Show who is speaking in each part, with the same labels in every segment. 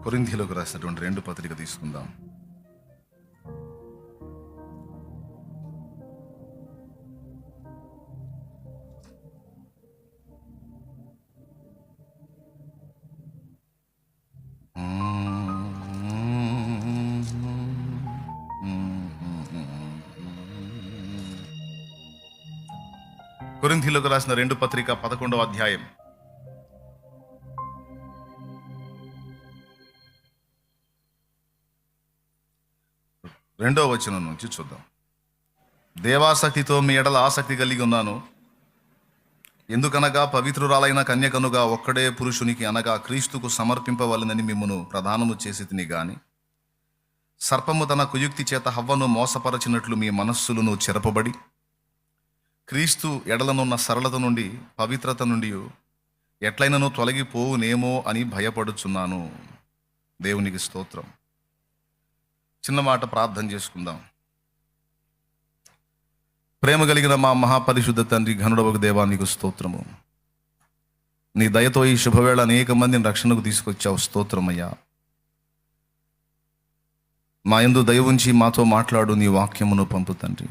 Speaker 1: కొరింథీయులకు రాసినటువంటి 2 పత్రిక తీసుకుందాం. కొరింథీయులకు రాసిన 2 పత్రిక 11వ అధ్యాయం 2వ వచనం నుంచి చూద్దాం. దేవాసక్తితో మీ ఎడల ఆసక్తి కలిగి ఉన్నాను. ఎందుకనగా పవిత్రురాలైన కన్యకనుగా ఒక్కడే పురుషునికి అనగా క్రీస్తుకు సమర్పింపవలనని మిమ్మును ప్రదానము చేసి తిని గాని, సర్పము తన కుయుక్తి చేత హవ్వను మోసపరచినట్లు మీ మనస్సులను చెరపబడి క్రీస్తు ఎడలనున్న సరళత నుండి పవిత్రత నుండి ఎట్లయినను తొలగిపోవునేమో అని భయపడుచున్నాను. దేవునికి స్తోత్రం. చిన్న మాట ప్రార్థన చేసుకుందాం. ప్రేమ కలిగిన మా మహాపరిశుద్ధ తండ్రి, ఘనుడవకు దేవా, నీకు స్తోత్రము. నీ దయతో ఈ శుభవేళ అనేక మందిని రక్షణకు తీసుకొచ్చావు. స్తోత్రమయ్యా. మా యందు దయ ఉంచి మాతో మాట్లాడు. నీ వాక్యమును పంపు తండ్రి.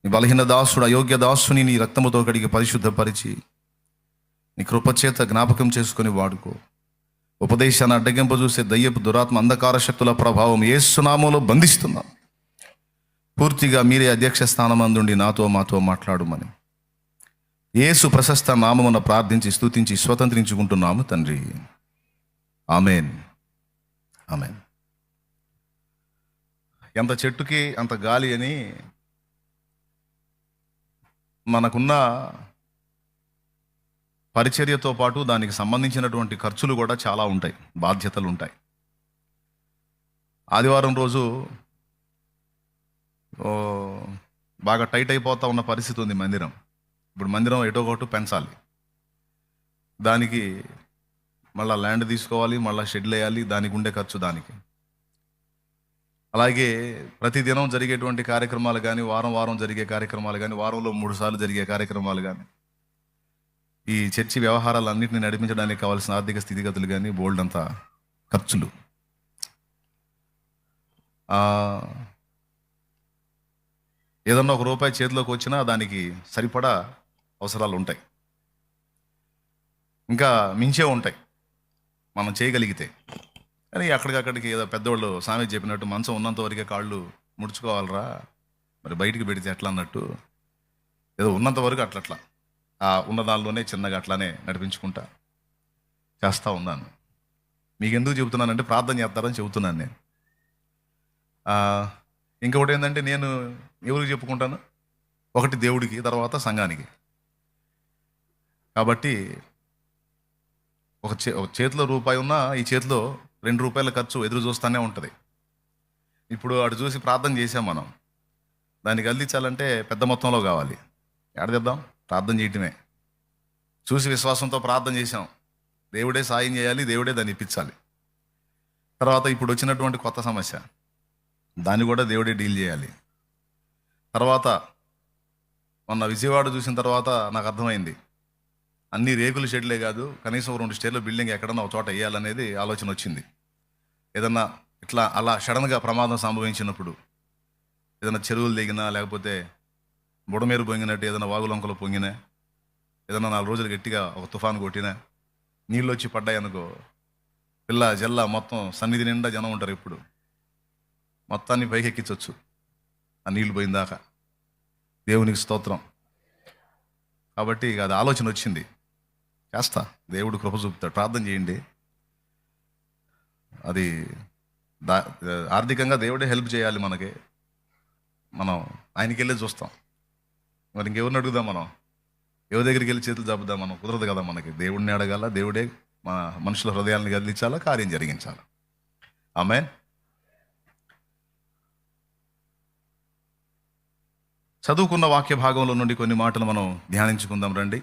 Speaker 1: నీ బలహీన దాసుడు, అయోగ్య దాసుని నీ రక్తముతో కడిగి పరిశుద్ధపరిచి నీ కృపచేత జ్ఞాపకం చేసుకొని వాడుకో. ఉపదేశాన్ని అడ్డగింప చూసే దయ్యపు దురాత్మ అంధకార శక్తుల ప్రభావం యేసు నామములో బంధిస్తున్నాం. పూర్తిగా మీరే అధ్యక్ష స్థానమందుండి నాతో మాతో మాట్లాడుమని యేసు ప్రశస్త నామమున ప్రార్థించి స్తుతించి స్వతంత్రించుకుంటున్నాము తండ్రి. Amen, amen. ఎంత చెట్టుకి అంత గాలి అని మనకున్న పరిచర్యతో పాటు దానికి సంబంధించినటువంటి ఖర్చులు కూడా చాలా ఉంటాయి, బాధ్యతలు ఉంటాయి. ఆదివారం రోజు బాగా టైట్ అయిపోతా ఉన్న పరిస్థితి ఉంది మందిరం. ఇప్పుడు మందిరం ఎటో ఒకటి పెంచాలి. దానికి మళ్ళీ ల్యాండ్ తీసుకోవాలి, మళ్ళీ షెడ్లు వేయాలి, దానికి ఉండే ఖర్చు దానికి. అలాగే ప్రతిదినం జరిగేటువంటి కార్యక్రమాలు కానీ, వారం వారం జరిగే కార్యక్రమాలు కానీ, వారంలో 3 సార్లు జరిగే కార్యక్రమాలు కానీ, ఈ చర్చి వ్యవహారాలన్నింటినీ నడిపించడానికి కావాల్సిన ఆర్థిక స్థితిగతులు కానీ, బోల్డ్ అంతా ఖర్చులు. ఏదన్నా ₹1 చేతిలోకి వచ్చినా దానికి సరిపడా అవసరాలు ఉంటాయి, ఇంకా మించే ఉంటాయి మనం చేయగలిగితే. కానీ అక్కడికక్కడికి ఏదో పెద్దవాళ్ళు సామెత చెప్పినట్టు మంచం ఉన్నంత వరకే కాళ్ళు ముడుచుకోవాలరా, మరి బయటికి పెడితే ఎట్లా అన్నట్టు ఏదో ఉన్నంత వరకు అట్లట్లా ఆ ఉన్న దానిలోనే చిన్నగా అట్లానే నడిపించుకుంటా చేస్తూ ఉన్నాను. మీకు ఎందుకు చెబుతున్నానంటే ప్రార్థన చేస్తారని చెబుతున్నాను నేను. ఇంకొకటి ఏంటంటే, నేను ఎవరికి చెప్పుకుంటాను? ఒకటి దేవుడికి, తర్వాత సంఘానికి. కాబట్టి ఒక చేతిలో రూపాయి ఉన్నా ఈ చేతిలో ₹2 ఖర్చు ఎదురు చూస్తూనే ఉంటుంది. ఇప్పుడు అటు చూసి ప్రార్థన చేసాం మనం, దానికి అందించాలంటే పెద్ద మొత్తంలో కావాలి. ఎక్కడ తెద్దాం? ప్రార్థన చేయటమే. చూసి విశ్వాసంతో ప్రార్థన చేసాం, దేవుడే సాయం చేయాలి, దేవుడే దాన్ని ఇప్పించాలి. తర్వాత ఇప్పుడు వచ్చినటువంటి కొత్త సమస్య, దాన్ని కూడా దేవుడే డీల్ చేయాలి. తర్వాత మొన్న విజయవాడ చూసిన తర్వాత నాకు అర్థమైంది, అన్ని రేకుల షెడ్లే కాదు, కనీసం 2 స్టేర్ల బిల్డింగ్ ఎక్కడన్నా ఒక చోట వేయాలనేది ఆలోచన వచ్చింది. ఏదన్నా ఇట్లా అలా సడన్గా ప్రమాదం సంభవించినప్పుడు, ఏదైనా చెరువులు దిగినా, లేకపోతే బుడమేరు పొంగినట్టు ఏదైనా వాగులొంకలు పొంగినా, ఏదైనా 4 రోజులు గట్టిగా ఒక తుఫాను కొట్టినా, నీళ్ళు వచ్చి పడ్డాయనుకో, పిల్ల జల్ల మొత్తం సన్నిధి నిండా జనం ఉంటారు. ఇప్పుడు మొత్తాన్ని పైకి ఎక్కించవచ్చు ఆ నీళ్లు పోయిందాకా. దేవునికి స్తోత్రం. కాబట్టి ఇక అది ఆలోచన వచ్చింది, చేస్తా, దేవుడు కృప చూపుతాడు. ప్రార్థన చేయండి. అది ఆర్థికంగా దేవుడే హెల్ప్ చేయాలి మనకి. మనం ఆయనకి వెళ్ళి చూస్తాం, మరి ఇంకెవరిని అడుగుదాం? మనం ఎవరి దగ్గరికి వెళ్ళి చేతులు చెబుదాం? మనం కుదరదు కదా. మనకి దేవుడిని అడగాల, దేవుడే మన మనుషుల హృదయాలను కదిలించాలా, కార్యం జరిగించాలి. ఆమేన్. చదువుకున్న వాక్య భాగంలో నుండి కొన్ని మాటలు మనం ధ్యానించుకుందాం రండి.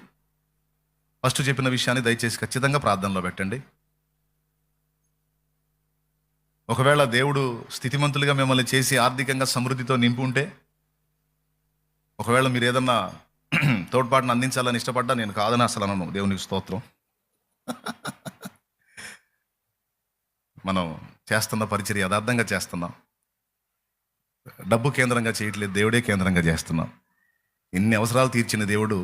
Speaker 1: ఫస్ట్ చెప్పిన విషయాన్ని దయచేసి ఖచ్చితంగా ప్రార్థనలో పెట్టండి. ఒకవేళ దేవుడు స్థితిమంతులుగా మిమ్మల్ని చేసి ఆర్థికంగా సమృద్ధితో నింపు ఉంటే, ఒకవేళ మీరు ఏదన్నా తోడ్పాటును అందించాలని ఇష్టపడ్డా, నేను కాదని అసలు అనను. దేవునికి స్తోత్రం. మనం చేస్తున్న పరిచర్య యథార్థంగా చేస్తున్నాం. డబ్బు కేంద్రంగా చేయట్లేదు, దేవుడే కేంద్రంగా చేస్తున్నాం. ఎన్ని అవసరాలు తీర్చిన దేవుడు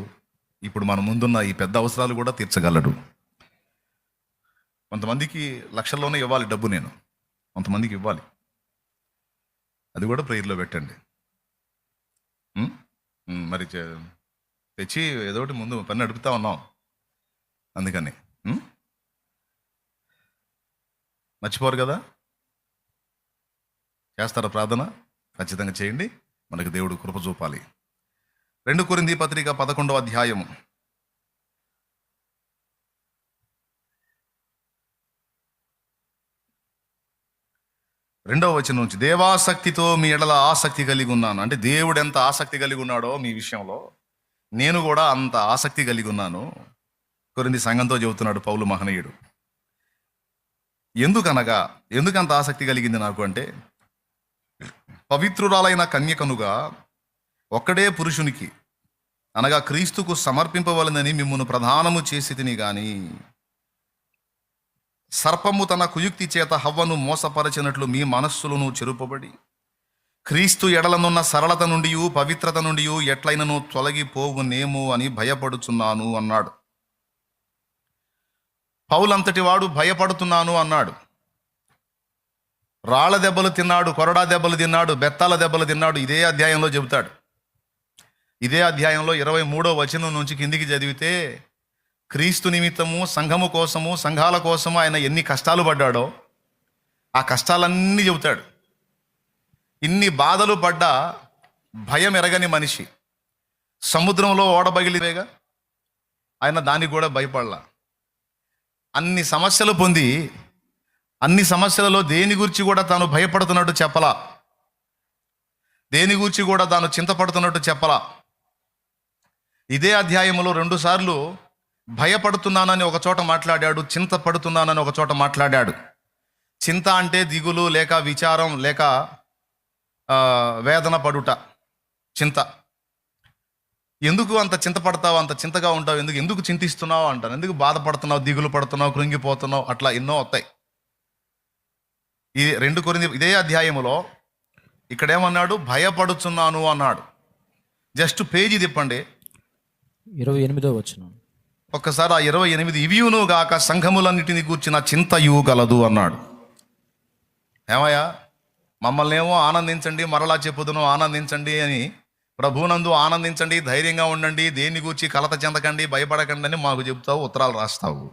Speaker 1: ఇప్పుడు మన ముందున్న ఈ పెద్ద అవసరాలు కూడా తీర్చగలడు. కొంతమందికి లక్షల్లోనే ఇవ్వాలి డబ్బు, నేను కొంతమందికి ఇవ్వాలి, అది కూడా ప్రేయర్లో పెట్టండి. మరి తెచ్చి ఏదో ఒకటి ముందు పని నడుపుతా ఉన్నాం, అందుకని మర్చిపోరు కదా. చేస్తారా ప్రార్థన? ఖచ్చితంగా చేయండి, మనకు దేవుడు కృప చూపాలి. 2 కొరింథీ పత్రిక 11వ అధ్యాయము 2వ వచనం నుంచి, దేవాసక్తితో మీ ఎడల ఆసక్తి కలిగి ఉన్నాను. అంటే దేవుడు ఎంత ఆసక్తి కలిగి ఉన్నాడో మీ విషయంలో, నేను కూడా అంత ఆసక్తి కలిగి ఉన్నాను. కొరింథీ సంఘంతో చెబుతున్నాడు పౌలు మహనీయుడు. ఎందుకంత ఆసక్తి కలిగింది నాకు అంటే, పవిత్రురాలైన కన్యకనుగా ఒక్కడే పురుషునికి అనగా క్రీస్తుకు సమర్పింపవలనని మిమ్మును ప్రధానము చేసి తిని గాని, సర్పము తన కుయుక్తి చేత హవ్వను మోసపరచినట్లు మీ మనస్సులను చెరుపబడి క్రీస్తు ఎడలనున్న సరళత నుండి పవిత్రత నుండి ఎట్లయినను తొలగిపోవునేమో అని భయపడుచున్నాను అన్నాడు. పౌలంతటి వాడు భయపడుతున్నాను అన్నాడు. రాళ్ల దెబ్బలు తిన్నాడు, కొరడా దెబ్బలు తిన్నాడు, బెత్తాల దెబ్బలు తిన్నాడు. ఇదే అధ్యాయంలో చెబుతాడు. ఇదే అధ్యాయంలో 23వ వచనం నుంచి కిందికి చదివితే, క్రీస్తు నిమిత్తము, సంఘము కోసము, సంఘాల కోసము ఆయన ఎన్ని కష్టాలు పడ్డాడో ఆ కష్టాలన్నీ చెబుతాడు. ఇన్ని బాధలు పడ్డా భయం ఎరగని మనిషి, సముద్రంలో ఓడబగిలివేగా ఆయన దానికి కూడా భయపడలా. అన్ని సమస్యలు పొంది అన్ని సమస్యలలో దేని గురించి కూడా తాను భయపడుతున్నట్టు చెప్పలా, దేని గురించి కూడా తాను చింతపడుతున్నట్టు చెప్పలా. ఇదే అధ్యాయంలో 2 సార్లు భయపడుతున్నానని ఒక చోట మాట్లాడాడు, చింతపడుతున్నానని ఒక చోట మాట్లాడాడు. చింత అంటే దిగులు లేక విచారం లేక వేదన పడుట, చింత. ఎందుకు అంత చింతపడతావు, అంత చింతగా ఉంటావు, ఎందుకు చింతిస్తున్నావు అంటాను. ఎందుకు బాధపడుతున్నావు, దిగులు పడుతున్నావు, కృంగిపోతున్నావు, అట్లా ఎన్నో వస్తాయి. ఈ 2 కొరింథీ ఇదే అధ్యాయములో ఇక్కడేమన్నాడు, భయపడుచున్నాను అన్నాడు. జస్ట్ పేజీ తిప్పండి,
Speaker 2: 28వ వచనం.
Speaker 1: ఒక్కసారి ఆ 28, ఇవియును గాక సంఘములన్నిటిని గూర్చిన చింతయు గలదు అన్నాడు. ఏమయ్యా, మమ్మల్ని ఏమో ఆనందించండి, మరలా చెప్పుదును ఆనందించండి అని, ప్రభువునందు ఆనందించండి, ధైర్యంగా ఉండండి, దేన్ని గూర్చి కలత చెందకండి, భయపడకండి అని మాకు చెబుతావు, ఉత్తరాలు రాస్తావు.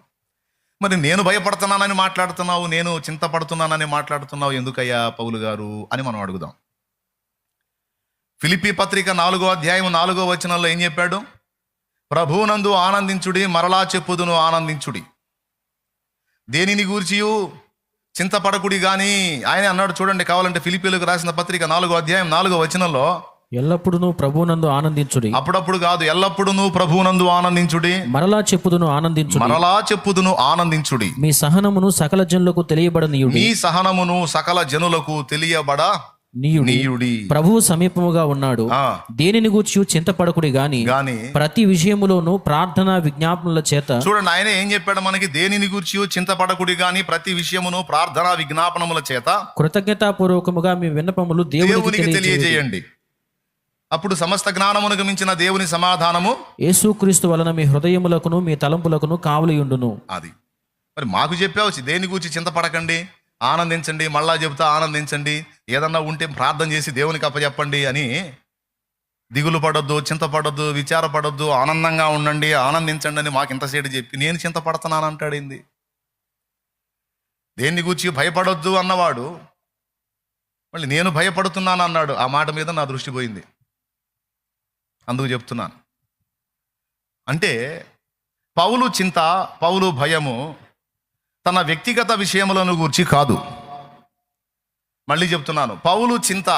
Speaker 1: మరి నేను భయపడుతున్నానని మాట్లాడుతున్నావు, నేను చింతపడుతున్నానని మాట్లాడుతున్నావు ఎందుకయ్యా పౌలు గారు అని మనం అడుగుదాం. ఫిలిప్పీ పత్రిక 4వ అధ్యాయం 4వ వచనంలో ఏం చెప్పాడు? ప్రభువునందు ఆనందించుడి, మరలా చెప్పుదును ఆనందించుడి. దేనిని గూర్చియు చింతపడకుడి గాని ఆయన అన్నాడు. చూడండి, కావాలంటే ఫిలిప్పీలకు రాసిన పత్రిక 4వ అధ్యాయం 4వ వచనంలో,
Speaker 2: ఎల్లప్పుడూ ప్రభువునందు ఆనందించుడి.
Speaker 1: అప్పుడప్పుడు కాదు, ఎల్లప్పుడూ ప్రభువునందు ఆనందించుడి,
Speaker 2: మరలా చెప్పుదును ఆనందించుడి.
Speaker 1: మరలా చెప్పుదును ఆనందించుడి.
Speaker 2: మీ సహనమును సకల జనులకు తెలియబడనీయుడి.
Speaker 1: మీ సహనమును సకల జనులకు తెలియబడనీయుడి.
Speaker 2: ప్రభువు సమీపముగా ఉన్నాడు. దేనిని గూర్చి చింతపడకుడి గాని ప్రతి విషయములోను ప్రార్థన విజ్ఞాపనల చేత. చూడండి,
Speaker 1: ఆయన ఏం చెప్పాడు మనకి? దేనిని గూర్చి చింతపడకుడి గాని ప్రతి విషయమును ప్రార్థన విజ్ఞాపనముల చేత
Speaker 2: కృతజ్ఞతాపూర్వకముగా మీ విన్నపములు దేవునికి
Speaker 1: తెలియజేయండి. అప్పుడు సమస్త జ్ఞానమునకు మించిన దేవుని సమాధానము
Speaker 2: యేసుక్రీస్తు వలన మీ హృదయములకును మీ తలంపులకును కావలియుండును.
Speaker 1: అది మరి మాకు చెప్పావు, దేని గురించి చింతపడకండి, ఆనందించండి, మళ్ళా చెబుతా ఆనందించండి, ఏదన్నా ఉంటే ప్రార్థన చేసి దేవునికి అప్పచెప్పండి అని. దిగులు పడొద్దు, చింతపడొద్దు, విచారపడొద్దు, ఆనందంగా ఉండండి, ఆనందించండి అని మాకు ఇంతసేపు చెప్పి నేను చింతపడుతున్నాను అంటాడేంది? దేన్ని గురించి భయపడొద్దు అన్నవాడు మళ్ళీ నేను భయపడుతున్నాను అన్నాడు. ఆ మాట మీద నా దృష్టి పోయింది, అందుకు చెప్తున్నాను. అంటే పౌలు చింత, పౌలు భయము తన వ్యక్తిగత విషయములను గూర్చి కాదు. మళ్ళీ చెప్తున్నాను, పౌలు చింత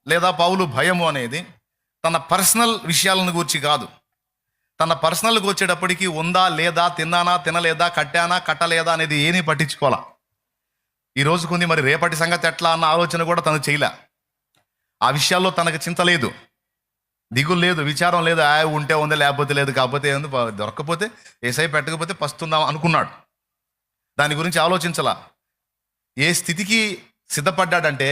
Speaker 1: లేదా పౌలు భయము అనేది తన పర్సనల్ విషయాలను గూర్చి కాదు. తన పర్సనల్కి వచ్చేటప్పటికి ఉందా లేదా, తిన్నానా తినలేదా, కట్టానా కట్టలేదా అనేది ఏమీ పట్టించుకోవాలా. ఈ రోజుకుంది, మరి రేపటి సంగతి ఎట్లా అన్న ఆలోచన కూడా తను చేయలే. ఆ విషయాల్లో తనకు చింత లేదు, దిగులు లేదు, విచారం లేదు. ఉంటే ఉంది, లేకపోతే లేదు, కాకపోతే ఏంది, దొరకపోతే ఏసై పెట్టకపోతే పస్తుందాం అనుకున్నాడు. దాని గురించి ఆలోచించలా. ఏ స్థితికి సిద్ధపడ్డాడంటే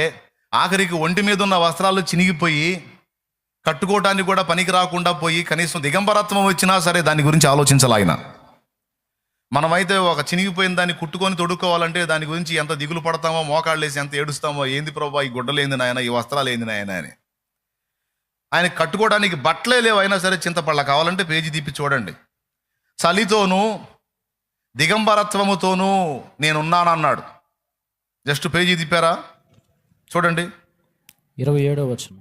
Speaker 1: ఆఖరికి ఒంటి మీద ఉన్న వస్త్రాలు చినిగిపోయి కట్టుకోవటానికి కూడా పనికి రాకుండా పోయి కనీసం దిగంబరత్వం వచ్చినా సరే దాని గురించి ఆలోచించాలి ఆయన. మనమైతే ఒక చినిగిపోయిన దాన్ని కుట్టుకొని తొడుక్కోవాలంటే దాని గురించి ఎంత దిగులు పడతామో, మోకాళ్ళు వేసి ఎంత ఏడుస్తామో, ఏంది ప్రభా ఈ గుడ్డలు ఏంది నాయన, ఈ వస్త్రాలు ఏంది నాయన అని. ఆయన కట్టుకోవడానికి బట్టలే లేవు అయినా సరే చింతపడలా. కావాలంటే పేజీ తీపి చూడండి. చలితోనూ దిగంబరత్వముతోనూ నేనున్నానన్నాడు. జస్ట్ పేజీ తిప్పారా చూడండి,
Speaker 2: 27వ వచనం.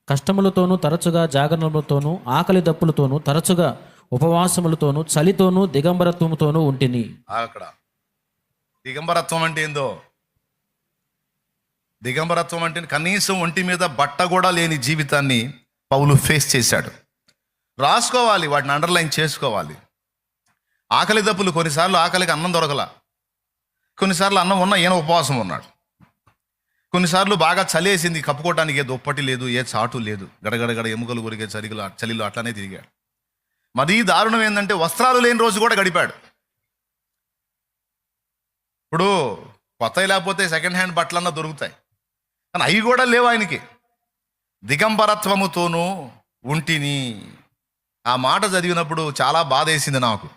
Speaker 2: కష్టములతోనూ తరచుగా జాగరణములతోనూ ఆకలి దప్పులతోనూ తరచుగా ఉపవాసములతోనూ చలితోనూ దిగంబరత్వముతోనూ ఉంటిని.
Speaker 1: అక్కడ దిగంబరత్వం అంటే ఏందో, దిగంబరత్వం అంటే కనీసం ఒంటి మీద బట్ట కూడా లేని జీవితాన్ని పౌలు ఫేస్ చేశాడు. రాసుకోవాలి, వాటిని అండర్లైన్ చేసుకోవాలి. ఆకలి దప్పులు, కొన్నిసార్లు ఆకలికి అన్నం దొరకల, కొన్నిసార్లు అన్నం ఉన్న ఈయన ఉపవాసం ఉన్నాడు. కొన్నిసార్లు బాగా చలేసింది, కప్పుకోవటానికి ఏ దుప్పటి లేదు, ఏ చాటు లేదు, గడగడగడ ఎముకలు కొరిగే చలిలో అట్లానే తిరిగాడు. మరీ దారుణం ఏంటంటే వస్త్రాలు లేని రోజు కూడా గడిపాడు. ఇప్పుడు కొత్తవి లేకపోతే సెకండ్ హ్యాండ్ బట్టలన్నా దొరుకుతాయి, కానీ అవి కూడా లేవు ఆయనకి. దిగంబరత్వముతోనూ ఉంటిని. ఆ మాట చదివినప్పుడు చాలా బాధ వేసింది నాకు.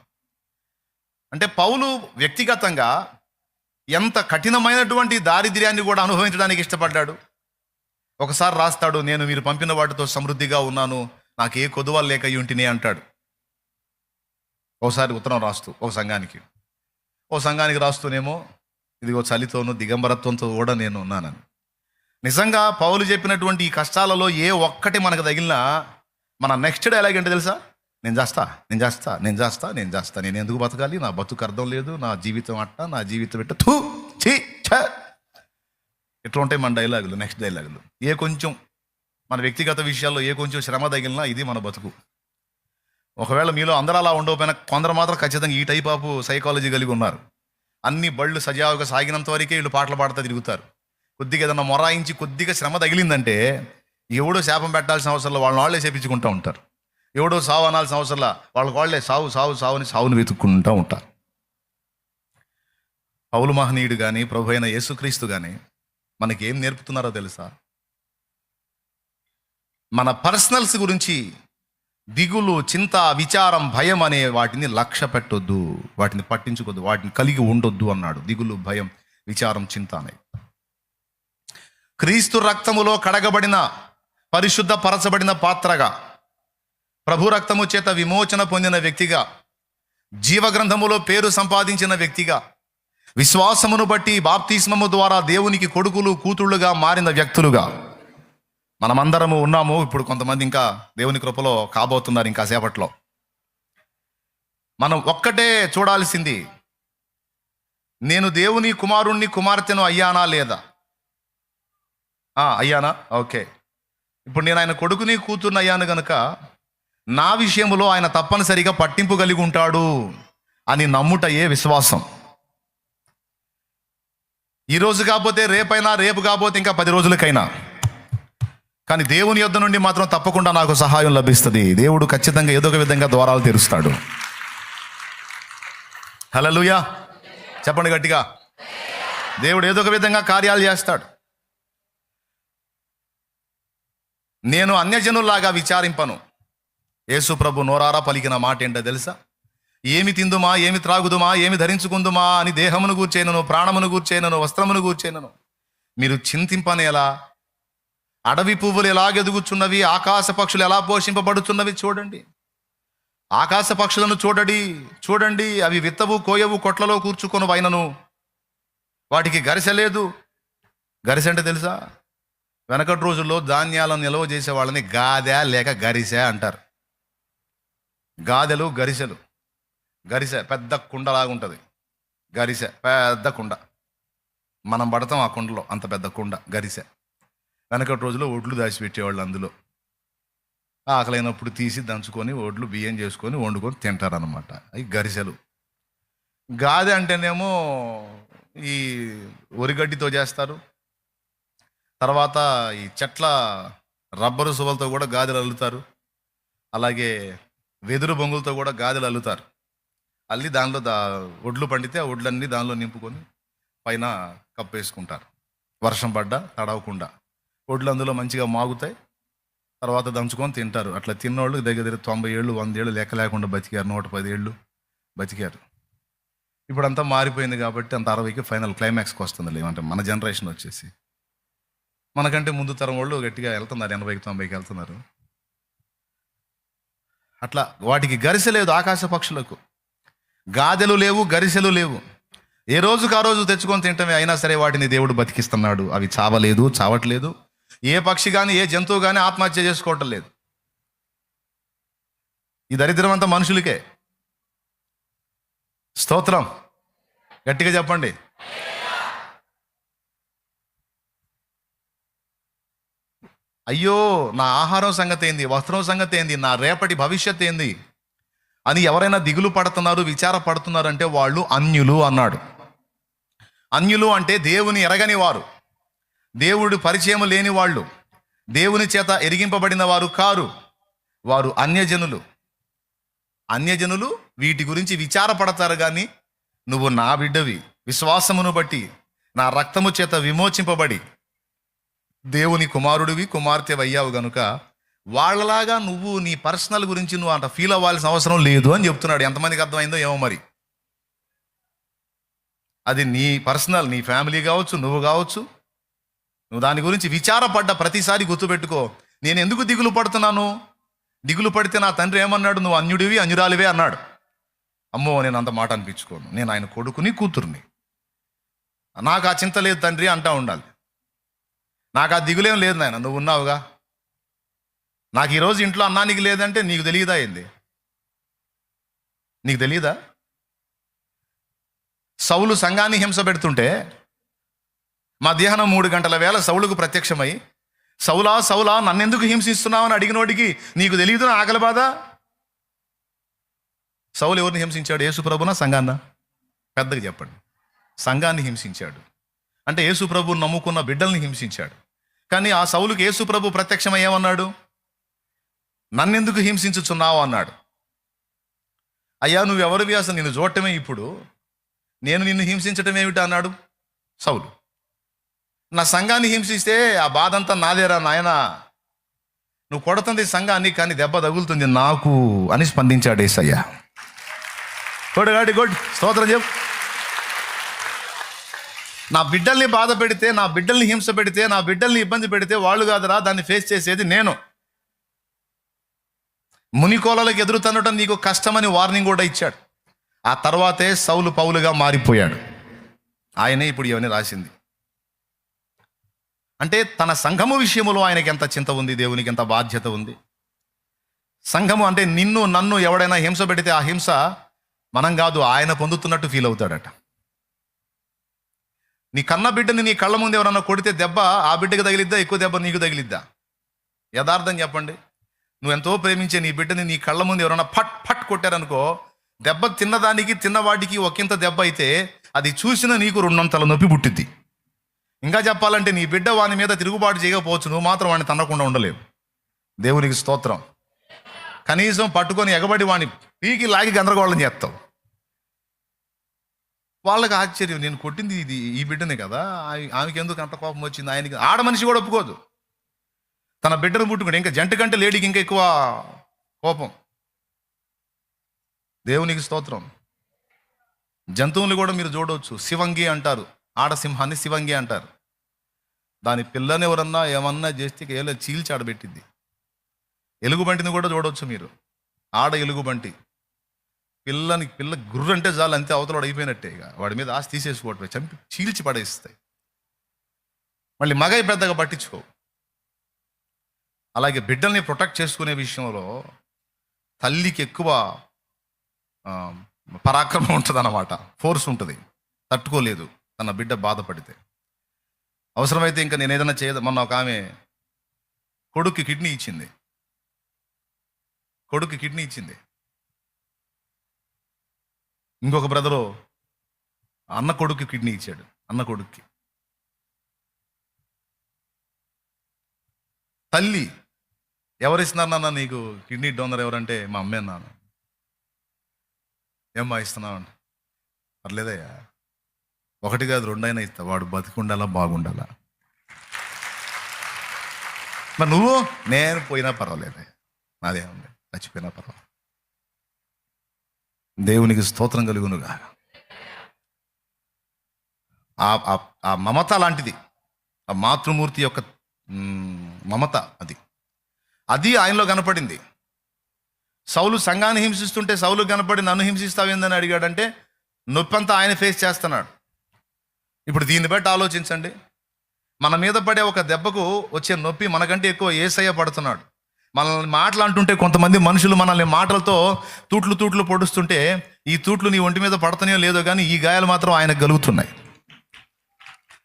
Speaker 1: అంటే పౌలు వ్యక్తిగతంగా ఎంత కఠినమైనటువంటి దారిద్ర్యాన్ని కూడా అనుభవించడానికి ఇష్టపడ్డాడు. ఒకసారి రాస్తాడు, నేను మీరు పంపిన వాటితో సమృద్ధిగా ఉన్నాను, నాకు ఏ కొదువలు లేక ఉంటిని అంటాడు. ఒకసారి ఉత్తరం రాస్తూ ఓ సంఘానికి రాస్తూనేమో ఇదిగో చలితోనూ దిగంబరత్వంతో కూడా నేను ఉన్నానని. నిజంగా పౌలు చెప్పినటువంటి ఈ కష్టాలలో ఏ ఒక్కటి మనకు తగిలినా మన నెక్స్ట్ డైలాగ్ ఏంటో తెలుసా? నేను చేస్తా, నేను ఎందుకు బతకాలి, నా బతుకు అర్థం లేదు, నా జీవితం అట్ట, నా జీవితం ఎట్ట, థూ ఛీ ఛ. ఇట్లా ఉంటాయి మన డైలాగులు, నెక్స్ట్ డైలాగులు. ఏ కొంచెం మన వ్యక్తిగత విషయాల్లో ఏ కొంచెం శ్రమ తగిలినా ఇది మన బతుకు. ఒకవేళ మీలో అందరూ అలా ఉండకపోయినా కొందరు మాత్రం ఖచ్చితంగా ఈ టైప్ ఆఫ్ సైకాలజీ కలిగి ఉన్నారు. అన్ని బళ్ళు సజావుగా సాగినంత వరకే వీళ్ళు పాటలు పాడుతూ తిరుగుతారు. కొద్దిగా ఏదన్నా మొరాయించి కొద్దిగా శ్రమ తగిలిందంటే ఎవడో శాపం పెట్టాల్సిన అవసరంలో వాళ్ళే చేపించుకుంటూ ఉంటారు. ఎవడో సావు అనాల్సిన అవసరంలా వాళ్ళే సావుని సావుని వెతుక్కుంటూ ఉంటారు. పౌలు మహనీయుడు కానీ ప్రభు అయిన యేసుక్రీస్తు కానీ మనకి ఏం నేర్పుతున్నారో తెలుసా? మన పర్సనల్స్ గురించి దిగులు, చింత, విచారం, భయం అనే వాటిని లక్ష్య పెట్టొద్దు, వాటిని పట్టించుకోద్దు, వాటిని కలిగి ఉండొద్దు అన్నాడు. దిగులు, భయం, విచారం, చింత అనే క్రీస్తు రక్తములో కడగబడిన పరిశుద్ధ పరచబడిన పాత్రగా, ప్రభు రక్తము చేత విమోచన పొందిన వ్యక్తిగా, జీవగ్రంథములో పేరు సంపాదించిన వ్యక్తిగా, విశ్వాసమును బట్టి బాప్తిస్మము ద్వారా దేవునికి కొడుకులు కూతుళ్ళుగా మారిన వ్యక్తులుగా మనమందరము ఉన్నాము. ఇప్పుడు కొంతమంది ఇంకా దేవుని కృపలో కాబోతున్నారు ఇంకా సేపట్లో. మనం ఒక్కటే చూడాల్సింది, నేను దేవుని కుమారుణ్ణి కుమార్తెను అయ్యానా లేదా? అయ్యానా? ఓకే. ఇప్పుడు నేను ఆయన కొడుకుని కూతుర్ని అయ్యాను గనుక నా విషయంలో ఆయన తప్పనిసరిగా పట్టింపు కలిగి ఉంటాడు అని నమ్ముటయే విశ్వాసం. ఈరోజు కాకపోతే రేపైనా, రేపు కాకపోతే ఇంకా 10 రోజులకైనా, కానీ దేవుని యొద్ద నుండి మాత్రం తప్పకుండా నాకు సహాయం లభిస్తుంది. దేవుడు ఖచ్చితంగా ఏదో ఒక విధంగా ద్వారాలు తెరుస్తాడు. హల్లెలూయా చెప్పండి గట్టిగా. దేవుడు ఏదో ఒక విధంగా కార్యాలు చేస్తాడు. నేను అన్యజనుల్లాగా విచారింపను. యేసు ప్రభు నోరారా పలికిన మాట ఏంటో తెలుసా? ఏమి తిందుమా, ఏమి త్రాగుదుమా, ఏమి ధరించుకుందుమా అని దేహమును గూర్చేనను, ప్రాణమును గూర్చేనను, వస్త్రమును గూర్చేనను మీరు చింతింపనేలా. అడవి పువ్వులు ఎలాగెదుగుచున్నవి, ఆకాశ పక్షులు ఎలా పోషింపబడుతున్నవి చూడండి. ఆకాశ పక్షులను చూడండి, అవి విత్తవు, కోయవు, కొట్లలో కూర్చుకొని వైనను వాటికి గరిసె లేదు. గరిసె అంటే తెలుసా? వెనకటి రోజుల్లో ధాన్యాలను నిల్వ చేసే వాళ్ళని గాదె లేక గరిసె అంటారు. గాదెలు, గరిసెలు. గరిసె పెద్ద కుండలాగా ఉంటుంది. గరిసె పెద్ద కుండ, మనం పడతాం ఆ కుండలో, అంత పెద్ద కుండ గరిసె. వెనకటి రోజుల్లో ఒడ్లు దాచిపెట్టేవాళ్ళు, అందులో ఆకలైనప్పుడు తీసి దంచుకొని ఒడ్లు బియ్యం చేసుకొని వండుకొని తింటారనమాట. అవి గరిసెలు. గాదె అంటేనేమో ఈ వరిగడ్డితో చేస్తారు. తర్వాత ఈ చెట్ల రబ్బరు సువలతో కూడా గాదెలు అల్లుతారు. అలాగే వెదురు బొంగులతో కూడా గాదెలు అల్లుతారు. అల్లి దానిలో ఒడ్లు పండితే ఆ ఒడ్లన్నీ దానిలో నింపుకొని పైన కప్పేసుకుంటారు, వర్షం పడ్డా తడవకుండా. ఒడ్లు అందులో మంచిగా మాగుతాయి, తర్వాత దంచుకొని తింటారు. అట్లా తిన్నోళ్ళు దగ్గర 90 ఏళ్ళు 100 ఏళ్ళు లెక్క లేకుండా బతికారు, 110 ఏళ్ళు బతికారు. ఇప్పుడు అంతా మారిపోయింది కాబట్టి అంత 60కి ఫైనల్ క్లైమాక్స్కి వస్తుంది. ఏమంటే మన జనరేషన్ వచ్చేసి మనకంటే ముందు తరం వాళ్ళు గట్టిగా వెళ్తున్నారు, 80కి 90కి వెళ్తున్నారు. అట్లా వాటికి గరిసె లేదు, ఆకాశ పక్షులకు గాదెలు లేవు, గరిసెలు లేవు. ఏ రోజుకు ఆ రోజు తెచ్చుకొని తింటమే, అయినా సరే వాటిని దేవుడు బతికిస్తున్నాడు. అవి చావలేదు, చావట్లేదు. ఏ పక్షి కానీ ఏ జంతువు కానీ ఆత్మహత్య చేసుకోవటం లేదు. ఈ దరిద్రం అంతా మనుషులకే. స్తోత్రం, గట్టిగా చెప్పండి. అయ్యో, నా ఆహారం సంగతి ఏంది, వస్త్రం సంగతి ఏంది, నా రేపటి భవిష్యత్ ఏంది అని ఎవరైనా దిగులు పడుతున్నారు, విచారపడుతున్నారు అంటే వాళ్ళు అన్యులు అన్నాడు. అన్యులు అంటే దేవుని ఎరగని వారు, దేవుడు పరిచయం లేని వాళ్ళు, దేవుని చేత ఎరిగింపబడిన వారు కారు. వారు అన్యజనులు. అన్యజనులు వీటి గురించి విచారపడతారు. కానీ నువ్వు నా బిడ్డవి, విశ్వాసమును బట్టి నా రక్తము చేత విమోచింపబడి దేవుని కుమారుడివి, కుమార్తె అయ్యావు గనుక వాళ్ళలాగా నువ్వు నీ పర్సనల్ గురించి నువ్వు అంత ఫీల్ అవ్వాల్సిన అవసరం లేదు అని చెప్తున్నాడు. ఎంతమందికి అర్థమైందో ఏమో మరి. అది నీ పర్సనల్, నీ ఫ్యామిలీ కావచ్చు, నువ్వు కావచ్చు. నువ్వు దాని గురించి విచారపడ్డ ప్రతిసారి గుర్తుపెట్టుకో, నేను ఎందుకు దిగులు పడుతున్నాను. దిగులు పడితే నా తండ్రి ఏమన్నాడు, నువ్వు అన్యుడివి, అన్యురాలివే అన్నాడు. అమ్మో, నేను అంత మాట అనిపించుకోను, నేను ఆయన కొడుకుని, కూతుర్ని, నాకు ఆ చింత లేదు తండ్రి అంటా ఉండాలి. నాకు ఆ దిగులేం లేదు నాయన, నువ్వు ఉన్నావుగా. నాకు ఈరోజు ఇంట్లో అన్నానికి లేదంటే నీకు తెలియదా ఏంది? నీకు తెలియదా? సౌలు సంఘాన్ని హింస పెడుతుంటే మధ్యాహ్నం 3 గంటల వేళ సౌలుకు ప్రత్యక్షమై, సౌలా సౌలా నన్నెందుకు హింసిస్తున్నావు అని అడిగినోడికి నీకు తెలియదు నా ఆకలి బాధ. సౌలు ఎవరిని హింసించాడు? యేసు ప్రభునా, సంఘాన్న? పెద్దగా చెప్పండి. సంఘాన్ని హింసించాడు. అంటే యేసు ప్రభువుని నమ్ముకున్న బిడ్డల్ని హింసించాడు. కానీ ఆ సౌలుకి యేసు ప్రభు ప్రత్యక్షమై ఏమన్నాడు? నన్నెందుకు హింసించుచున్నావు అన్నాడు. అయ్యా, నువ్వెవరివి, అసలు నిన్ను చూడటమే ఇప్పుడు, నేను నిన్ను హింసించటం ఏమిటి అన్నాడు సౌలు. నా సంఘాన్ని హింసిస్తే ఆ బాధ అంతా నాదేరా నాయన, నువ్వు కొడుతుంది సంఘాన్ని కానీ దెబ్బ తగులుతుంది నాకు అని స్పందించాడు యేసయ్య. కొడగాడి గొడ్ స్తోత్రం చెప్పు. నా బిడ్డల్ని బాధ పెడితే, నా బిడ్డల్ని హింస పెడితే, నా బిడ్డల్ని ఇబ్బంది పెడితే వాళ్ళు కాదురా దాన్ని ఫేస్ చేసేది నేను. మునికోలలకు ఎదురు తన్నటం నీకు కష్టమని వార్నింగ్ కూడా ఇచ్చాడు. ఆ తర్వాతే సౌలు పౌలుగా మారిపోయాడు. ఆయనే ఇప్పుడు ఇవన్నీ రాసింది. అంటే తన సంఘము విషయంలో ఆయనకి ఎంత చింత ఉంది, దేవునికి ఎంత బాధ్యత ఉంది. సంఘము అంటే నిన్ను నన్ను ఎవడైనా హింస పెడితే ఆ హింస మనం కాదు, ఆయన పొందుతున్నట్టు ఫీల్ అవుతాడట. నీ కన్న బిడ్డని నీ కళ్ళ ముందు ఎవరన్నా కొడితే దెబ్బ ఆ బిడ్డకి తగిలిద్దా, ఎక్కువ దెబ్బ నీకు తగిలిద్దా? యథార్థం చెప్పండి. నువ్వు ఎంతో ప్రేమించే నీ బిడ్డని నీ కళ్ళ ముందు ఎవరన్నా ఫట్ ఫట్ కొట్టారనుకో, దెబ్బ తిన్నదానికి తిన్నవాడికి ఒకంత దెబ్బ అయితే అది చూసిన నీకు 2 అంతల నొప్పి పుట్టిద్ది. ఇంకా చెప్పాలంటే నీ బిడ్డ వాని మీద తిరుగుబాటు చేయకపోవచ్చు, నువ్వు మాత్రం వాడిని తన్నకుండా ఉండలేవు. దేవునికి స్తోత్రం. కనీసం పట్టుకొని ఎగబడి వాడిని పీకి లాగి గందరగోళం చేస్తావు. వాళ్ళకి ఆశ్చర్యం, నేను కొట్టింది ఇది ఈ బిడ్డనే కదా, ఆమెకి ఎందుకు అంత కోపం వచ్చింది? ఆయనకి ఆడ మనిషి కూడా ఒప్పుకోదు. తన బిడ్డను పుట్టుకుంటే ఇంకా జంట కంటే లేడీకి ఇంకా ఎక్కువ కోపం. దేవునికి స్తోత్రం. జంతువులు కూడా మీరు చూడవచ్చు, శివంగి అంటారు. ఆడసింహాన్ని శివంగి అంటారు. దాని పిల్లని ఎవరన్నా ఏమన్నా చేస్తే ఏదో చీల్చి ఆడబెట్టింది. ఎలుగుబంటిని కూడా చూడవచ్చు మీరు. ఆడ ఎలుగుబంటి పిల్ల గుర్రు అంటే చాలు, అంతే, అవతల అయిపోయినట్టే. ఇక వాడి మీద ఆస్తి తీసేసుకోవటమే, చంపి చీల్చి పడేస్తాయి. మళ్ళీ మగై పెద్దగా పట్టించుకో. అలాగే బిడ్డల్ని ప్రొటెక్ట్ చేసుకునే విషయంలో తల్లికి ఎక్కువ పరాక్రమం ఉంటుంది అన్నమాట, ఫోర్స్ ఉంటుంది, తట్టుకోలేదు తన బిడ్డ బాధపడితే. అవసరమైతే ఇంకా నేను ఏదైనా మొన్న ఒక ఆమె కొడుక్కి కిడ్నీ ఇచ్చింది. ఇంకొక బ్రదరు అన్న కొడుక్కి కిడ్నీ ఇచ్చాడు. అన్న కొడుక్కి తల్లి, ఎవరిస్తున్నారు నాన్న నీకు కిడ్నీ డోనర్ ఎవరంటే మా అమ్మే నాన్న. ఏమ్మా ఇస్తున్నావు? పర్లేదయ్యా, ఒకటి కాదు, రెండైనా ఇస్తా. వాడు బతికుండాలా, బాగుండాలా. మరి నువ్వు, నేను పోయినా పర్వాలేదు, నాదేముంది, చచ్చిపోయినా పర్వాలేదు. దేవునికి స్తోత్రం కలుగునుగా. ఆ మమత లాంటిది, ఆ మాతృమూర్తి యొక్క మమత అది ఆయనలో కనపడింది. సౌలు సంఘాన్ని హింసిస్తుంటే సౌలు కనపడి నన్ను హింసిస్తావేందని అడిగాడంటే నొప్పంతా ఆయన ఫేస్ చేస్తున్నాడు. ఇప్పుడు దీన్ని బట్టి ఆలోచించండి, మన మీద పడే ఒక దెబ్బకు వచ్చే నొప్పి మనకంటే ఎక్కువ యేసయ్య పడుతున్నాడు. మనల్ని మాటలు అంటుంటే కొంతమంది మనుషులు మనల్ని మాటలతో తూట్లు పొడుస్తుంటే ఈ తూట్లు నీ ఒంటి మీద పడతాయో లేదో కానీ ఈ గాయాలు మాత్రం ఆయనకు కలుగుతున్నాయి.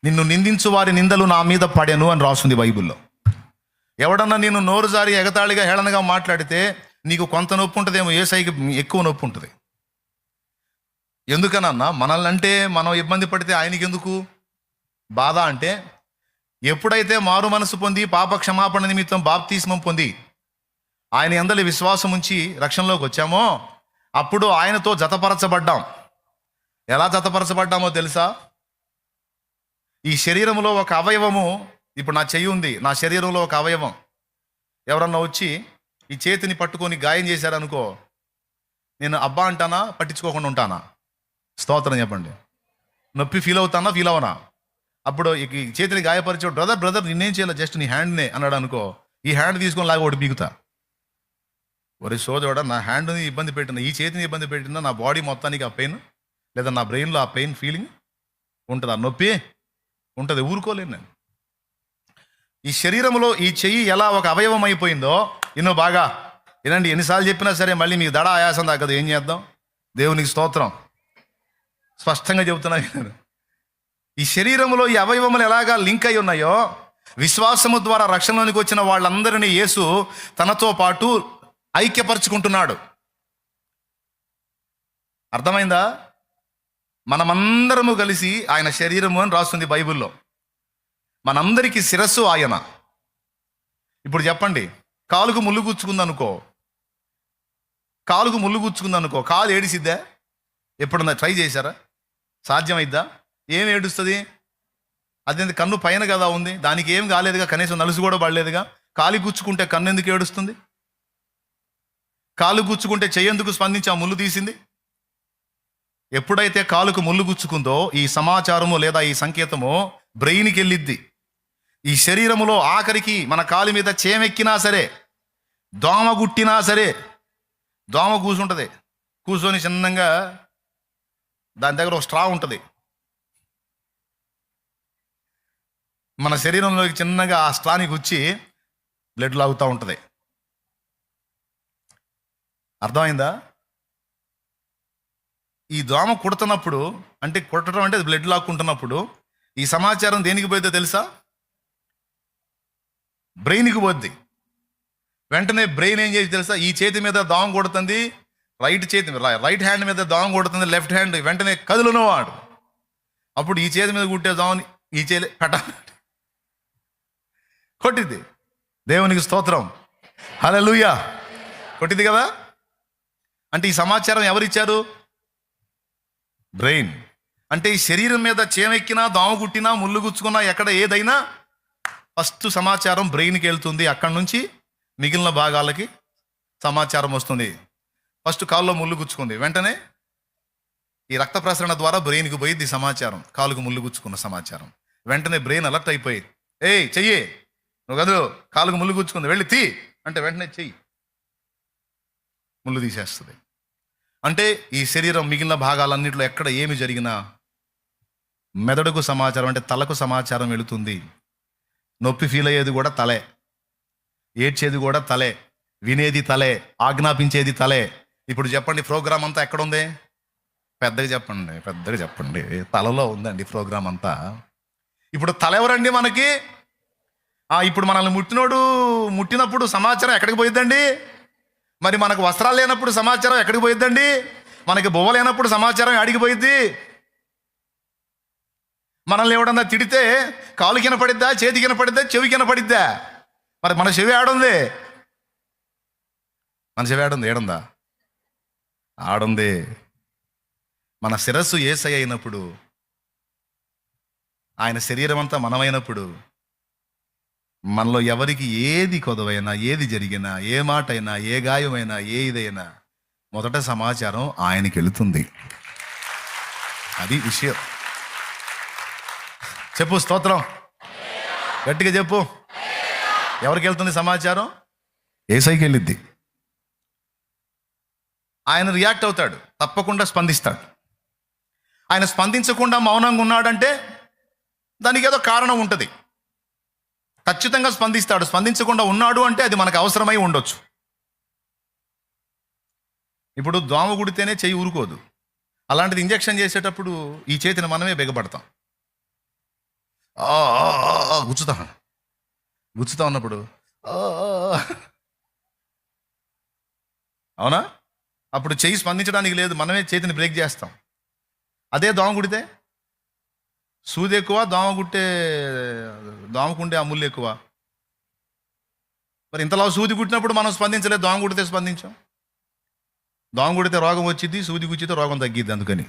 Speaker 1: నిన్ను నిందించు వారి నిందలు నా మీద పడెను అని రాస్తుంది బైబిల్లో. ఎవడన్నా నేను నోరు జారి ఎగతాళిగా హేళనగా మాట్లాడితే నీకు కొంత నొప్పి ఉంటుందేమో, యేసయ్యకి ఎక్కువ నొప్పి ఉంటుంది. ఎందుకనన్నా, మనల్ని అంటే మనం ఇబ్బంది పడితే ఆయనకి ఎందుకు బాధ అంటే, ఎప్పుడైతే మారు మనసు పొంది పాప క్షమాపణ నిమిత్తం బాప్తిస్మం పొంది ఆయన యందలి విశ్వాసం ఉంచి రక్షణలోకి వచ్చామో అప్పుడు ఆయనతో జతపరచబడ్డాం. ఎలా జతపరచబడ్డామో తెలుసా? ఈ శరీరంలో ఒక అవయవము, ఇప్పుడు నా చెయ్యి ఉంది, నా శరీరంలో ఒక అవయవం ఎవరన్నా వచ్చి ఈ చేతిని పట్టుకొని గాయం చేశారనుకో, నేను అబ్బా అంటానా, పట్టించుకోకుండా ఉంటానా? స్తోత్రం చెప్పండి. నొప్పి ఫీల్ అవుతానా, ఫీల్ అవనా? అప్పుడు ఈ చేతిని గాయపరిచే బ్రదర్ నిన్నేం చేయాలి, జస్ట్ నీ హ్యాండ్నే అన్నాడు అనుకో, ఈ హ్యాండ్ తీసుకొని లాగా ఒకటి బీగుతా. ఒరే సోదరుడ, నా హ్యాండ్ని ఇబ్బంది పెట్టినా, ఈ చేతిని ఇబ్బంది పెట్టినా, నా బాడీ మొత్తానికి ఆ పెయిన్ లేదా నా బ్రెయిన్లో ఆ పెయిన్ ఫీలింగ్ ఉంటుంది, ఆ నొప్పి ఉంటుంది, ఊరుకోలేను నేను. ఈ శరీరంలో ఈ చెయ్యి ఎలా ఒక అవయవం అయిపోయిందో ఎన్నో బాగా వినండి. ఎన్నిసార్లు చెప్పినా సరే మళ్ళీ మీకు దడ ఆయాసం తగ్గదు. ఏం చేద్దాం? దేవునికి స్తోత్రం. స్పష్టంగా చెబుతున్నా. ఈ శరీరంలో ఈ అవయవములు ఎలాగా లింక్ అయి ఉన్నాయో, విశ్వాసము ద్వారా రక్షణలోనికి వచ్చిన వాళ్ళందరినీ యేసు తనతో పాటు ఐక్యపరుచుకుంటున్నాడు. అర్థమైందా? మనమందరము కలిసి ఆయన శరీరము అని రాస్తుంది బైబిల్లో. మనందరికీ శిరస్సు ఆయన. ఇప్పుడు చెప్పండి, కాలుకు ముళ్ళు గుచ్చుకుందనుకో, కాలు ఏడిసిద్దా? ఎప్పుడన్నా ట్రై చేశారా? సాధ్యమైద్దా? ఏం ఏడుస్తుంది? అదేంటి, కన్ను పైన కదా ఉంది, దానికి ఏం కాలేదుగా, కనీసం నలుసు కూడా పడలేదుగా. కాలు గుచ్చుకుంటే కన్ను ఎందుకు ఏడుస్తుంది? కాలు గుచ్చుకుంటే చెయ్యేందుకు స్పందించి ఆ ముళ్ళు తీసింది? ఎప్పుడైతే కాలుకు ముళ్ళు గుచ్చుకుందో ఈ సమాచారము లేదా ఈ సంకేతము బ్రెయిన్కి వెళ్ళిద్ది. ఈ శరీరములో ఆఖరికి మన కాలు మీద చేమెక్కినా సరే, దోమ గుట్టినా సరే, దోమ కూర్చుంటుంది, కూర్చొని చిన్నంగా దాని దగ్గర ఒక స్ట్రా ఉంటుంది, మన శరీరంలోకి చిన్నగా ఆ స్ట్రాని గుచ్చి బ్లడ్ లాగుతూ ఉంటుంది. అర్థమైందా? ఈ దోమ కుడుతున్నప్పుడు, అంటే కుట్టడం అంటే బ్లడ్ లాక్కుంటున్నప్పుడు ఈ సమాచారం దేనికి పోయిద్దో తెలుసా? బ్రెయిన్కి పోద్ది. వెంటనే బ్రెయిన్ ఏం చేసి తెలుసా? ఈ చేతి మీద దోమ కొడుతుంది, రైట్ హ్యాండ్ మీద దోమ కొడుతుంది, లెఫ్ట్ హ్యాండ్ వెంటనే కదులునో వాడు. అప్పుడు ఈ చేతి మీద కుట్టే దోమని ఈ చేతి కొట్టింది. దేవునికి స్తోత్రం, హల్లెలూయా. కొట్టింది కదా. అంటే ఈ సమాచారం ఎవరిచ్చారు? బ్రెయిన్. అంటే ఈ శరీరం మీద చేమెక్కినా, దోమ కుట్టినా, ముళ్ళు గుచ్చుకున్నా, ఎక్కడ ఏదైనా ఫస్ట్ సమాచారం బ్రెయిన్కి వెళ్తుంది. అక్కడి నుంచి మిగిలిన భాగాలకి సమాచారం వస్తుంది. ఫస్ట్ కాల్లో ముళ్ళు గుచ్చుకుంది, వెంటనే ఈ రక్త ప్రసరణ ద్వారా బ్రెయిన్కి పోయింది సమాచారం, కాలుకు ముళ్ళు గుచ్చుకున్న సమాచారం. వెంటనే బ్రెయిన్ అలర్ట్ అయిపోయి, ఏయ్ చెయ్యి, నువ్వు కదూ, కాలుకు ముళ్ళు గుచ్చుకుంది, వెళ్ళి తీ అంటే వెంటనే చెయ్యి ముళ్ళు తీసేస్తుంది. అంటే ఈ శరీరం మిగిలిన భాగాలన్నింటిలో ఎక్కడ ఏమి జరిగినా మెదడుకు సమాచారం, అంటే తలకు సమాచారం వెళుతుంది. నొప్పి ఫీల్ అయ్యేది కూడా తలే, ఏడ్చేది కూడా తలే, వినేది తలే, ఆజ్ఞాపించేది తలే. ఇప్పుడు చెప్పండి, ప్రోగ్రామ్ అంతా ఎక్కడుంది? పెద్దగా చెప్పండి, తలలో ఉందండి ప్రోగ్రామ్ అంతా. ఇప్పుడు తల ఎవరండి మనకి? ఇప్పుడు మనల్ని ముట్టినప్పుడు సమాచారం ఎక్కడికి పోయిద్దండి? మరి మనకు వస్త్రాలు లేనప్పుడు సమాచారం ఎక్కడికి పోయిద్దండి? మనకి బొవ్వ లేనప్పుడు సమాచారం ఎక్కడికి పోయిద్ది? మనల్ని ఎవడన్నా తిడితే కాలు కినపడిద్దా, చేతి కినపడిద్దా, చెవి కినపడిద్దా? మరి మన చెవి ఆడుంది, ఏడుందా? ఆడుంది. మన శిరస్సు యేసయ్య అయినప్పుడు ఆయన శరీరం అంతా మనమైనప్పుడు మనలో ఎవరికి ఏది కొదవైనా, ఏది జరిగినా, ఏ మాట అయినా, ఏ గాయమైనా, ఏ ఇదైనా మొదట సమాచారం ఆయనకి వెళుతుంది. అది విషయం. చెప్పు స్తోత్రం, గట్టిగా చెప్పు. ఎవరికి వెళ్తుంది సమాచారం? యేసయ్యకి వెళ్ళిద్ది. ఆయన రియాక్ట్ అవుతాడు, తప్పకుండా స్పందిస్తాడు. ఆయన స్పందించకుండా మౌనంగా ఉన్నాడంటే దానికి ఏదో కారణం ఉంటుంది. ఖచ్చితంగా స్పందిస్తాడు. స్పందించకుండా ఉన్నాడు అంటే అది మనకు అవసరమై ఉండొచ్చు. ఇప్పుడు దోమ కుడితేనే చెయ్యి ఊరుకోదు. అలాంటిది ఇంజెక్షన్ చేసేటప్పుడు ఈ చేతిని మనమే బిగపడతాం. గుచ్చుతా ఉన్నప్పుడు అవునా? అప్పుడు చెయ్యి స్పందించడానికి లేదు, మనమే చేతిని బ్రేక్ చేస్తాం. అదే దోమ కుడితే సూది ఎక్కువ, దోమకుండే ఆ ముళ్ళు ఎక్కువ. మరి ఇంతలా సూది కుట్టినప్పుడు మనం స్పందించలేదు, దోమ కుడితే స్పందించాం. దోమ కుడితే రోగం వచ్చింది, సూది కుచ్చితే రోగం తగ్గిద్ది. అందుకని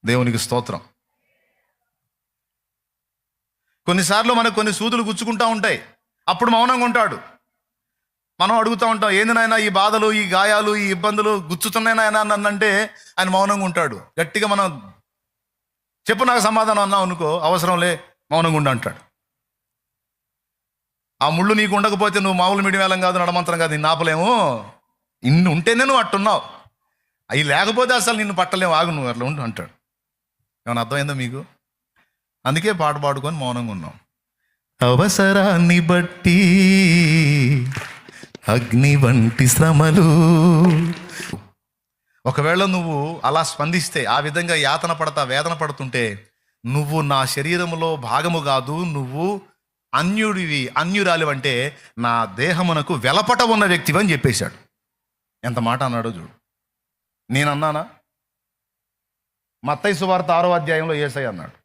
Speaker 1: దేవునికి స్తోత్రం. కొన్నిసార్లు మనకు కొన్ని సూదులు గుచ్చుకుంటూ ఉంటాయి, అప్పుడు మౌనంగా ఉంటాడు. మనం అడుగుతూ ఉంటాం, ఏంది నాయనా ఈ బాధలు, ఈ గాయాలు, ఈ ఇబ్బందులు గుచ్చుతున్నాయి నాయనా అంటే ఆయన మౌనంగా ఉంటాడు. గట్టిగా మనం చెప్పు నాకు సమాధానం అన్నావు అనుకో, అవసరంలే మౌనంగా ఉండు అంటాడు. ఆ ముళ్ళు నీకు ఉండకపోతే నువ్వు మామూలు మీడియం వేలం కాదు, నడమంతరం కాదు, నిన్ను ఆపలేము. ఇన్ని ఉంటేనే నువ్వు అట్టున్నావు, అవి లేకపోతే అసలు నిన్ను పట్టలేము, ఆగు నువ్వు అట్లా ఉండు అంటాడు. ఏమైనా అర్థమైందా మీకు? అందుకే పాట పాడుకొని మౌనంగా ఉన్నాం. అవసరాన్ని బట్టి అగ్ని వంటి శ్రమలు. ఒకవేళ నువ్వు అలా స్పందిస్తే, ఆ విధంగా యాతన పడతా వేదన పడుతుంటే, నువ్వు నా శరీరములో భాగము కాదు, నువ్వు అన్యురాలివంటే నా దేహమునకు వెలపట ఉన్న వ్యక్తివి అని చెప్పేశాడు. ఎంత మాట అన్నాడో చూడు. నేనన్నానా? మత్తయి సువార్త 6వ అధ్యాయంలో యేసయ్య అన్నాడు,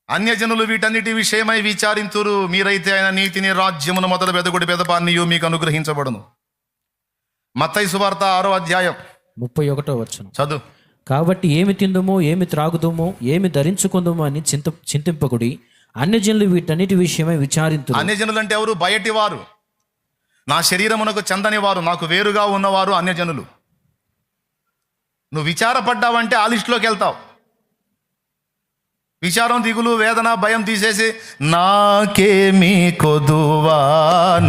Speaker 1: అన్యజనులు వీటన్నిటి విషయమై విచారింతురు, మీరైతే ఆయన నీతిని, రాజ్యమును, మొదలు బెదగుడి బెదపాన్నియు మీకు అనుగ్రహించబడును. మత్తయి సువార్త 6వ అధ్యాయం
Speaker 2: 31వ వచనం
Speaker 1: చదువు.
Speaker 2: కాబట్టి ఏమి తిందుమో, ఏమి త్రాగుదుమో, ఏమి ధరించుకుందుమో అని చింతింపకుడి, అన్యజనులు వీటన్నిటి విషయమై విచారింతురు.
Speaker 1: అన్యజనులు అంటే ఎవరు? బయటి వారు, నా శరీరమునకు చెందని వారు, నాకు వేరుగా ఉన్నవారు అన్యజనులు. నువ్వు విచారపడ్డావంటే ఆ లిస్టులోకి వెళ్తావు. విచారం, దిగులు, వేదన, భయం తీసేసి నాకేమీ కొదువా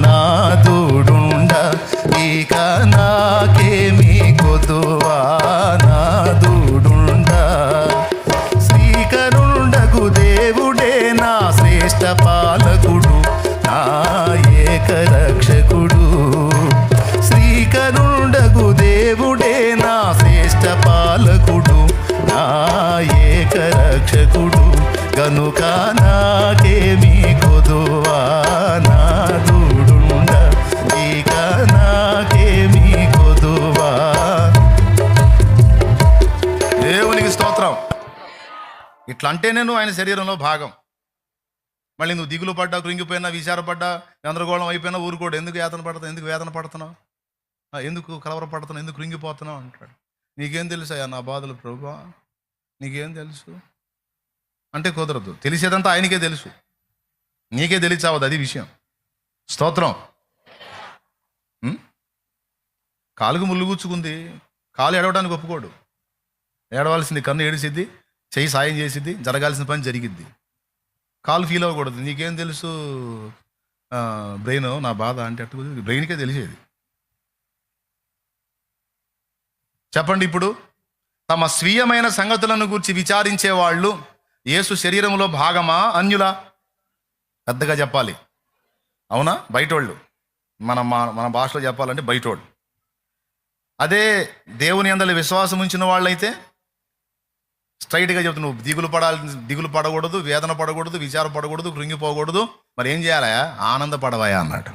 Speaker 1: నాదుడుండ, ఇక నాకేమీ కొదువా నాదుడుండ, శ్రీకరుండగు దేవుడే నా శ్రేష్ఠ పాలకుడు, నా ఏక రక్షకుడు. శ్రీకరుండగు దేవుడే నా శ్రేష్ఠ పాలకుడు, నా ఏక రక్షకుడు, గనుక నాకేమీ కొదువా నాదుడుండ, ఇక నాకేమీ కొదువా. దేవునికి స్తోత్రం. ఇట్లా అంటేనే నువ్వు ఆయన శరీరంలో భాగం. మళ్ళీ నువ్వు దిగులు పడ్డా, కృంగిపోయినా, విచారపడ్డా, గందరగోళం అయిపోయినా ఊరుకోడు. ఎందుకు యాతన పడుతున్నావు, ఎందుకు వేదన పడుతున్నావు, ఎందుకు కలవరపడుతున్నావు, ఎందుకు కృంగిపోతున్నావు అంటాడు. నీకేం తెలుసా నా బాధలు ప్రభువా, నీకేం తెలుసు అంటే కుదరదు. తెలిసేదంతా ఆయనకే తెలుసు, నీకే తెలిసావద్దు. అది విషయం. స్తోత్రం. కాలుకు ముళ్ళు గుచ్చుకుంది, కాలు ఏడవడానికి ఒప్పుకోడు. ఏడవలసింది కన్ను ఏడిసిద్ది, చెయ్యి సాయం చేసిద్ది, జరగాల్సిన పని జరిగిద్ది. కాలు ఫీల్ అవ్వకూడదు. నీకేం తెలుసు బ్రెయిన్ నా బాధ అంటే అట్టు బ్రెయిన్కే తెలిసేది. చెప్పండి, ఇప్పుడు తమ స్వీయమైన సంగతులను గురించి విచారించే వాళ్ళు యేసు శరీరంలో భాగమా అన్యులా? పెద్దగా చెప్పాలి, అవునా? బయటోళ్ళు. మన భాషలో చెప్పాలంటే బయటోళ్ళు. అదే దేవుని యందలి విశ్వాసం ఉంచిన వాళ్ళైతే స్ట్రైట్గా చెప్తున్నా, నువ్వు దిగులు పడకూడదు, వేదన పడకూడదు, విచారపడకూడదు, కృంగిపోకూడదు. మరి ఏం చేయాలా? ఆనందపడవాయా అన్నాడు.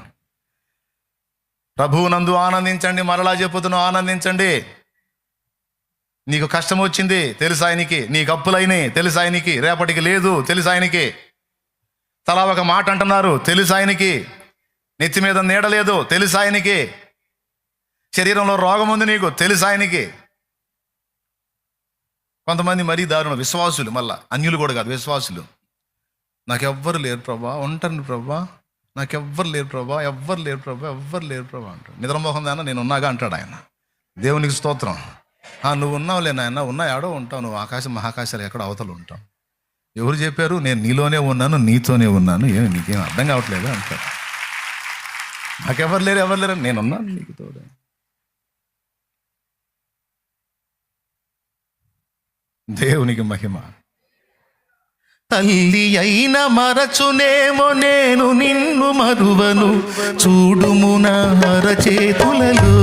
Speaker 1: ప్రభువునందు ఆనందించండి. మరలా చెప్పుతున్నావు, ఆనందించండి. నీకు కష్టం వచ్చింది తెలుసు ఆయనకి, నీకు అప్పులైనాయి తెలుసు ఆయనకి, రేపటికి లేదు తెలుసు ఆయనకి, తలా ఒక మాట అంటున్నారు తెలుసు ఆయనకి, నెత్తి మీద నీడలేదు తెలుసు ఆయనకి, శరీరంలో రోగం ఉంది నీకు తెలుసు ఆయనకి. కొంతమంది మరీ దారుణ విశ్వాసులు, మళ్ళా అన్యులు కూడా కాదు, విశ్వాసులు. నాకెవ్వరు లేరు ప్రభా, ఉంటాను ప్రభా, నాకెవ్వరు లేరు ప్రభా, ఎవ్వరు లేరు ప్రభా, ఎవ్వరు లేరు ప్రభా అంటాడు. నిద్రమోహం దానా నేను ఉన్నాగా అంటాడు ఆయన. దేవునికి స్తోత్రం. నువ్వు ఉన్నావులే నాయన, ఉన్నా ఏడో ఉంటావు, నువ్వు ఆకాశం మహాకాశాలు ఎక్కడ అవతలు ఉంటావు. ఎవరు చెప్పారు? నేను నీలోనే ఉన్నాను, నీతోనే ఉన్నాను, ఏమి నీకేం అర్థం కావట్లేదు అంటారు. నాకెవరు లేరు, ఎవరు లేరు, నేనున్నాను నీకు తోడు. దేవునికి మహిమ.
Speaker 3: తల్లి అయిన మరచునేమో నేను నిన్ను మరువను, చూడుము నా అరచేతులలో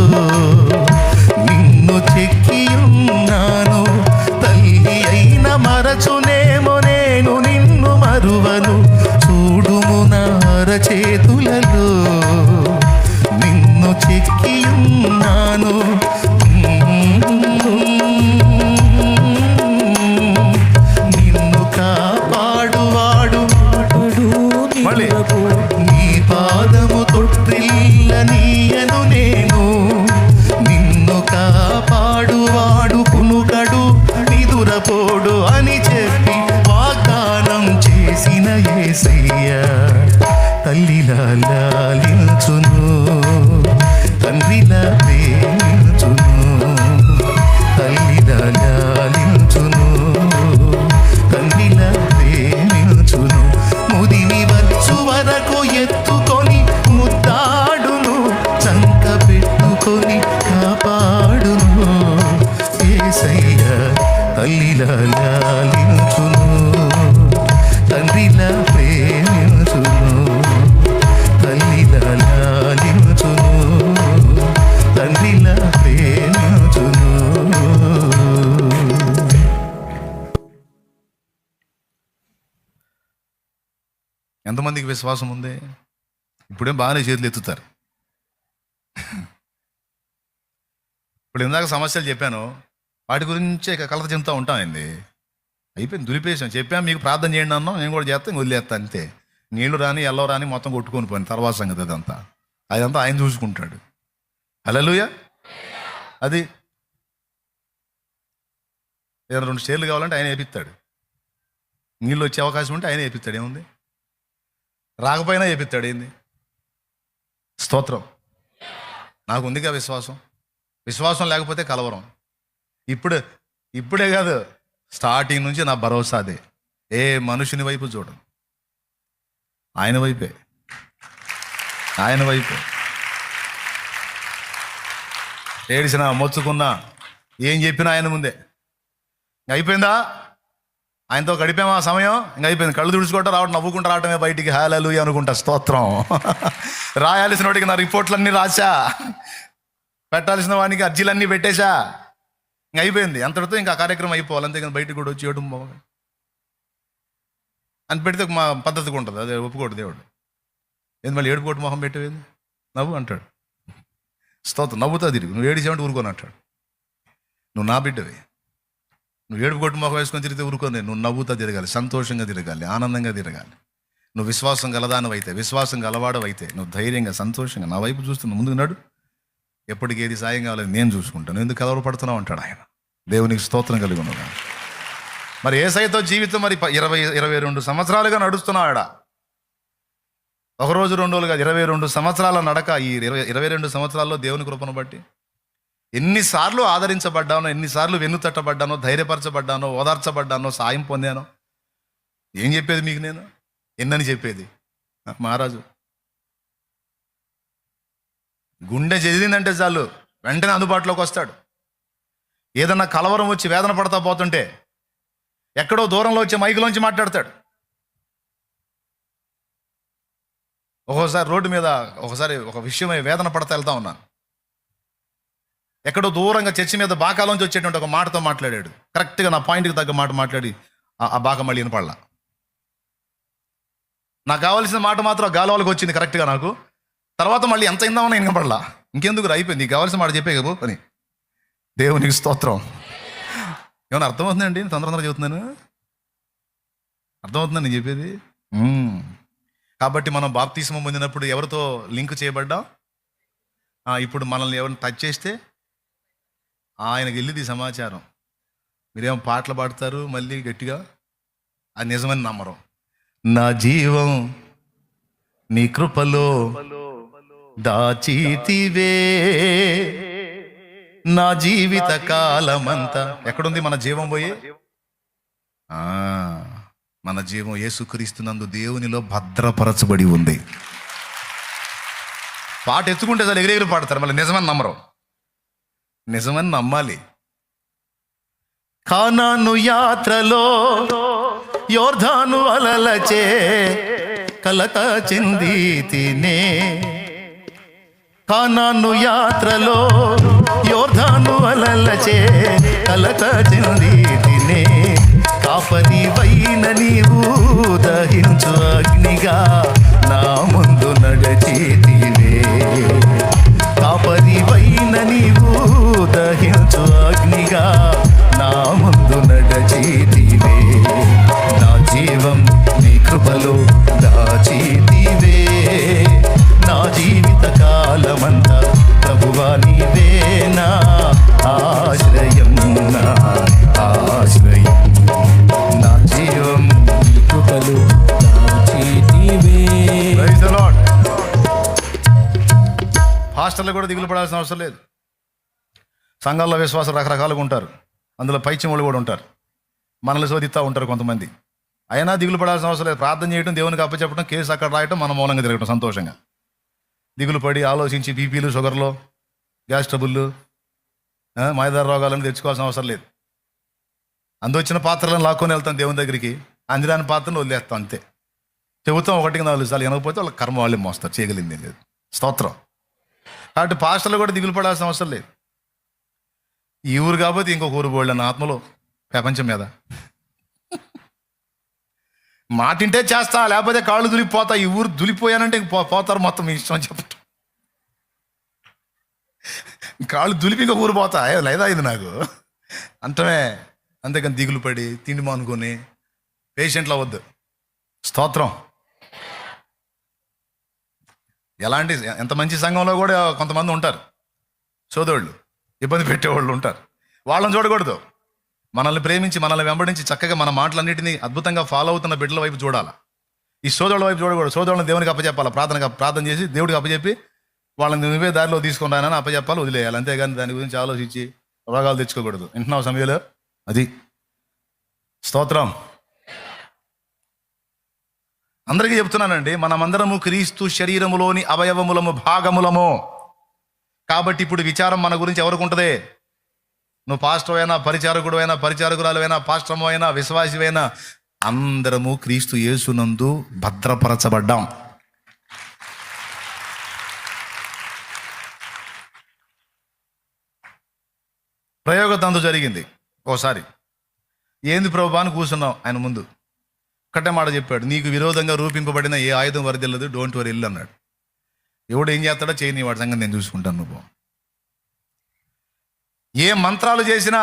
Speaker 3: నిన్ను చెక్కియున్నాను. తల్లి అయిన మరచునేమో నేను నిన్ను మరువను, చూడుము నా అరచేతులలో నిన్ను చెక్కియున్నాను. నీ పాదము తొట్టిల్ల నీయను నేను, నిన్ను కాపాడువాడు పునుకడు నిదురపోడు అని చెప్పి వాగ్దానం చేసిన యేసయ్య తల్లిలా లాలించును, తండ్రిలా ప్రేమించును. తల్లిలా లాలించును, తండ్రిలా ప్రేమించును. ముదిమి వచ్చు వరకు ఎత్తుకొని ముద్దాడును, చంక పెట్టుకొని కాపాడును. యేసయ్య తల్లిలా లాలించును, తండ్రిలా ప్రేమించును. తల్లిలా లాలించును, తండ్రిలా ప్రేమించును.
Speaker 1: ఎంతమందికి విశ్వాసం ఉంది? ఇప్పుడేం బాగానే చేతులు ఎత్తుతారు. ఇప్పుడు ఇందాక సమస్యలు చెప్పాను, వాటి గురించే కలత చెందుతూ ఉంటానండి. అయిపోయింది, దులిపేసాం. చెప్పాను మీకు ప్రార్థన చేయండి అన్నాం, నేను కూడా చేస్తాను, వదిలేస్తాను అంతే. నీళ్లు రాని ఎల్లో రాని మొత్తం కొట్టుకొని పోయింది, తర్వాత సంగతి అదంతా ఆయన చూసుకుంటాడు. హల్లెలూయా. అది ఏదైనా 2 స్టేర్లు కావాలంటే ఆయన వేపిస్తాడు. నీళ్ళు వచ్చే అవకాశం ఉంటే ఆయన వేపిస్తాడు, ఏముంది? రాకపోయినా వేపిస్తాడు, ఏంది? స్తోత్రం. నాకు ఉందిగా విశ్వాసం. విశ్వాసం లేకపోతే కలవరం. ఇప్పుడే కాదు, స్టార్టింగ్ నుంచి నా భరోసా అదే. ఏ మనుషుని వైపు చూడను, ఆయన వైపే. ఏడిసినా మొచ్చుకున్నా ఏం చెప్పినా ఆయన ముందే. అయిపోయిందా? ఆయనతో గడిపామా సమయం? ఇంకా అయిపోయింది. కళ్ళు తుడుచుకోవటం, రావడం, నవ్వుకుంటూ రావటమే బయటికి. హల్లెలూయా అనుకుంటా. స్తోత్రం. రాయాల్సిన వాడికి నా రిపోర్ట్లన్నీ రాసా, పెట్టాల్సిన వాడికి అర్జీలన్నీ పెట్టేశా. ఇంక అయిపోయింది. అంతటితో ఇంకా కార్యక్రమం అయిపోవాలి. అంతేకాని బయటకు కూడా వచ్చి ఏడుపు అని పెడితే మా పద్ధతిగా ఉంటుంది. అదే ఒప్పుకోడు దేవుడు. ఏంది మళ్ళీ ఏడుపుకోటి మొహం పెట్టేది? నవ్వు అంటాడు. స్తోత్రం. నవ్వుతా తిరిగి, నువ్వు ఏడిసేమంటే ఊరుకొని అంటాడు. నువ్వు నా బిడ్డవి, నువ్వు ఏడుపుకోటి మొహం వేసుకొని తిరిగితే ఊరుకొని. నువ్వు నవ్వుతా తిరగాలి, సంతోషంగా తిరగాలి, ఆనందంగా తిరగాలి. నువ్వు విశ్వాసం గలదానవైతే, విశ్వాసం గలవాడవైతే, నువ్వు ధైర్యంగా సంతోషంగా నా వైపు చూస్తున్నావు, ముందుకు నడు. ఎప్పటికి ఏది సాయం కావాలని నేను చూసుకుంటాను, ఎందుకు కలవరపడుతున్నావు అంటాడు ఆయన. దేవునికి స్తోత్రం కలిగి ఉన్నాడు. మరి యేసయ్యతో జీవితం మరి 22 సంవత్సరాలుగా నడుస్తున్నాడా? ఒకరోజు 2 రోజులు కాదు, 22 సంవత్సరాల నడక. ఈ 22 సంవత్సరాల్లో దేవుని కృపను బట్టి ఎన్నిసార్లు ఆదరించబడ్డానో, ఎన్నిసార్లు వెన్నుతట్టబడ్డానో, ధైర్యపరచబడ్డానో, ఓదార్చబడ్డానో, సాయం పొందానో. ఏం చెప్పేది మీకు నేను? ఎన్నని చెప్పేది? మహారాజు గుండె చెదిరిందంటే చాలు వెంటనే అందుబాటులోకి వస్తాడు. ఏదన్నా కలవరం వచ్చి వేదన పడతా పోతుంటే ఎక్కడో దూరంలో వచ్చే మైకులోంచి మాట్లాడతాడు. ఒక్కోసారి రోడ్డు మీద ఒకసారి ఒక విషయమై వేదన పడతా వెళ్తా ఉన్నాను. ఎక్కడో దూరంగా చర్చి మీద బాకాలోంచి వచ్చేటువంటి ఒక మాటతో మాట్లాడాడు. కరెక్ట్గా నా పాయింట్కి తగ్గ మాట మాట్లాడి ఆ బాక మళ్ళీ వినపడలా. నాకు కావాల్సిన మాట మాత్రం గాలవాళ్ళకి వచ్చింది కరెక్ట్గా నాకు. తర్వాత మళ్ళీ ఎంత ఇందామని వినపడలా. ఇంకెందుకు అయిపోయింది, నీకు కావాల్సిన మాట చెప్పే కదా అని. దేవునికి స్తోత్రం. ఏమన్నా అర్థమవుతుందండి? తొందరగా చెబుతున్నాను, అర్థమవుతుందని నేను చెప్పేది. కాబట్టి మనం బాప్తిస్మం పొందినప్పుడు ఎవరితో లింక్ చేయబడ్డాం? ఇప్పుడు మనల్ని ఎవరిని టచ్ చేస్తే ఆయనకి వెళ్ళింది సమాచారం. మీరేమో పాటలు పాడతారు మళ్ళీ గట్టిగా, అది నిజమని నమ్మరు. నా జీవం నీ కృపలో దాచితివే, నా జీవిత కాలమంతా. ఎక్కడుంది మన జీవం పోయి? మన జీవం యేసుక్రీస్తునందు దేవునిలో భద్రపరచబడి ఉంది. పాట ఎత్తుకుంటే అసలు ఎగిరెగిరి పాడతారు, మళ్ళీ నిజమని నమ్మరు. నిజమని నమ్మాలి. కానాను యాత్రలో యోర్దాను అలలచే కలత చెంది తినే, కానాను యాత్రలో యోర్దాను అలలచే కలత చెంది తినే, కాపరి వైన నీవు దహించు అగ్నిగా నా ముందు నడచితివే, కాపరి వైన నీవు దహించు అగ్నిగా నా ముందు నడచితివే, నా జీవం నీ కృపలో దాచితివే, నా జీవిత కాలమంతా ప్రభువా నీవే నా ఆశ్రయం, నా ఆశ్రయం, నా జీవం నీ కృపలో దాచితివే. Praise the lord. హాస్టల్లో కూడా దిగులు పడాల్సిన అవసరం లేదు. సంఘాల్లో విశ్వాసం రకరకాలుగా ఉంటారు, అందులో పైచ్యములు కూడా ఉంటారు, మనల్ని శోధిస్తూ ఉంటారు కొంతమంది. అయినా దిగులు పడాల్సిన అవసరం లేదు. ప్రార్థన చేయడం, దేవునికి అప్పచెప్పడం, కేసు అక్కడ రాయటం, మన మూలంగా తిరగటం సంతోషంగా. దిగులు పడి ఆలోచించి బీపీలు, షుగర్లు, గ్యాస్ ట్రబుల్లు, మాయదార రోగాలను తెచ్చుకోవాల్సిన అవసరం లేదు. అందొచ్చిన పాత్రలను లాక్కొని వెళ్తాం దేవుని దగ్గరికి, అందిరాని పాత్రను వదిలేస్తాం అంతే. చెబుతాం 1-4 సార్లు, వినకపోతే వాళ్ళ కర్మ వాళ్ళే మోస్తారు, చేయగలిగింది లేదు. స్తోత్రం. కాబట్టి పాస్టర్లు కూడా దిగులు పడాల్సిన అవసరం లేదు. ఈ ఊరు కాబట్టి ఇంకొక ఊరు పోళ్ళన్న ఆత్మలో ప్రపంచం మీద మాటింటే చేస్తా, లేకపోతే కాళ్ళు దులిపోతా. ఈ ఊరు దులిపోయానంటే ఇంక పోతారు మొత్తం, మీ ఇష్టం అని చెప్పటం. కాళ్ళు దులిపి ఇంకొక ఊరు పోతా లేదా ఇది నాకు అంటమే. అంతేకాని దిగులు పడి తిండి మానుకొని పేషెంట్లు అవ్వద్దు. స్తోత్రం. ఎలాంటి ఎంత మంచి సంఘంలో కూడా కొంతమంది ఉంటారు సోదరుళ్ళు, ఇబ్బంది పెట్టేవాళ్ళు ఉంటారు. వాళ్ళని చూడకూడదు. మనల్ని ప్రేమించి మనల్ని వెంబడించి చక్కగా మన మాటలన్నింటినీ అద్భుతంగా ఫాలో అవుతున్న బిడ్డల వైపు చూడాలి. ఈ సోదరుల వైపు చూడకూడదు. సోదరులను దేవునికి అప్పచెప్పాలి, ప్రార్థన చేసి దేవుడికి అప్పచెప్పి వాళ్ళని నువ్వే దారిలో తీసుకున్నానని అప్పచెప్పాలి, వదిలేయాలి. అంతేగాని దాని గురించి ఆలోచించి రోగాలు తెచ్చుకోకూడదు. వింటున్నావు సమయంలో అది. స్తోత్రం. అందరికీ చెప్తున్నానండి, మనమందరము క్రీస్తు శరీరములోని అవయవములము, భాగములము. కాబట్టి ఇప్పుడు విచారం మన గురించి ఎవరికి ఉంటుంది? నువ్వు పాస్టర్ అయినా, పరిచారకుడు అయినా, పరిచారకురాలు అయినా, పాస్టర్ము అయినా, విశ్వాసివైనా, అందరము క్రీస్తు యేసునందు భద్రపరచబడ్డాం. ప్రయోగతందు జరిగింది ఓసారి. ఏంది ప్రభువా అని కూర్చున్నాం ఆయన ముందు. ఒక్కటే మాట చెప్పాడు, నీకు విరోధంగా రూపింపబడిన ఏ ఆయుధం వరదెల్లదు, డోంట్ వరీ ఇల్లు అన్నాడు. ఎవడు ఏం చేస్తాడో చేయని, వాడి సంగతి నేను చూసుకుంటాను. నువ్వు ఏ మంత్రాలు చేసినా,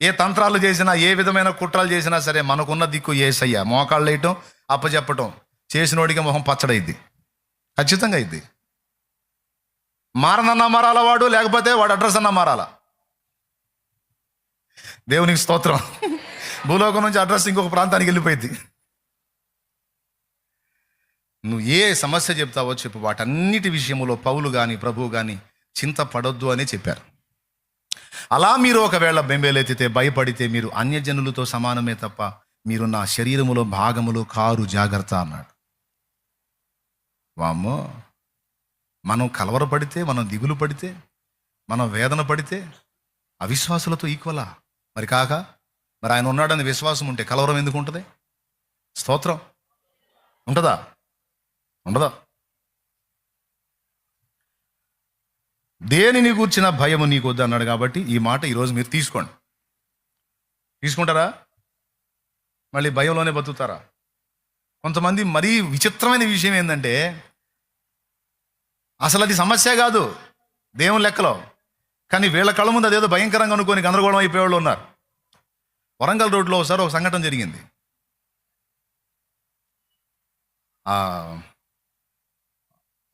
Speaker 1: ఏ తంత్రాలు చేసినా, ఏ విధమైన కుట్రాలు చేసినా సరే, మనకున్న దిక్కు యేసయ్య. మోకాళ్ళు వేయటం, అప్పచెప్పటం, చేసినోడికి మొహం పచ్చడైద్ది, ఖచ్చితంగా అయింది. మారనన్నా మారాల వాడు, లేకపోతే వాడు అడ్రస్ అన్నా మారాలా. దేవునికి స్తోత్రం. భూలోకం నుంచి అడ్రస్ ఇంకొక ప్రాంతానికి వెళ్ళిపోయింది. నువ్వు ఏ సమస్య చెప్తావో చెప్పు, వాటన్నిటి విషయంలో పౌలు కానీ ప్రభువు కానీ చింతపడొద్దు అని చెప్పారు. అలా మీరు ఒకవేళ బెంబేలెత్తితే, భయపడితే మీరు అన్యజనులతో సమానమే తప్ప మీరు నా శరీరములో భాగములు కారు, జాగ్రత్త అన్నాడు. వామ్మో, మనం కలవరపడితే, మనం దిగులు పడితే, మనం వేదన పడితే అవిశ్వాసులతో ఈక్వలా? మరి కాక మరి ఆయన ఉన్నాడని విశ్వాసం ఉంటే కలవరం ఎందుకు ఉంటుంది? స్తోత్రం. ఉంటుందా? ఉండదా? దేనిని గూర్చిన భయము నీకు వద్దు అన్నాడు. కాబట్టి ఈ మాట ఈరోజు మీరు తీసుకోండి. తీసుకుంటారా? మళ్ళీ భయంలోనే బతుకుతారా? కొంతమంది మరీ విచిత్రమైన విషయం ఏంటంటే, అసలు అది సమస్య కాదు దేవుని లెక్కలో, కానీ వీళ్ళ కళ్ళ ముందు అదేదో భయంకరంగా అనుకొని గందరగోళం అయిపోయేవాళ్ళు ఉన్నారు. వరంగల్ రోడ్లో ఒకసారి ఒక సంఘటన జరిగింది.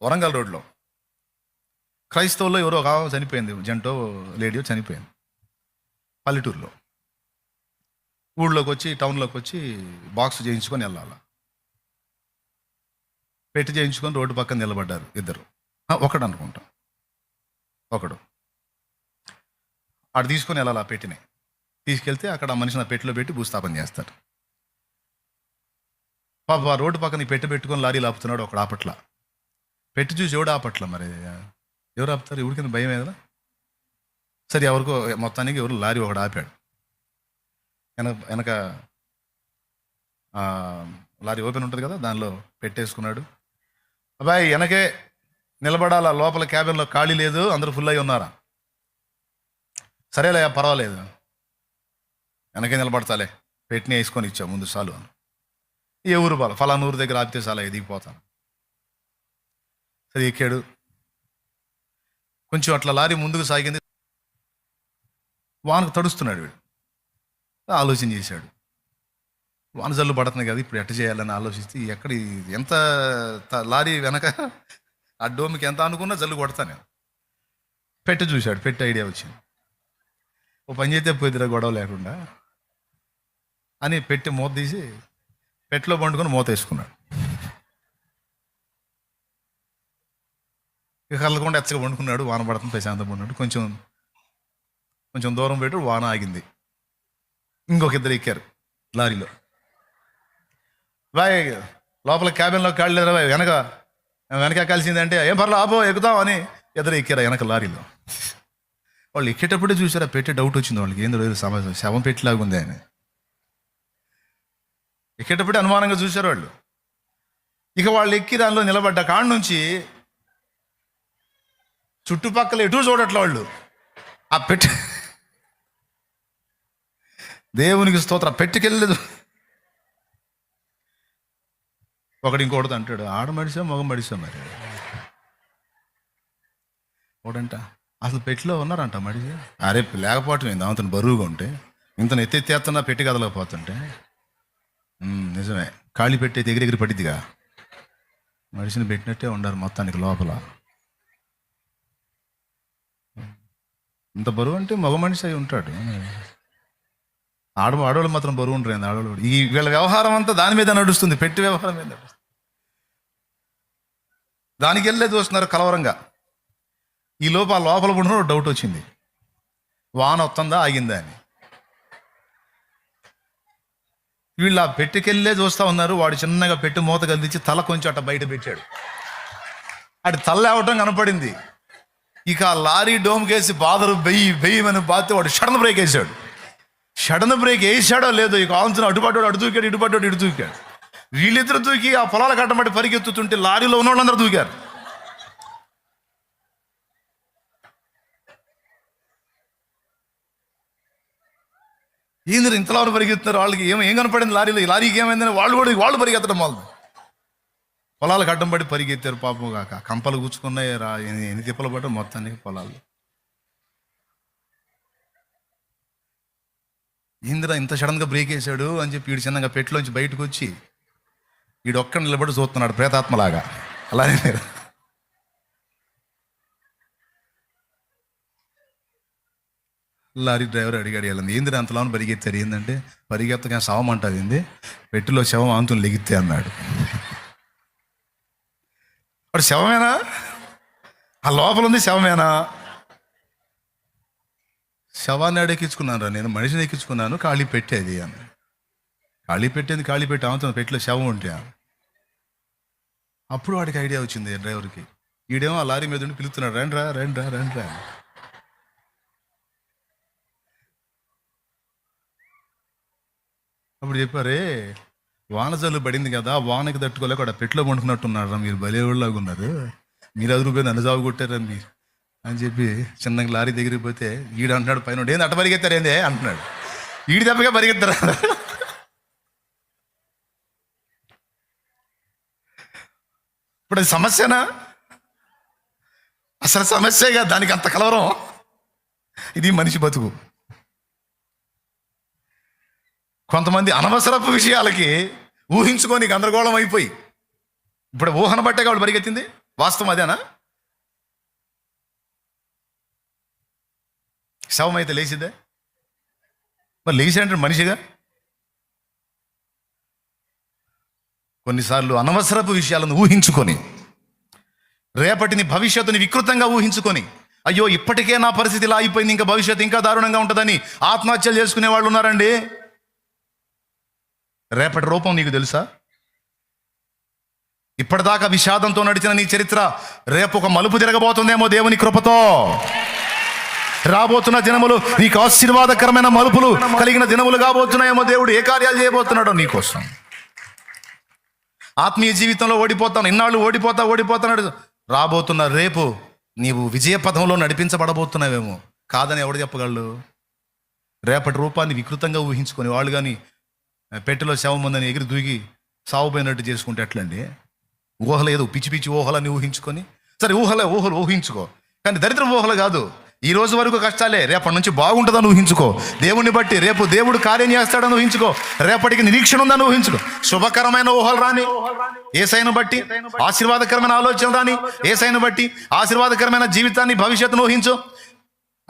Speaker 1: వరంగల్ రోడ్లో క్రైస్తవుల్లో ఎవరో ఒక చనిపోయింది, జంటో లేడీయో చనిపోయింది పల్లెటూరులో. ఊళ్ళోకి వచ్చి టౌన్లోకి వచ్చి బాక్స్ చేయించుకొని వెళ్ళాలి. పెట్టి చేయించుకొని రోడ్డు పక్కన నిలబడ్డారు ఇద్దరు, ఒకడు అనుకుంటా, ఒకడు ఆడు తీసుకొని వెళ్ళాలి. ఆ పెట్టిని తీసుకెళ్తే అక్కడ ఆ మనిషిని ఆ పెట్టిలో పెట్టి భూస్థాపన చేస్తారు. పాప ఆ రోడ్డు పక్కన ఈ పెట్టి పెట్టుకొని లారీలు ఆపుతున్నాడు, ఒకడు ఆపట్ల. పెట్టి చూసి ఎవడు ఆపట్ల, మరి ఎవరు ఆపుతారు? ఎవరికైనా భయం ఏదా? సరే ఎవరికో మొత్తానికి ఎవరు లారీ ఒకడు ఆపాడు. వెనక లారీ ఓపెన్ ఉంటుంది కదా, దానిలో పెట్టేసుకున్నాడు. అబ్బాయి వెనకే నిలబడాలా, లోపల క్యాబిన్లో ఖాళీ లేదు, అందరూ ఫుల్ అయి ఉన్నారా? సరేలే పర్వాలేదు, వెనకే నిలబడతాలే, పెట్టిన వేసుకొని ఇచ్చా ముందు చాలు అని. ఏ ఊరు బాల ఫలానా ఊరు దగ్గర ఆపితే చాలా దిగిపోతాను. సరే ఎక్కాడు. కొంచెం అట్లా లారీ ముందుకు సాగింది. వానకు తడుస్తున్నాడు వీడు. ఆలోచన చేశాడు, వాన జల్లు పడుతుంది కదా, ఇప్పుడు ఎట్ట చేయాలని ఆలోచిస్తే ఎక్కడ ఎంత లారీ వెనక ఆ డోమ్కి ఎంత అనుకున్నా జల్లు కొడతాను. పెట్టి చూశాడు, పెట్టి ఐడియా వచ్చింది. ఓ పని చేస్తే పోయిద్దిరా గొడవ లేకుండా అని పెట్టి మూత తీసి పెట్టిలో పండుకొని మూత వేసుకున్నాడు. ఇక కళ్ళకుండా ఎచ్చగా పండుకున్నాడు. వాన పడుతుంది, ప్రశాంతంగా ఉన్నాడు. కొంచెం దూరం పెట్టాడు, వాన ఆగింది. ఇంకొక ఇద్దరు ఎక్కారు లారీలో. బాయ్ లోపల క్యాబిన్లో ఖాళీ లేదా బాయ్, వెనక కలిసిందంటే ఏం పర్లేదు ఆపో ఎక్కుదాం అని ఇద్దరు ఎక్కారు వెనక లారీలో. వాళ్ళు ఎక్కేటప్పుడే చూసారా పెట్టే డౌట్ వచ్చింది వాళ్ళకి, ఏందో సమస్య శవం పెట్టిలాగా ఉంది అని. ఎక్కేటప్పుడే అనుమానంగా చూశారు వాళ్ళు. ఇక వాళ్ళు ఎక్కి దానిలో నిలబడ్డ కాడ నుంచి చుట్టుపక్కల ఎటు చూడట్లే వాళ్ళు. ఆ పెట్టి దేవునికి స్తోత్రం, పెట్టుకెళ్ళలేదు. ఒకడు ఇంకోటితో అంటాడు, ఆడ మడిసా మగ మడిసా మరి. ఒకడంట అసలు పెట్టిలో ఉన్నారంట మడిసి. అరే లేకపోవటం ఏంది, అంతను బరువుగా ఉంటే ఇంతను ఎత్తెత్తేస్తున్నా పెట్టి కదలకపోతుంటే. నిజమే, ఖాళీ పెట్టి ఎగిరెగిరి పడిద్దిగా. మడిసిని పెట్టినట్టే ఉండారు మొత్తానికి లోపల. ఇంత బరువు అంటే మగ మనిషి అయి ఉంటాడు. ఆడవాళ్ళు మాత్రం బరువు ఉంటారు. ఆడవాళ్ళు ఈ వీళ్ళ వ్యవహారం అంతా దాని మీద నడుస్తుంది, పెట్టి వ్యవహారం మీద నడుస్తుంది. దానికి వెళ్ళే చూస్తున్నారు కలవరంగా. ఈ లోపు ఆ లోపల పడిన డౌట్ వచ్చింది, వాన వస్తుందా ఆగిందా అని. వీళ్ళు ఆ పెట్టికెళ్ళే చూస్తూ ఉన్నారు. వాడు చిన్నగా పెట్టి మూత కదిలించి తల కొంచెం అట్ట బయట పెట్టాడు. అటు తల లేవటం కనపడింది. ఇక ఆ లారీ డోమ్కేసి బాధలు బెయ్యమని బాధితే వాడు సడన్ బ్రేక్ వేసాడు. సడన్ బ్రేక్ వేసాడో లేదో ఇక ఆల్సిన అటుపడ్డాడు, అటు దూకాడు, ఇటుపడ్డాడు, ఇటు దూకాడు. వీళ్ళిద్దరు దూకి ఆ పొలాల కట్టబట్టి పరిగెత్తుతుంటే లారీలో ఉన్న వాళ్ళందరూ దూకారు. ఏంది ఇంతలో పరిగెత్తున్నారు? వాళ్ళకి ఏం కనపడింది లారీలో? ఈ లారీకి ఏమైందని వాళ్ళు పరిగెత్తడం వాళ్ళు. పొలాలకు అడ్డం పడి పరిగెత్తారు. పాపం కాక కంపలు కూర్చుకున్నాయి, ఎన్ని తిప్పలు పడ్డా మొత్తానికి పొలాలు. ఏందిరా ఇంత సడన్గా బ్రేక్ వేసాడు అని చెప్పి వీడు చిన్నగా పెట్టిలోంచి బయటకు వచ్చి వీడు ఒక్క నిలబడి చూస్తున్నాడు ప్రేతాత్మలాగా. అలానే లారీ డ్రైవర్ అడిగాడు, వెళ్ళండి ఏందిరా అంతలో పరిగెత్తారు? ఏంటంటే పరిగెత్తగా శవం అంటుంది, ఏంది పెట్టిలో శవం ఆంతుని లెగితే అన్నాడు. వాడు శవమేనా? ఆ లోపల ఉంది శవమేనా? శవాన్ని ఎక్కించుకున్నాను రా నేను, మనిషిని ఎక్కించుకున్నాను, ఖాళీ పెట్టేది అని. ఖాళీ పెట్టి ఆమెతో పెట్టిలో శవం ఉంటే. అప్పుడు వాడికి ఐడియా వచ్చింది డ్రైవర్కి. ఈడేమో ఆ లారీ మీద ఉండి పిలుస్తున్నాడు, రండ్రా రండ్రా రండ్రా. అప్పుడు చెప్పారే, వాన జల్లు పడింది కదా, వానకి తట్టుకోలేక అక్కడ పెట్టిలో పండుకున్నట్టున్నారా మీరు, బలేవాళ్ళలాగా ఉన్నారు, మీరు 10 రూపాయలు నన్ను జాబు కొట్టారా మీరు అని చెప్పి చిన్నగా లారీ దగ్గరికి పోతే ఈడు అంటున్నాడు పైన, ఏంది అట్ట పరిగెత్తారు ఏంది అంటున్నాడు. ఈడు తప్పగా పరిగెత్తారా? ఇప్పుడు అది సమస్యనా? అసలు సమస్యగా దానికి అంత కలవరం. ఇది మనిషి బతుకు. కొంతమంది అనవసరపు విషయాలకి ఊహించుకొని గందరగోళం అయిపోయి, ఇప్పుడు ఊహన బట్టే వాళ్ళు పరిగెత్తింది. వాస్తవం అదేనా? శవం అయితే లేచిద్దే? మరి లేచి అంటే మనిషిగా కొన్నిసార్లు అనవసరపు విషయాలను ఊహించుకొని, రేపటిని భవిష్యత్తుని వికృతంగా ఊహించుకొని, అయ్యో ఇప్పటికే నా పరిస్థితి ఇలా అయిపోయింది, ఇంకా భవిష్యత్తు ఇంకా దారుణంగా ఉంటుందని ఆత్మహత్యలు చేసుకునే వాళ్ళు ఉన్నారండి. రేపటి రూపం నీకు తెలుసా? ఇప్పటిదాకా విషాదంతో నడిచిన నీ చరిత్ర రేపు ఒక మలుపు తిరగబోతుందేమో దేవుని కృపతో. రాబోతున్న దినములు నీకు ఆశీర్వాదకరమైన మలుపులు కలిగిన దినములు కాబోతున్నాయేమో. దేవుడు ఏ కార్యాలు చేయబోతున్నాడో నీకోసం. ఆత్మీయ జీవితంలో ఓడిపోతాను, ఇన్నాళ్ళు ఓడిపోతున్నాడు. రాబోతున్న రేపు నీవు విజయ పథంలో నడిపించబడబోతున్నావేమో. కాదని ఎవడు చెప్పగలడు? రేపటి రూపాన్ని వికృతంగా ఊహించుకొని వాళ్ళు కానీ పెట్టెలో శవం ఉందని ఎగిరి దూకి సాగుపోయినట్టు చేసుకుంటే ఎట్లండి? ఊహలు ఏదో పిచ్చి పిచ్చి ఊహలని ఊహించుకొని, సరే ఊహలు ఊహించుకో, కానీ దరిద్ర ఊహలు కాదు. ఈ రోజు వరకు కష్టాలే, రేపటి నుంచి బాగుంటుందని ఊహించుకో. దేవుణ్ణి బట్టి రేపు దేవుడు కార్యం చేస్తాడని ఊహించుకో. రేపటికి నిరీక్షణ ఉందని ఊహించుకో. శుభకరమైన ఊహలు రాని యేసయ్యను బట్టి, ఆశీర్వాదకరమైన ఆలోచన రాని యేసయ్యను బట్టి, ఆశీర్వాదకరమైన జీవితాన్ని భవిష్యత్తును ఊహించు.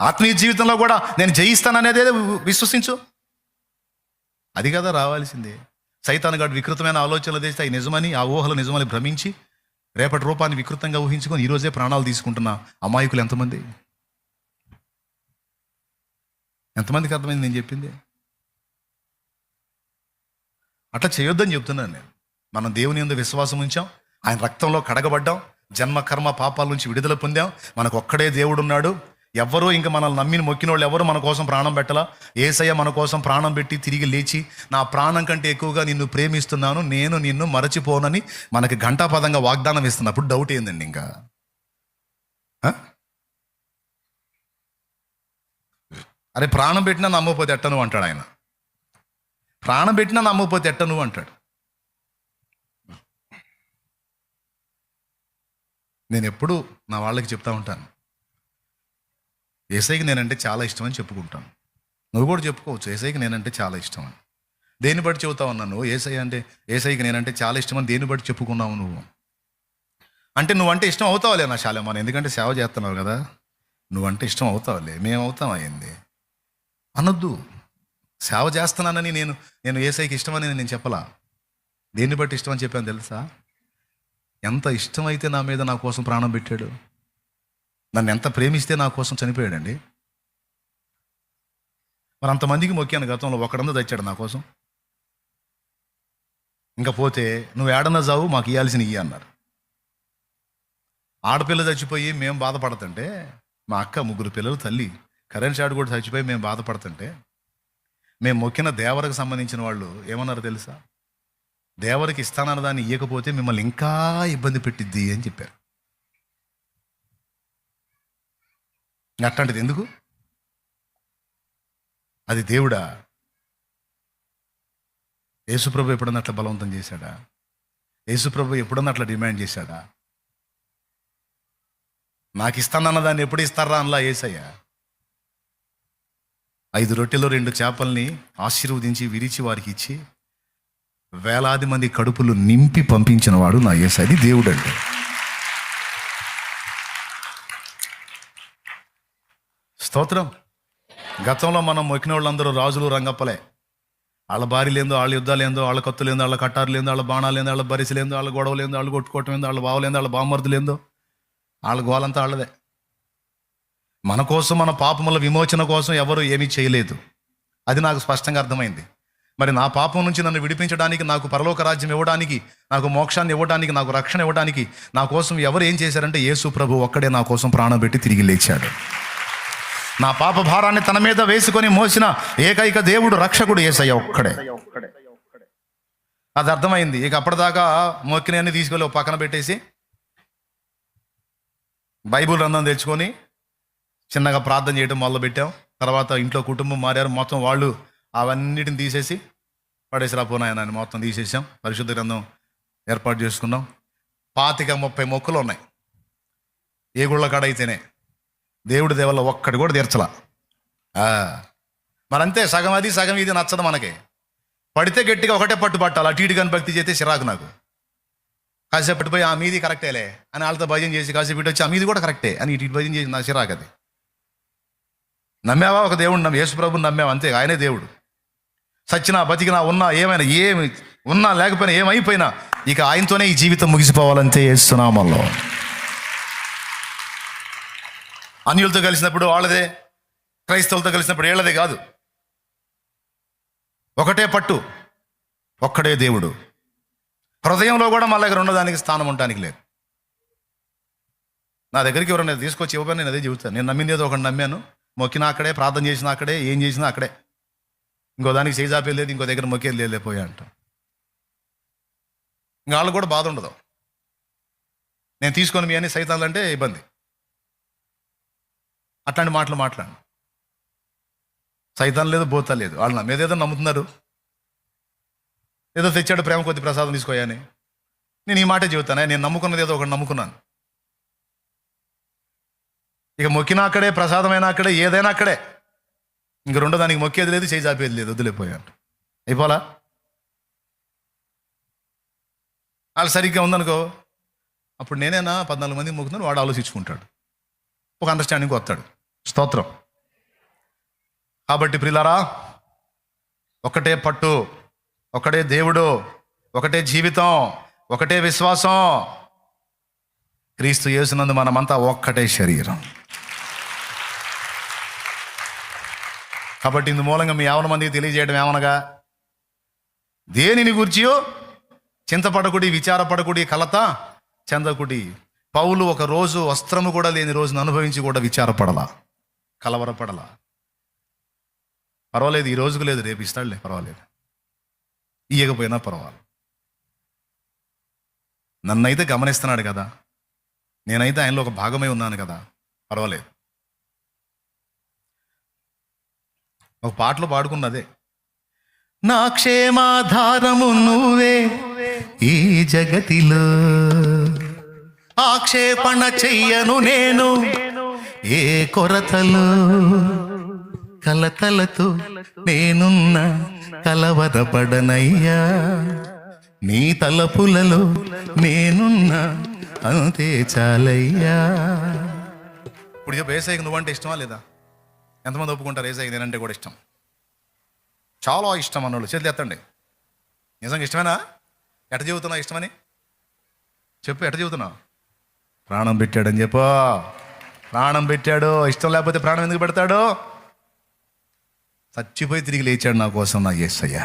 Speaker 1: ఆత్మీయ జీవితంలో కూడా నేను జయిస్తాననేదే విశ్వసించు. అది కదా రావాల్సిందే. సైతాను గాడు వికృతమైన ఆలోచనలు తెస్తే అవి నిజమని, ఆ ఊహలు నిజమని భ్రమించి రేపటి రూపాన్ని వికృతంగా ఊహించుకొని ఈరోజే ప్రాణాలు తీసుకుంటున్న అమాయకులు ఎంతమందికి అర్థమైంది నేను చెప్పింది? అట్లా చేయొద్దని చెప్తున్నాను నేను. మనం దేవుని యందు విశ్వాసం ఉంచాం, ఆయన రక్తంలో కడగబడ్డాం, జన్మ కర్మ పాపాల నుంచి విడుదల పొందాం. మనకు ఒక్కడే దేవుడు ఉన్నాడు. ఎవ్వరూ ఇంకా మనల్ని నమ్మిన మొక్కిన వాళ్ళు ఎవరు మన కోసం ప్రాణం పెట్టలా. యేసయ్య మన కోసం ప్రాణం పెట్టి తిరిగి లేచి, నా ప్రాణం కంటే ఎక్కువగా నిన్ను ప్రేమిస్తున్నాను, నేను నిన్ను మరచిపోనని మనకి ఘంటాపదంగా వాగ్దానం ఇస్తున్నప్పుడు డౌట్ ఏందండి? ఇంకా అరే ప్రాణం పెట్టినా నమ్మకపోతే ఎట్టను అంటాడు ఆయన. ప్రాణం పెట్టినా నమ్మకపోతే ఎట్టను అంటాడు. నేను ఎప్పుడు నా వాళ్ళకి చెప్తా ఉంటాను, యేసయ్యకి నేనంటే చాలా ఇష్టం అని చెప్పుకుంటాను. నువ్వు కూడా చెప్పుకోవచ్చు, యేసయ్యకి నేనంటే చాలా ఇష్టం అని. దేన్ని బట్టి చెబుతావు అన్నా నువ్వు? యేసయ్యకి నేనంటే చాలా ఇష్టం అని దేన్ని బట్టి చెప్పుకున్నావు నువ్వు? అంటే నువ్వంటే ఇష్టం అవుతావులే నా శాలమ్మా, ఎందుకంటే సేవ చేస్తున్నావు కదా, నువ్వంటే ఇష్టం అవుతావులే, మేము అవుతాం అయ్యింది అనొద్దు. సేవ చేస్తున్నానని నేను యేసయ్యకి ఇష్టమని నేను చెప్పలా. దేన్ని బట్టి ఇష్టం అని చెప్పాను తెలుసా? ఎంత ఇష్టమైతే నా మీద నా కోసం ప్రాణం పెట్టాడు, నన్ను ఎంత ప్రేమిస్తే నా కోసం చనిపోయాడండి. మరి అంతమందికి మొక్కాను గతంలో, ఒకడంతా తెచ్చాడు నా కోసం. ఇంకా పోతే నువ్వు ఏడన్నా చావు, మాకు ఇవ్వాల్సిన ఇయ్యి అన్నారు. ఆడపిల్ల చచ్చిపోయి మేము బాధపడుతుంటే, మా అక్క 3 పిల్లలు తల్లి కరెంట్ షాట్ కూడా చచ్చిపోయి మేము బాధపడుతుంటే, మేము మొక్కిన దేవరకు సంబంధించిన వాళ్ళు ఏమన్నారు తెలుసా? దేవరికి ఇస్తానన్న దాన్ని ఇవ్వకపోతే మిమ్మల్ని ఇంకా ఇబ్బంది పెట్టిద్ది అని చెప్పారు. అట్లాంటిది ఎందుకు? అది దేవుడా? యేసుప్రభు ఎప్పుడన్నా అట్లా బలవంతం చేశాడా? యేసుప్రభు ఎప్పుడన్నా అట్లా డిమాండ్ చేశాడా? నాకు ఇస్తానన్న దాన్ని ఎప్పుడు ఇస్తారా అనలా యేసయ్య. 5 రొట్టెలు 2 చేపల్ని ఆశీర్వదించి విరిచి వారికి ఇచ్చి వేలాది మంది కడుపులు నింపి పంపించిన వాడు నా యేసయ్య. అది దేవుడు అంటే. స్తోత్రం. గతంలో మనం మొక్కిన వాళ్ళందరూ రాజులు, రంగప్పలే. వాళ్ళ భార్యలేందో, వాళ్ళ యుద్ధాలేందో, వాళ్ళ కత్తులేందో, వాళ్ళ కట్టారులేందో, వాళ్ళ బాణాలేందో, వాళ్ళ బరిసలేందో, వాళ్ళ గొడవలేందో, వాళ్ళు కొట్టుకోవటం ఏందో, వాళ్ళ బావలేందో, వాళ్ళ బామర్దులేందో, వాళ్ళ గోలంతా వాళ్ళదే. మన కోసం, మన పాపముల విమోచన కోసం ఎవరు ఏమీ చేయలేదు. అది నాకు స్పష్టంగా అర్థమైంది. మరి నా పాపం నుంచి నన్ను విడిపించడానికి, నాకు పరలోక రాజ్యం ఇవ్వడానికి, నాకు మోక్షాన్ని ఇవ్వడానికి, నాకు రక్షణ ఇవ్వడానికి నా కోసం ఎవరు ఏం చేశారంటే యేసు ప్రభు ఒక్కడే నా కోసం ప్రాణం పెట్టి తిరిగి లేచాడు. నా పాప భారాన్ని తన మీద వేసుకొని మోసిన ఏకైక దేవుడు, రక్షకుడు యేసయ్య ఒక్కడే. అది అర్థమైంది. ఇక అప్పటిదాకా మొక్కినన్ని తీసుకెళ్ళి ఒక పక్కన పెట్టేసి బైబుల్ గ్రంథం తెచ్చుకొని చిన్నగా ప్రార్థన చేయడం మొదలుపెట్టాం. తర్వాత ఇంట్లో కుటుంబం మారారు, మొత్తం వాళ్ళు అవన్నిటిని తీసేసి పడేసిరా పోనాయన అని మొత్తం తీసేసాం. పరిశుద్ధ గ్రంథం ఏర్పాటు చేసుకున్నాం. 25-30 మొక్కులు ఉన్నాయి. ఏ గుళ్ళ కాడ అయితేనే దేవుడి దేవల్ల ఒక్కటి కూడా తీర్చలా. మరంతే, సగం అది సగం ఇది నచ్చదు మనకి. పడితే గట్టిగా ఒకటే పట్టుబట్టాలి. అటు ఇటు కానీ భక్తి చేస్తే చిరాకు నాకు. కాసేపు పోయి ఆ మీది కరెక్టేలే అని వాళ్ళతో భజన చేసి కాసేపు ఇటు వచ్చి ఆ మీది కూడా కరెక్టే అని ఇటు భజన చేసి నా చిరాకు. అది నమ్మావా? ఒక దేవుడు నమ్మి, యేసు ప్రభుని నమ్మావా, అంతే. ఆయనే దేవుడు. సచ్చినా బతికినా ఉన్నా ఏమైనా, ఏమి ఉన్నా లేకపోయినా ఏమైపోయినా ఇక ఆయనతోనే ఈ జీవితం ముగిసిపోవాలంతే యేసునామములో. అన్యులతో కలిసినప్పుడు వాళ్ళదే, క్రైస్తవులతో కలిసినప్పుడు వీళ్ళదే కాదు. ఒకటే పట్టు, ఒక్కడే దేవుడు. హృదయంలో కూడా మళ్ళీ దగ్గర ఉన్నదానికి స్థానం ఉండడానికి లేదు. నా దగ్గరికి ఎవరైనా తీసుకొచ్చి ఇవ్వని నేను అదే చెబుతాను. నేను నమ్మింది ఏదో ఒకటి నమ్మాను, మొక్కినా అక్కడే, ప్రార్థన చేసినా అక్కడే, ఏం చేసినా అక్కడే. ఇంకో దానికి చేజాపేది లేదు, ఇంకో దగ్గర మొక్కేది లేకపోయా అంట. ఇంకా వాళ్ళు కూడా బాధ ఉండదు. నేను తీసుకొని మీ అని సైతాన్లు అంటే ఇబ్బంది. అట్లాంటి మాటలు మాట్లాడు. సైతాన్ లేదు, బోత లేదు. వాళ్ళు నా మీద ఏదో నమ్ముతున్నారు, ఏదో తెచ్చాడు ప్రేమ కొద్ది ప్రసాదం తీసుకోయాని. నేను ఈ మాటే చెబుతాను, నేను నమ్ముకున్నది ఏదో ఒకటి నమ్ముకున్నాను. ఇక మొక్కినా అక్కడే, ప్రసాదమైనా అక్కడే, ఏదైనా అక్కడే. ఇంక రెండో దానికి మొక్కేది లేదు, చేయి చాపేది లేదు, వదిలేపోయాను. అయిపోలా. వాళ్ళు సరిగ్గా ఉందనుకో, అప్పుడు నేనేనా 14 మందికి మొక్కుతున్నాను, వాడు ఆలోచించుకుంటాడు, ఒక అండర్స్టాండింగ్కి వస్తాడు. స్తోత్రం. కాబట్టి ప్రియులారా, ఒకటే పట్టు, ఒకటే దేవుడు, ఒకటే జీవితం, ఒకటే విశ్వాసం. క్రీస్తు యేసునందు మనమంతా ఒక్కటే శరీరం. కాబట్టి ఇందు మూలంగా మీ యావన మందికి తెలియజేయడం ఏమనగా, దేనిని గూర్చియో చింతపడకుడి, విచారపడకుడి, కలత చెందకుడి. పౌలు ఒక రోజు వస్త్రము కూడా లేని రోజును అనుభవించి కూడా విచారపడలా, కలవరపడలా. పర్వాలేదు, ఈ రోజుకు లేదు, రేపు ఇస్తాడులే, పర్వాలేదు, ఇయ్యకపోయినా పర్వాలేదు. నన్నైతే గమనిస్తున్నాడు కదా, నేనైతే ఆయనలో ఒక భాగమై ఉన్నాను కదా, పర్వాలేదు. ఒక పాటలో పాడుకున్నదే, నా క్షేమాధారము నువ్వే ఈ జగతిలో, ఆక్షేపణ చెయ్యను నేను ఏ కొరతలో, కలతలతో నేనున్న కలవరపడనయ్యా, నీ తలపులలో నేనున్న అంతే చాలయ్యా. ఇప్పుడు చెప్పు, ఏసైకి నువ్వంటే ఇష్టమా లేదా? ఎంతమంది ఒప్పుకుంటారు ఏసైకి నేనంటే కూడా ఇష్టం? చాలా ఇష్టం అన్నోళ్ళు చేతులు ఎత్తండి. నిజంగా ఇష్టమేనా? ఎట చెబుతున్నావు ఇష్టమని చెప్పు, ఎట చెబుతున్నావు? ప్రాణం పెట్టాడని చెప్పు. ప్రాణం పెట్టాడు. ఇష్టం లేకపోతే ప్రాణం ఎందుకు పెడతాడు? చచ్చిపోయి తిరిగి లేచాడు నా కోసం నా యేసయ్య.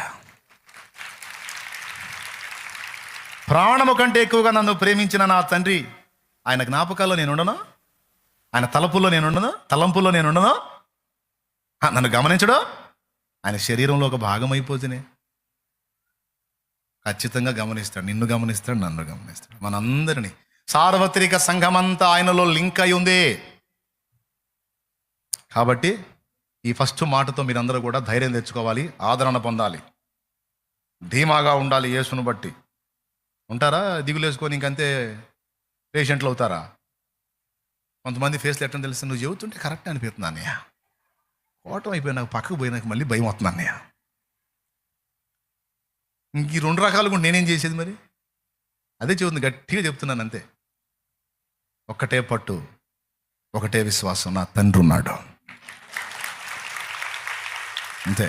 Speaker 1: ప్రాణము కంటే ఎక్కువగా నన్ను ప్రేమించిన నా తండ్రి, ఆయన జ్ఞాపకాల్లో నేను ఉండను, ఆయన తలపుల్లో నేను ఉండను, తలంపుల్లో నేను ఉండను, నన్ను గమనించడు, ఆయన శరీరంలో ఒక భాగం అయిపోతేనే ఖచ్చితంగా గమనిస్తాడు. నిన్ను గమనిస్తాడు, నన్ను గమనిస్తాడు, మనందరినీ. సార్వత్రిక సంఘమంతా ఆయనలో లింక్ అయి ఉంది. కాబట్టి ఈ ఫస్ట్ మాటతో మీరందరూ కూడా ధైర్యం తెచ్చుకోవాలి, ఆదరణ పొందాలి, ధీమాగా ఉండాలి. యేసును బట్టి ఉంటారా? దిగులేసుకొని ఇంకంతే పేషెంట్లు అవుతారా? కొంతమంది ఫేస్లు ఎట్టని తెలుసు, నువ్వు చెబుతుంటే కరెక్ట్ అనిపిస్తుంది అన్నయ్య, ఓటం అయిపోయి నాకు పక్కకు పోయి నాకు మళ్ళీ భయం అవుతుంది అన్నయ్య. ఇంక ఈ 2 రకాలు కూడా నేనేం చేసేది మరి? అదే చెబుతుంది, గట్టిగా చెప్తున్నాను అంతే. ఒక్కటే పట్టు, ఒకటే విశ్వాసం, నా తండ్రి ఉన్నాడు, అంతే.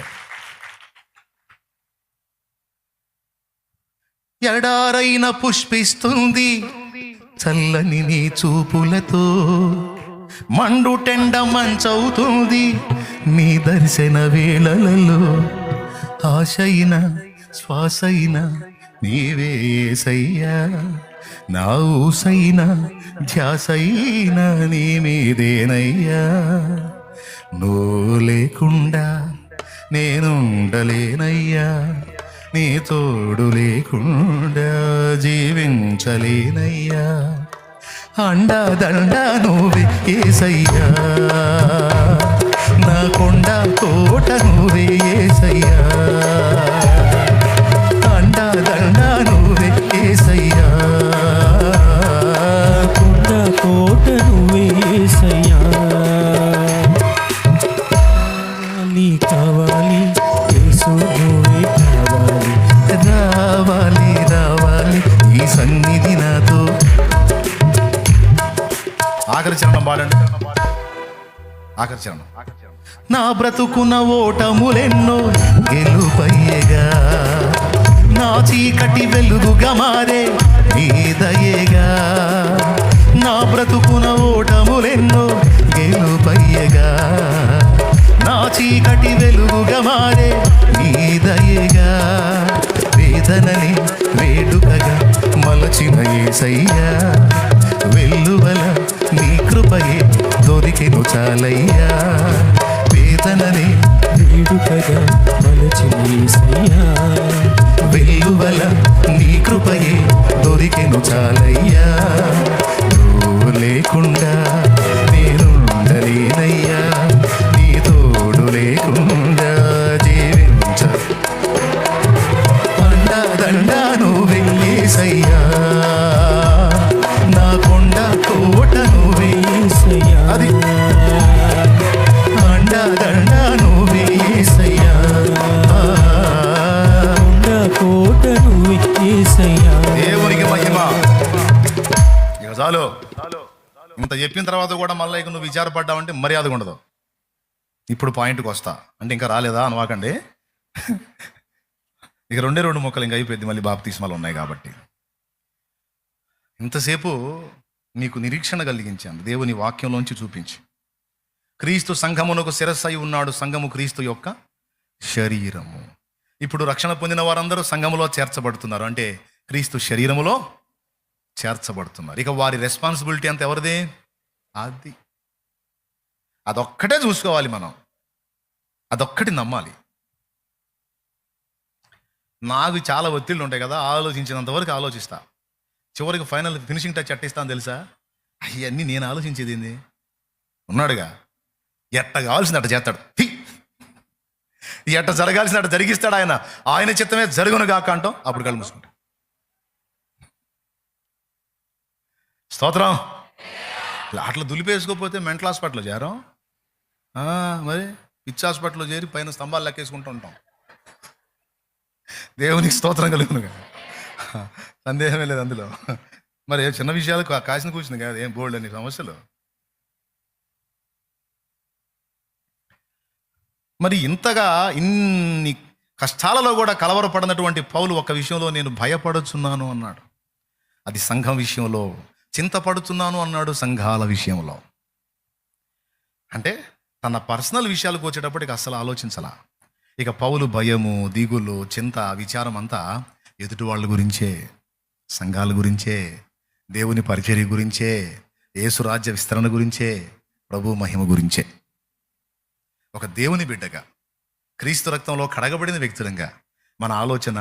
Speaker 1: ఎడారైన పుష్పిస్తుంది చల్లని నీ చూపులతో, మండుటెండ మంచవుతుంది నీ దర్శన వేళలలో, ఆశైన శ్వాసైన నీవే యేసయ్యా, నా ఊసైన ధ్యాసైన నీ మీదేనయ్యా, నువ్వు లేకుండా నేనుండలేనయ్యా, నీ తోడు లేకుండా జీవించలేనయ్యా, అండదండ నువ్వే యేసయ్యా, నా కొండ కోట నువ్వే యేసయ్యా, అండదండ నువ్వే యేసయ్యా,
Speaker 2: కొండ కోట నువ్వే యేసయ్యా, నీ కావాలి యేసు నువ్వే కావాలి,
Speaker 3: రావాలి రావాలి ఈ సన్నిధి నాతో.
Speaker 1: ఆఖరి చరణం పాడండి, ఆఖరి చరణం.
Speaker 3: నా బ్రతుకున ఓటములెన్నో గెలుపయ్యగా, నా చీకటి వెలుగు వెలుగుగా మారే నీ దయేగా, నా బ్రతుకున ఓటములెన్నో గెలుపయ్యగా, నా చీకటి వెలుగుగా మారే నీ దయేగా, వేదనని వేడుకగా మలచిన యేసయ్యా, వెల్లువల నీ కృపయే దొరికెను చాలయ్యా, వేదనని
Speaker 2: వేడుకగా మలచిన యేసయ్యా,
Speaker 3: వెల్లువల నీ కృపయే దొరికెను చాలయ్యా, నువ్వు లేకుండా నేనుండలేనయ్యా, నీ తోడు లేకుండా జీవించ అండదండ నువ్వే యేసయ్యా, నా కొండ కోట నువ్వే
Speaker 2: యేసయ్యా,
Speaker 3: అది అండదండ నువ్వే యేసయ్యా,
Speaker 2: కోట నువ్వే యేసయ్యా.
Speaker 1: దేవునికి మహిమ. ఇక చాలు. ఇంత చెప్పిన తర్వాత కూడా మళ్ళీ ఇక నువ్వు విచారపడ్డావంటే మర్యాదగా ఉండదు. ఇప్పుడు పాయింట్కి వస్తా అంటే ఇంకా రాలేదా అనవాకండి. ఇక 2 మొక్కలు ఇంకా అయిపోయింది, మళ్ళీ బాప్తిస్మాలు ఉన్నాయి కాబట్టి. ఇంతసేపు మీకు నిరీక్షణ కలిగించాను దేవుని వాక్యంలోంచి చూపించి. క్రీస్తు సంఘమునకు శిరస్సు అయి ఉన్నాడు, సంఘము క్రీస్తు యొక్క శరీరము. ఇప్పుడు రక్షణ పొందిన వారందరూ సంఘములో చేర్చబడుతున్నారు, అంటే క్రీస్తు శరీరములో చేర్చబడుతున్నారు. ఇక వారి రెస్పాన్సిబిలిటీ అంత ఎవరిది? అదొక్కటే చూసుకోవాలి మనం, అదొక్కటి నమ్మాలి. నాకు చాలా ఒత్తిళ్ళు ఉంటాయి కదా, ఆలోచించినంత వరకు ఆలోచిస్తా, చివరికి ఫైనల్ ఫినిషింగ్ టచ్ అట్టిస్తాను తెలుసా. అవన్నీ నేను ఆలోచించేది ఏంది? ఉన్నాడుగా, ఎట్ట కావాల్సింది అట్ట చేస్తాడు, ఎట్ట జరగాల్సిన అట్ట జరిగిస్తాడు ఆయన. ఆయన చిత్తమే జరుగును గాక అంటాం, అప్పుడు కళ్ళు మూసుకుంటాం. స్తోత్రం. అట్లా దులిపేసుకోకపోతే మెంటల్ హాస్పిటల్లో చేరం, మరి పిచ్చి హాస్పిటల్లో చేరి పైన స్తంభాలు లెక్కేసుకుంటూ ఉంటాం. దేవునికి స్తోత్రం కలుగునుగా, సందేహమే లేదు అందులో. మరి చిన్న విషయాలు కాసిన కూర్చుంది కదా, ఏం బోల్డ్ అని సమస్యలు. మరి ఇంతగా ఇన్ని కష్టాలలో కూడా కలవరపడినటువంటి పౌలు ఒక విషయంలో నేను భయపడుచున్నాను అన్నాడు, అది సంఘం విషయంలో. చింతపడుతున్నాను అన్నాడు, సంఘాల విషయంలో. అంటే తన పర్సనల్ విషయాలకు వచ్చేటప్పటికి అస్సలు ఆలోచించలా. ఇక పౌలు భయము, దిగులు, చింత, విచారం అంతా ఎదుటి వాళ్ళ గురించే, సంఘాల గురించే, దేవుని పరిచర్య గురించే, యేసు రాజ్య విస్తరణ గురించే, ప్రభు మహిమ గురించే. ఒక దేవుని బిడ్డగా, క్రీస్తు రక్తంలో కడగబడిన వ్యక్తులంగా మన ఆలోచన,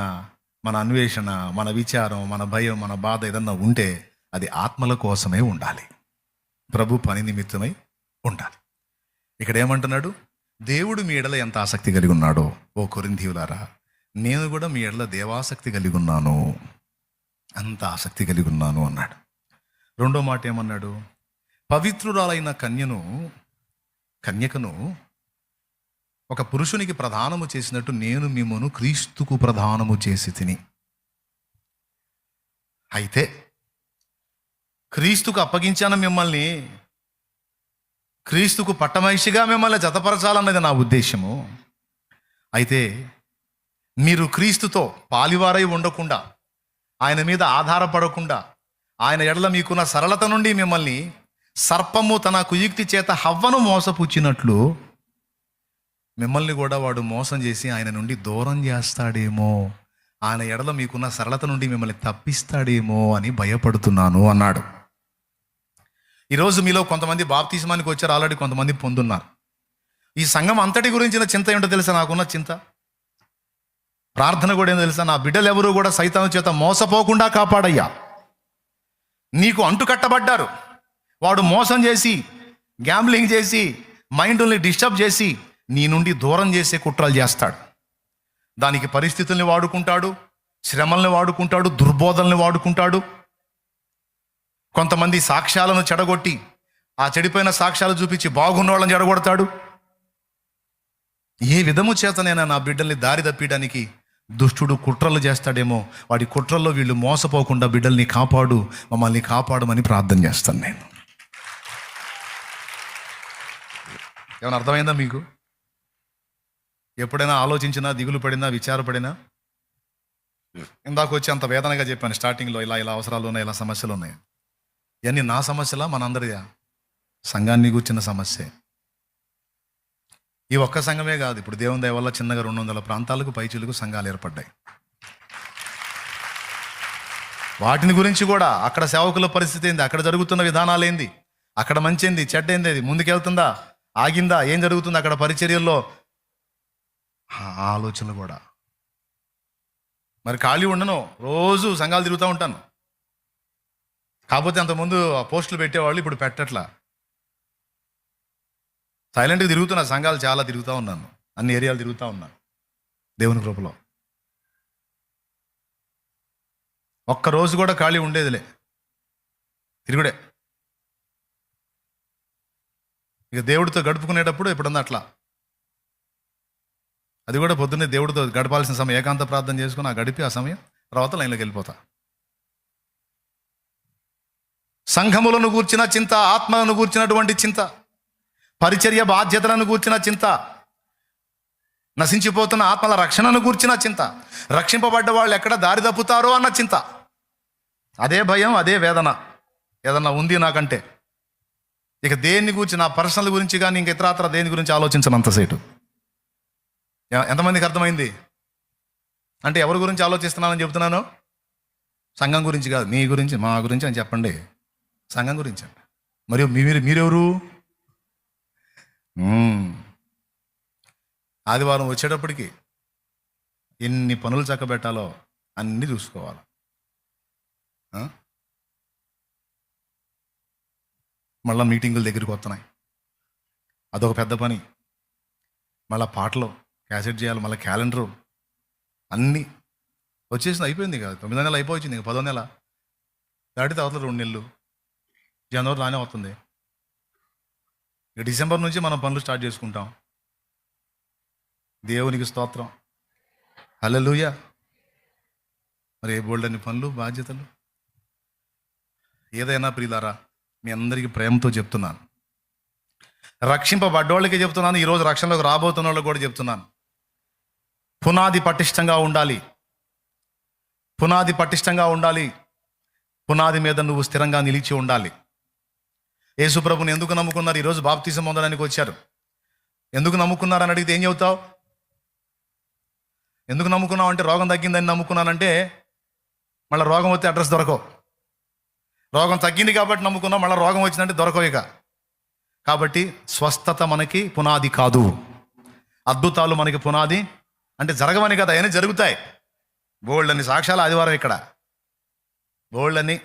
Speaker 1: మన అన్వేషణ, మన విచారం, మన భయం, మన బాధ ఏదన్నా ఉంటే అది ఆత్మల కోసమే ఉండాలి, ప్రభు పని నిమిత్తమై ఉండాలి. ఇక్కడ ఏమంటున్నాడు? దేవుడు మీ ఎడల ఎంత ఆసక్తి కలిగి ఉన్నాడో ఓ కొరింథీయులారా, నేను కూడా మీ ఎడల దేవాసక్తి కలిగి ఉన్నాను, అంత ఆసక్తి కలిగి ఉన్నాను అన్నాడు. రెండో మాట ఏమన్నాడు? పవిత్రురాలైన కన్యకను ఒక పురుషునికి ప్రదానము చేసినట్టు నేను మిమ్మను క్రీస్తుకు ప్రదానము చేసి తిని. అయితే క్రీస్తుకు అప్పగించాను మిమ్మల్ని, క్రీస్తుకు పట్టమహిషిగా మిమ్మల్ని జతపరచాలన్నది నా ఉద్దేశము. అయితే మీరు క్రీస్తుతో పాలివారై ఉండకుండా, ఆయన మీద ఆధారపడకుండా, ఆయన ఎడల మీకున్న సరళత నుండి మిమ్మల్ని సర్పము తన కుయుక్తి చేత హవ్వను మోసపుచ్చినట్లు మిమ్మల్ని కూడా వాడు మోసం చేసి ఆయన నుండి దూరం చేస్తాడేమో, ఆయన ఎడల మీకున్న సరళత నుండి మిమ్మల్ని తప్పిస్తాడేమో అని భయపడుతున్నాను అన్నాడు. ఈరోజు మీలో కొంతమంది బాప్తిస్మానికి వచ్చారు, ఆల్రెడీ కొంతమంది పొందున్నారు. ఈ సంఘం అంతటి గురించిన చింత ఏంటో తెలుసా? నాకున్న చింత, ప్రార్థన కూడా ఏంటో తెలుసా? నా బిడ్డలు ఎవరు కూడా సైతాను చేత మోసపోకుండా కాపాడయ్యా. నీకు అంటుకట్టబడ్డారు, వాడు మోసం చేసి, గ్యాంబ్లింగ్ చేసి, మైండ్ని డిస్టర్బ్ చేసి నీ నుండి దూరం చేసే కుట్రలు చేస్తాడు. దానికి పరిస్థితుల్ని వాడుకుంటాడు, శ్రమల్ని వాడుకుంటాడు, దుర్బోధనల్ని వాడుకుంటాడు. కొంతమంది సాక్ష్యాలను చెడగొట్టి ఆ చెడిపోయిన సాక్ష్యాలు చూపించి బాగున్న వాళ్ళని చెడగొడతాడు. ఏ విధము చేతనైనా నా బిడ్డల్ని దారి తప్పియడానికి దుష్టుడు కుట్రలు చేస్తాడేమో, వాడి కుట్రల్లో వీళ్ళు మోసపోకుండా బిడ్డల్ని కాపాడు, మమ్మల్ని కాపాడమని ప్రార్థన చేస్తాను నేను. ఏమైనా అర్థమైందా మీకు? ఎప్పుడైనా ఆలోచించినా, దిగులు పడినా, విచారపడినా ఇందాక వచ్చి అంత వేదనగా చెప్పాను స్టార్టింగ్లో, ఇలా ఇలా అవసరాలు ఉన్నాయి, ఇలా సమస్యలు ఉన్నాయి. ఇవన్నీ నా సమస్యలా మనందరిదా? సంఘాన్ని కూర్చున్న సమస్యే. ఈ ఒక్క సంఘమే కాదు, ఇప్పుడు దేవుని దయ వల్ల చిన్నగా 200 ప్రాంతాలకు పైచిలకు సంఘాలు ఏర్పడ్డాయి. వాటిని గురించి కూడా, అక్కడ సేవకుల పరిస్థితి ఏంది, అక్కడ జరుగుతున్న విధానాలు ఏంది, అక్కడ మంచి ఏంది, చెడ్డ ఏంది, అది ముందుకెళ్తుందా, ఆగిందా, ఏం జరుగుతుంది అక్కడ పరిచర్యల్లో, ఆలోచనలు కూడా. మరి ఖాళీ ఉండను, రోజు సంఘాలు తిరుగుతూ ఉంటాను. కాకపోతే అంతకుముందు ఆ పోస్టులు పెట్టేవాళ్ళు, ఇప్పుడు పెట్టట్లా. సైలెంట్గా తిరుగుతున్నా, సంఘాలు చాలా తిరుగుతూ ఉన్నాను, అన్ని ఏరియాలు తిరుగుతూ ఉన్నాను దేవుని కృపలో. ఒక్కరోజు కూడా ఖాళీ ఉండేదిలే, తిరుగుడే. ఇక దేవుడితో గడుపుకునేటప్పుడు ఎప్పుడన్నా అట్లా, అది కూడా పొద్దున్నే దేవుడితో గడపాల్సిన సమయం, ఏకాంత ప్రార్థన చేసుకుని గడిపి ఆ సమయం తర్వాత లైన్లోకి వెళ్ళిపోతా. సంఘములను గూర్చిన చింత, ఆత్మలను గూర్చినటువంటి చింత, పరిచర్య బాధ్యతలను గూర్చిన చింత, నశించిపోతున్న ఆత్మల రక్షణను గూర్చిన చింత, రక్షింపబడ్డ వాళ్ళు ఎక్కడ దారి తప్పుతారో అన్న చింత. అదే భయం, అదే వేదన ఏదన్నా ఉంది నాకంటే. ఇక దేన్ని గురించి, నా పర్సనల్ గురించి కానీ ఇంక ఇతరాతర దేని గురించి ఆలోచించనంతసేటు. ఎంతమందికి అర్థమైంది? అంటే ఎవరి గురించి ఆలోచిస్తున్నానని చెప్తున్నాను? సంఘం గురించి కాదు, మీ గురించి, మా గురించి అని చెప్పండి. సంఘం గురించి అండి. మరియు మీరెవరు? ఆదివారం వచ్చేటప్పటికి ఎన్ని పనులు చక్కబెట్టాలో అన్నీ చూసుకోవాలి. మళ్ళీ మీటింగుల దగ్గరికి వస్తున్నాయి, అదొక పెద్ద పని. మళ్ళీ పాటలు క్యాసెట్ చేయాలి, మళ్ళీ క్యాలెండరు, అన్నీ వచ్చేసింది. అయిపోయింది కదా, 9వ నెల అయిపోయింది, ఇంకా 10వ నెల దాటితే అవతల 2 నెలలు. జనవరి రానే వస్తుంది, ఇక డిసెంబర్ నుంచి మనం పనులు స్టార్ట్ చేసుకుంటాం. దేవునికి స్తోత్రం, హల్లెలూయా. మరి ఏ బోల్డన్ని పనులు, బాధ్యతలు. ఏదైనా ప్రియులారా, మీ అందరికీ ప్రేమతో చెప్తున్నాను, రక్షింపబడ్డోళ్ళకి చెప్తున్నాను, ఈరోజు రక్షణలోకి రాబోతున్న వాళ్ళకి కూడా చెప్తున్నాను. పునాది పటిష్టంగా ఉండాలి, పునాది పటిష్టంగా ఉండాలి. పునాది మీద నువ్వు స్థిరంగా నిలిచి ఉండాలి. యేసుప్రభుని ఎందుకు నమ్ముకున్నారు? ఈరోజు బాప్తిసం పొందడానికి వచ్చారు. ఎందుకు నమ్ముకున్నారని అడిగితే ఏం చెబుతావు? ఎందుకు నమ్ముకున్నావు అంటే రోగం తగ్గిందని నమ్ముకున్నానంటే మళ్ళీ రోగం వస్తే అడ్రస్ దొరకవు. రోగం తగ్గింది కాబట్టి నమ్ముకున్నావు, మళ్ళీ రోగం వచ్చిందంటే దొరకవు ఇక. కాబట్టి స్వస్థత మనకి పునాది కాదు, అద్భుతాలు మనకి పునాది. అంటే జరగవని కదా, అవన్నీ జరుగుతాయి. బోల్డన్ని సాక్ష్యాలు ఆదివారం ఇక్కడ, బోల్డన్ని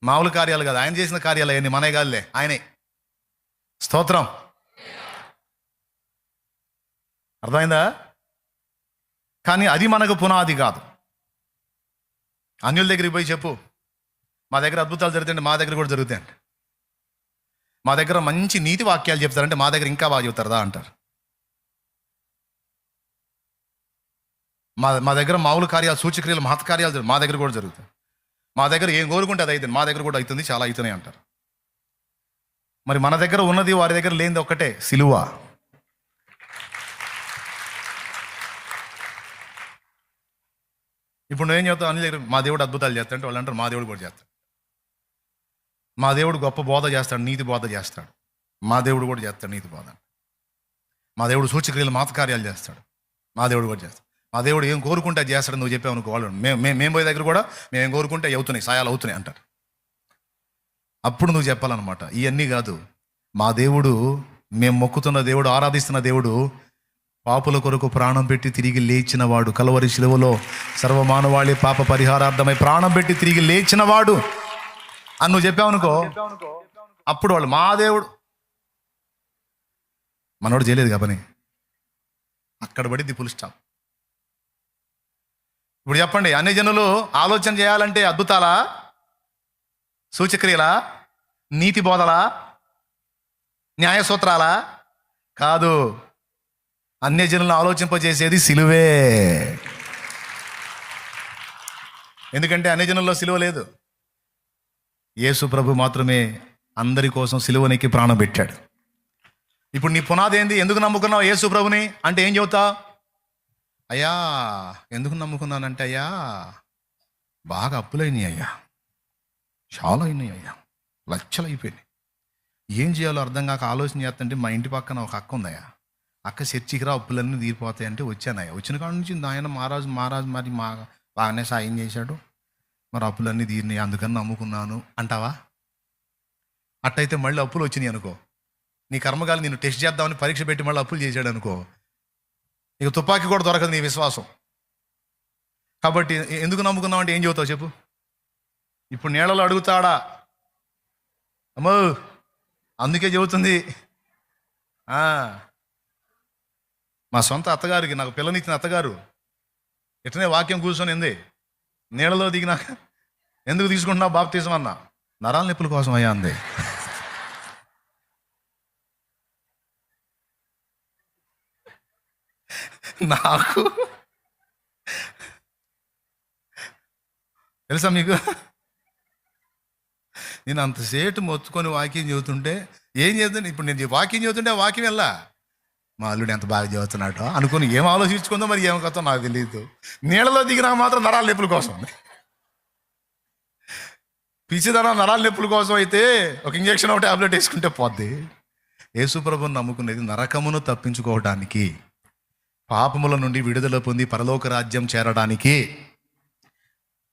Speaker 1: మామూలు కార్యాలు కదా, ఆయన చేసిన కార్యాలు అవన్నీ మనే కాదులే, ఆయనే. స్తోత్రం, అర్థమైందా? కానీ అది మనకు పునాది కాదు. అన్యుల దగ్గరికి పోయి చెప్పు, మా దగ్గర అద్భుతాలు జరుగుతాయంటే మా దగ్గర కూడా జరుగుతాయంట. మా దగ్గర మంచి నీతి వాక్యాలు చెప్తారంటే మా దగ్గర ఇంకా బాగా చెబుతారదా అంటారు. మా దగ్గర మామూలు కార్యాలు, సూచక్రియలు, మహత్కార్యాలు మా దగ్గర కూడా జరుగుతాయి. మా దగ్గర ఏం కోరుకుంటే అది అవుతుంది, మా దగ్గర కూడా అవుతుంది, చాలా అవుతున్నాయి అంటారు. మరి మన దగ్గర ఉన్నది వారి దగ్గర లేనిది ఒక్కటే, సిలువ. ఇప్పుడు నువ్వేం చెప్తావు? అన్ని దగ్గర మా దేవుడు అద్భుతాలు చేస్తాడంటే వాళ్ళు అంటారు మా దేవుడు కూడా చేస్తాడు. మా దేవుడు గొప్ప బోధ చేస్తాడు, నీతి బోధ చేస్తాడు. మా దేవుడు కూడా చేస్తాడు నీతి బోధ. మా దేవుడు సూచక్రియలు, మహత్కార్యాలు చేస్తాడు, మా దేవుడు కూడా చేస్తాడు. మా దేవుడు ఏం కోరుకుంటే అది చేస్తాడు. నువ్వు చెప్పావు అనుకో, వాళ్ళు మేము పోయే దగ్గర కూడా మేము ఏం కోరుకుంటే అవుతున్నాయి, సాయాలు అవుతున్నాయి అంటారు. అప్పుడు నువ్వు చెప్పాలన్నమాట, ఇవన్నీ కాదు, మా దేవుడు, మేము మొక్కుతున్న దేవుడు, ఆరాధిస్తున్న దేవుడు పాపుల కొరకు ప్రాణం పెట్టి తిరిగి లేచినవాడు, కలవరి శిలువలో సర్వమానవాళి పాప పరిహారార్థమై ప్రాణం పెట్టి తిరిగి లేచినవాడు అని నువ్వు చెప్పావనుకో, అప్పుడు వాళ్ళు మా దేవుడు, మనోడు చేయలేదు కాబట్టి అక్కడ పడిద్ది ఫుల్ స్టాప్. ఇప్పుడు చెప్పండి, అన్ని జనులు ఆలోచన చేయాలంటే అద్భుతాలా, సూచక్రియలా, నీతి బోధలా, న్యాయ సూత్రాలా? కాదు, అన్య జనులను ఆలోచింపజేసేది సిలువే. ఎందుకంటే అన్య జనుల్లో సిలువ లేదు, యేసు ప్రభు మాత్రమే అందరి కోసం సిలువనికి ప్రాణం పెట్టాడు. ఇప్పుడు నీ పునాది ఏంది? ఎందుకు నమ్ముకున్నావు యేసు ప్రభుని అంటే ఏం చెబుతావు? అయ్యా ఎందుకు నమ్ముకున్నానంటే, అయ్యా బాగా అప్పులైనాయి అయ్యా, చాలా అయినాయి అయ్యా, లక్షలు అయిపోయినాయి. ఏం చేయాలో అర్థం కాక ఆలోచన చేస్తుంటే మా ఇంటి పక్కన ఒక అక్క ఉందయ్యా, అక్క చర్చికి రా అప్పులన్నీ తీరిపోతాయంటే వచ్చానయ్యా. వచ్చిన కాడ నుంచి ఆయన మహారాజు మరి బాగానే సాయం చేశాడు, మరి అప్పులన్నీ తీరినాయి అందుకని నమ్ముకున్నాను అంటావా? అట్టయితే మళ్ళీ అప్పులు వచ్చినాయి అనుకో, నీ కర్మగాలి నేను టెస్ట్ చేద్దామని పరీక్ష పెట్టి మళ్ళీ అప్పులు చేశాడు అనుకో, ఇక తుపాకీ కూడా దొరకదు నీ విశ్వాసం. కాబట్టి ఎందుకు నమ్ముకున్నావు అంటే ఏం చెబుతావు చెప్పు? ఇప్పుడు నీళ్ళలో అడుగుతాడా? అమ్మో, అందుకే చెబుతుంది. మా సొంత అత్తగారికి, నాకు పిల్లనిచ్చిన అత్తగారు ఇట్లనే వాక్యం కూర్చొని ఎంది నీళ్ళలో దిగినాక ఎందుకు తీసుకుంటున్నావు బాప్తిజం అన్నా, నరాల నొప్పుల కోసం అయ్యా అంది. నాకు తెలుసా మీకు, నేను అంతసేటు మొత్తుకొని వాక్యం చదువుతుంటే ఏం చేద్దాను, ఇప్పుడు నేను వాక్యం చదువుతుంటే ఆ వాక్యం వెళ్ళా, మా అల్లుడు ఎంత బాగా చదువుతున్నాడో అనుకుని ఏం ఆలోచించుకుందో మరి ఏం కొత్త నాకు తెలియదు. నీళ్ళలో దిగినా మాత్రం నరాల నొప్పుల కోసం, పిచ్చిదనం నరాల నొప్పుల కోసం అయితే ఒక ఇంజక్షన్ ఒక టాబ్లెట్ వేసుకుంటే పోద్ది. యేసుప్రభుని నమ్ముకునేది నరకమును తప్పించుకోవడానికి, పాపముల నుండి విడుదల పొంది పరలోక రాజ్యం చేరడానికి.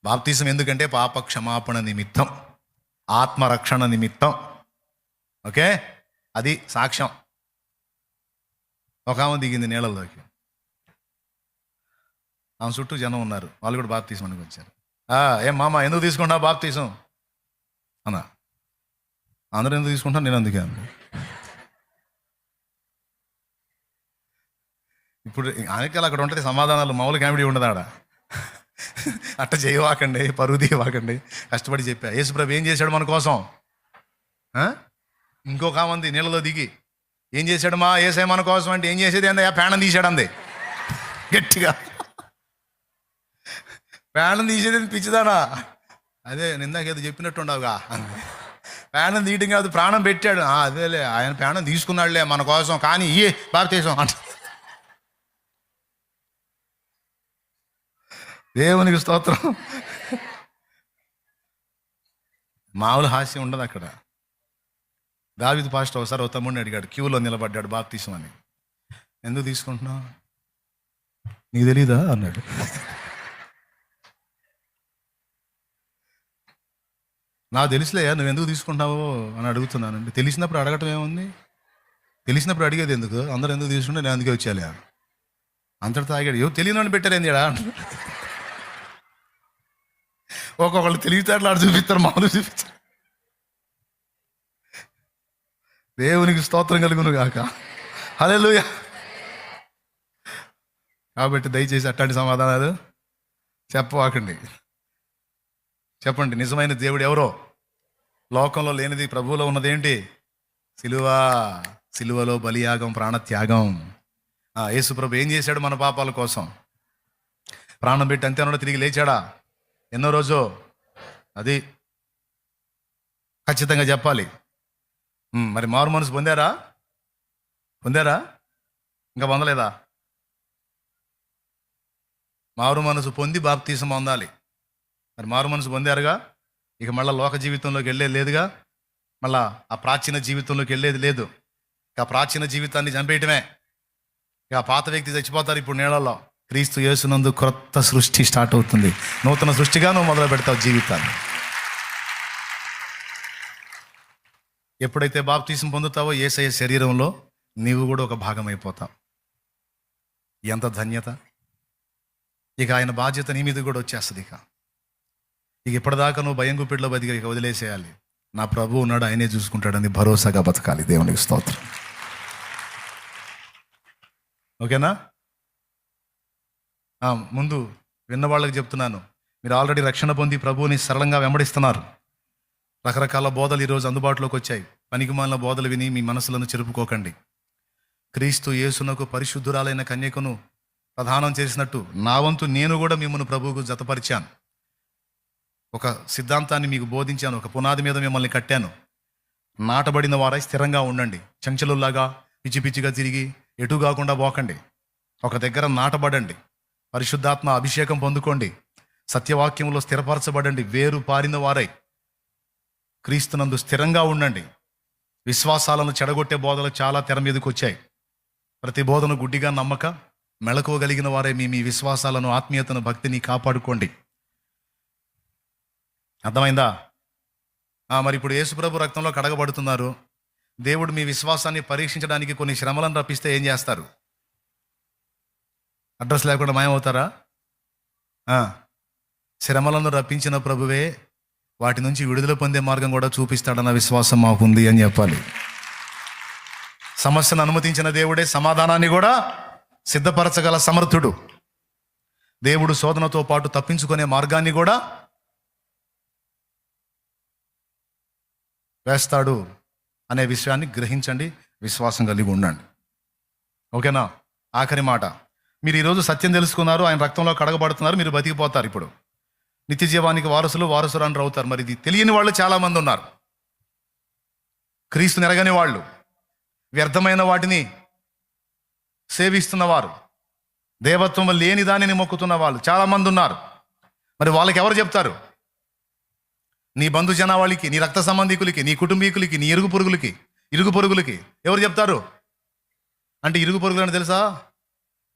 Speaker 1: బాప్తిజం ఎందుకంటే పాప క్షమాపణ నిమిత్తం, ఆత్మరక్షణ నిమిత్తం. ఓకే, అది సాక్ష్యం. ఒక ఆమె దిగింది నీళ్ళలోకి, ఆమె చుట్టూ జనం ఉన్నారు, వాళ్ళు కూడా బాప్తిజానికి వచ్చారు. ఏం మామ ఎందుకు తీసుకుంటా బాప్తిజం అన్నా? అందరూ ఎందుకు తీసుకుంటాను, నేను అందుకే అన్నా. ఇప్పుడు ఆయనకి అక్కడ ఉంటుంది సమాధానాలు, మామూలు కామెడీ ఉండదు ఆడ. అట్ట చేయవాకండి, పరువు తీయవాకండి, కష్టపడి చెప్పా. యేసుప్రభు ఏం చేశాడు మన కోసం? ఇంకొక మంది నీళ్ళలో దిగి ఏం చేశాడు మా యేసే మన కోసం అంటే, ఏం చేసేది ఏందయ్యా, ప్రాణం తీశాడు అంది గట్టిగా. ప్రాణం తీసేది పిచ్చిదానా? అదే నిందాకేదో చెప్పినట్టుండవుగా అంది. ప్రాణం తీయటం కాదు, ప్రాణం పెట్టాడు. అదేలే, ఆయన ప్రాణం తీసుకున్నాడులే మన కోసం, కానీ ఈ బాప్తిజం అంట. దేవునికి స్తోత్రం. మామూలు హాస్యం ఉండదు అక్కడ. దావీదు పాస్టర్ ఒకసారి ఓ తమ్ముడిని అడిగాడు, క్యూలో నిలబడ్డాడు బాప్తిజం అని. ఎందుకు తీసుకుంటున్నావు, నీకు తెలీదా అన్నాడు. నాకు తెలుసులేయా నువ్వు ఎందుకు తీసుకుంటున్నావు అని అడుగుతున్నానండి. తెలిసినప్పుడు అడగటం ఏముంది, తెలిసినప్పుడు అడిగేది ఎందుకు, అందరూ ఎందుకు తీసుకుంటే నేను అందుకే వచ్చాలే అంతటితో ఆగాడు. ఎవరు తెలియని పెట్టారేంది ఇక్కడ. ఒక్కొక్కళ్ళు తెలివితేటలు ఆడు చూపిస్తారు, మామూలు చూపిస్తారు. దేవునికి స్తోత్రం కలుగును గాక. హల్లెలూయా. కాబట్టి దయచేసి అట్లాంటి సమాధానాలు చెప్పవాకండి. చెప్పండి, నిజమైన దేవుడు ఎవరో? లోకంలో లేనిది ప్రభువులో ఉన్నదేంటి? సిలువ. సిలువలో బలియాగం, ప్రాణత్యాగం. యేసు ప్రభు ఏం చేశాడు మన పాపాల కోసం? ప్రాణం పెట్టి అంతేనో తిరిగి లేచాడా? ఎన్నో రోజు అది ఖచ్చితంగా చెప్పాలి. మరి మారు మనసు పొందారా? ఇంకా పొందలేదా? మారు మనసు పొంది బాప్తిజం పొందాలి. మరి మారు మనసు పొందారుగా, ఇక మళ్ళీ లోక జీవితంలోకి వెళ్ళేది లేదుగా, మళ్ళా ఆ ప్రాచీన జీవితంలోకి వెళ్ళేది లేదు. ఇక ఆ ప్రాచీన జీవితాన్ని చంపేయటమే. ఇక ఆ పాత వ్యక్తి చచ్చిపోతారు. ఇప్పుడు నీళ్ళల్లో క్రీస్తు యేసునందు క్రొత్త సృష్టి స్టార్ట్ అవుతుంది. నూతన సృష్టిగా నువ్వు మొదలు పెడతావు జీవితాన్ని. ఎప్పుడైతే బాప్తిజం పొందుతావో యేసయ్య శరీరంలో నీవు కూడా ఒక భాగం అయిపోతావు. ఎంత ధన్యత! ఇక ఆయన బాధ్యత నీ మీద కూడా వచ్చేస్తుంది. ఇక ఇప్పటిదాకా నువ్వు భయం గుప్పిట్లో బతికి ఇక వదిలేసేయాలి. నా ప్రభు ఉన్నాడు, ఆయనే చూసుకుంటాడని భరోసాగా బతకాలి. దేవునికి స్తోత్రం. ఓకేనా? ముందు విన్న వాళ్ళకి చెప్తున్నాను, మీరు ఆల్రెడీ రక్షణ పొంది ప్రభువుని సరళంగా వెంబడిస్తున్నారు. రకరకాల బోధలు ఈరోజు అందుబాటులోకి వచ్చాయి. పనికిమాలిన బోధలు విని మీ మనసులను చెరుపుకోకండి. క్రీస్తు యేసునకు పరిశుద్ధురాలైన కన్యకను ప్రదానం చేసినట్టు నా వంతు నేను కూడా మిమ్మల్ని ప్రభువుకు జతపరిచాను. ఒక సిద్ధాంతాన్ని మీకు బోధించాను, ఒక పునాది మీద మిమ్మల్ని కట్టాను. నాటబడిన వారై స్థిరంగా ఉండండి. చంచలులాగా పిచ్చి పిచ్చిగా తిరిగి ఎటు కాకుండా పోకండి. ఒక దగ్గర నాటబడండి. పరిశుద్ధాత్మ అభిషేకం పొందుకోండి, సత్యవాక్యంలో స్థిరపరచబడండి, వేరు పారిన వారై క్రీస్తునందు స్థిరంగా ఉండండి. విశ్వాసాలను చెడగొట్టే బోధలు చాలా తెర మీదకి వచ్చాయి. ప్రతి బోధను గుడ్డిగా నమ్మక మెళకువగలిగిన వారే మీ విశ్వాసాలను, ఆత్మీయతను, భక్తిని కాపాడుకోండి. అర్థమైందా? మరి ఇప్పుడు యేసుప్రభు రక్తంలో కడగబడుతున్నారు. దేవుడు మీ విశ్వాసాన్ని పరీక్షించడానికి కొన్ని శ్రమలను రప్పిస్తే ఏం చేస్తారు? అడ్రస్ లేకుండా మాయమవుతారా? శ్రమలను రప్పించిన ప్రభువే వాటి నుంచి విడుదల పొందే మార్గం కూడా చూపిస్తాడన్న విశ్వాసం మాకుంది అని చెప్పాలి. సమస్యను అనుమతించిన దేవుడే సమాధానాన్ని కూడా సిద్ధపరచగల సమర్థుడు. దేవుడు శోధనతో పాటు తప్పించుకునే మార్గాన్ని కూడా వేస్తాడు అనే విషయాన్ని గ్రహించండి, విశ్వాసం కలిగి ఉండండి. ఓకేనా? ఆఖరి మాట, మీరు ఈరోజు సత్యం తెలుసుకున్నారు, ఆయన రక్తంలో కడగబడుతున్నారు, మీరు బతికిపోతారు. ఇప్పుడు నిత్య జీవానికి వారసురాండ్రు అవుతారు. మరి ఇది తెలియని వాళ్ళు చాలామంది ఉన్నారు. క్రీస్తుని ఎరగని వాళ్ళు, వ్యర్థమైన వాటిని సేవిస్తున్నవారు, దేవత్వం లేని దానిని మొక్కుతున్న వాళ్ళు చాలామంది ఉన్నారు. మరి వాళ్ళకి ఎవరు చెప్తారు? నీ బంధు జనావళికి, నీ రక్త సంబంధికులకి, నీ కుటుంబీకులకి, నీ ఇరుగు పొరుగులకి ఎవరు చెప్తారు? అంటే ఇరుగు పొరుగులు అని తెలుసా?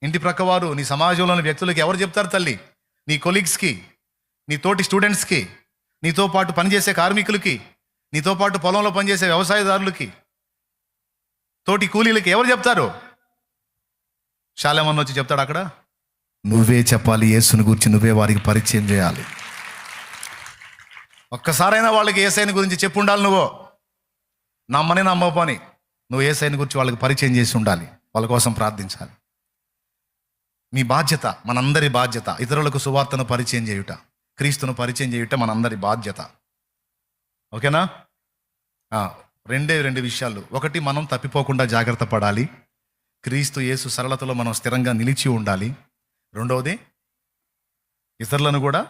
Speaker 1: ఇంటి ప్రక్కవారు, నీ సమాజంలోని వ్యక్తులకి ఎవరు చెప్తారు తల్లి? నీ కొలీగ్స్కి, నీ తోటి స్టూడెంట్స్కి, నీతో పాటు పనిచేసే కార్మికులకి, నీతో పాటు పొలంలో పనిచేసే వ్యవసాయదారులకి, తోటి కూలీలకి ఎవరు చెప్తారు? శాలేమన్న వచ్చి చెప్తాడు అక్కడ? నువ్వే చెప్పాలి. యేసుని గురించి నువ్వే వారికి పరిచయం చేయాలి. ఒక్కసారైనా వాళ్ళకి యేసయ్యని గురించి చెప్పు ఉండాలి. నువ్వు నమ్మని నమ్మకపోని నువ్వు యేసయ్యని గురించి వాళ్ళకి పరిచయం చేసి ఉండాలి, వాళ్ళ కోసం ప్రార్థించాలి. మీ బాధ్యత, మనందరి బాధ్యత, ఇతరులకు సువార్తను పరిచయం చేయుట, క్రీస్తును పరిచయం చేయుట మనందరి బాధ్యత. ఓకేనా? రెండు విషయాలు. ఒకటి, మనం తప్పిపోకుండా జాగ్రత్త పడాలి. క్రీస్తు యేసు సరళతలో మనం స్థిరంగా నిలిచి ఉండాలి. రెండవది, ఇతరులను కూడా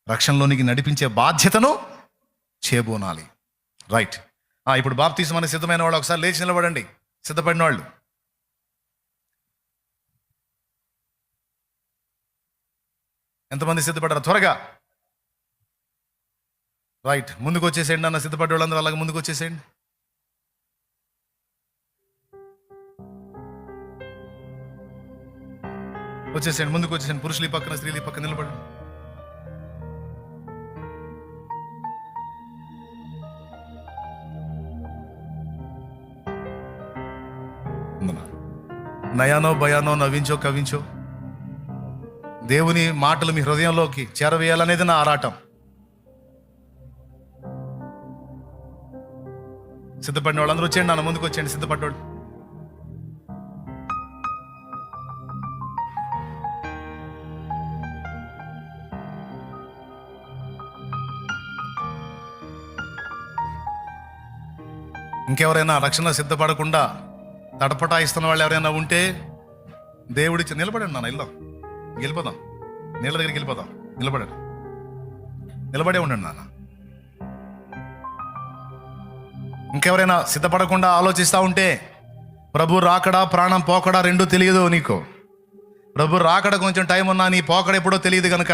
Speaker 1: రక్షణలోనికి నడిపించే బాధ్యతను చేబూనాలి. రైట్. ఇప్పుడు బాప్తిస్మానికి సిద్ధమైన వాళ్ళు ఒకసారి లేచి నిలబడండి. సిద్ధపడిన వాళ్ళు ఎంతమంది సిద్ధపడ్డారు? త్వరగా రైట్, ముందుకు వచ్చేసేయండి అన్న. సిద్ధపడ్డ వాళ్ళందరూ అలాగే ముందుకు వచ్చేసేయండి. ముందుకు వచ్చేసేయండి. పురుషులు ఈ పక్కన, స్త్రీలు ఈ పక్కన నిలబడండి. నయానో భయానో, నవ్వించో కవించో, దేవుని మాటలు మీ హృదయంలోకి చేరవేయాలనేది నా ఆరాటం. సిద్ధపడిన వాళ్ళందరూ వచ్చేయండి నాన్న, ముందుకు వచ్చేయండి. సిద్ధపడ్డాడు ఇంకెవరైనా రక్షణ సిద్ధపడకుండా తడపటాయిస్తున్న వాళ్ళు ఎవరైనా ఉంటే దేవుడిచ్చి నిలబడండి నాన్న. వెళ్దాం, వెళ్ళిపోదాం, నీళ్ళ దగ్గరికి వెళ్ళిపోదాం. నిలబడే ఉండండి నాన్న. ఇంకెవరైనా సిద్ధపడకుండా ఆలోచిస్తూ ఉంటే, ప్రభు రాకడా ప్రాణం పోకడా రెండూ తెలియదు నీకు. ప్రభు రాకడ కొంచెం టైం ఉన్నా, నీ పోకడ ఎప్పుడో తెలియదు కనుక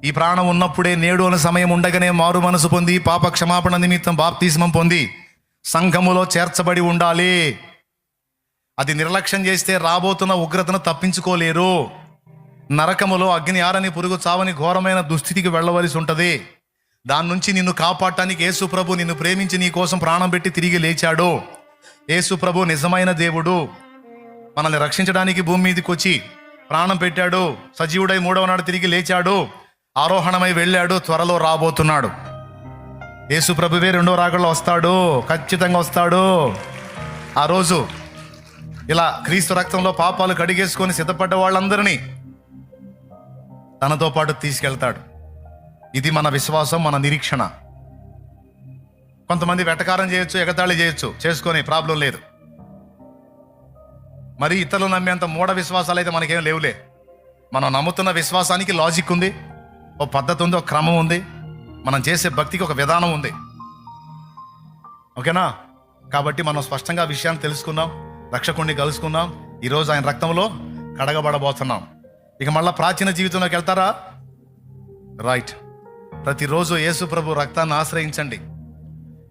Speaker 1: ఈ ప్రాణం ఉన్నప్పుడే, నేడు అనే సమయం ఉండగానే మారు మనసు పొంది పాప క్షమాపణ నిమిత్తం బాప్తిస్మం పొంది సంఘములో చేర్చబడి ఉండాలి. అది నిర్లక్ష్యం చేస్తే రాబోతున్న ఉగ్రతను తప్పించుకోలేరు. నరకములో అగ్ని ఆరని, పురుగు చావని ఘోరమైన దుస్థితికి వెళ్ళవలసి ఉంటుంది. దాని నుంచి నిన్ను కాపాడటానికి యేసు ప్రభు నిన్ను ప్రేమించి నీ కోసం ప్రాణం పెట్టి తిరిగి లేచాడు. యేసు ప్రభు నిజమైన దేవుడు. మనల్ని రక్షించడానికి భూమి మీదకి వచ్చి ప్రాణం పెట్టాడు. సజీవుడై మూడవ నాడు తిరిగి లేచాడు. ఆరోహణమై వెళ్ళాడు. త్వరలో రాబోతున్నాడు. యేసు ప్రభువే రెండో రాకడలో వస్తాడు. ఖచ్చితంగా వస్తాడు. ఆ రోజు ఇలా క్రీస్తు రక్తంలో పాపాలు కడిగేసుకొని సిద్ధపడ్డ వాళ్ళందరినీ తనతో పాటు తీసుకెళ్తాడు. ఇది మన విశ్వాసం, మన నిరీక్షణ. కొంతమంది వెటకారం చేయొచ్చు, ఎగతాళి చేయొచ్చు, చేసుకొని ప్రాబ్లం లేదు. మరి ఇతరులు నమ్మేంత మూఢ విశ్వాసాలు అయితే మనకేం లేవులే. మనం నమ్ముతున్న విశ్వాసానికి లాజిక్ ఉంది, ఓ పద్ధతి ఉంది, ఒక క్రమం ఉంది. మనం చేసే భక్తికి ఒక విధానం ఉంది. ఓకేనా? కాబట్టి మనం స్పష్టంగా విషయాన్ని తెలుసుకున్నాం, రక్షకుణ్ణి కలుసుకున్నాం. ఈరోజు ఆయన రక్తంలో కడగబడబోతున్నాం. ఇక మళ్ళా ప్రాచీన జీవితంలోకి వెళ్తారా? రైట్. ప్రతిరోజు యేసు ప్రభు రక్తాన్ని ఆశ్రయించండి.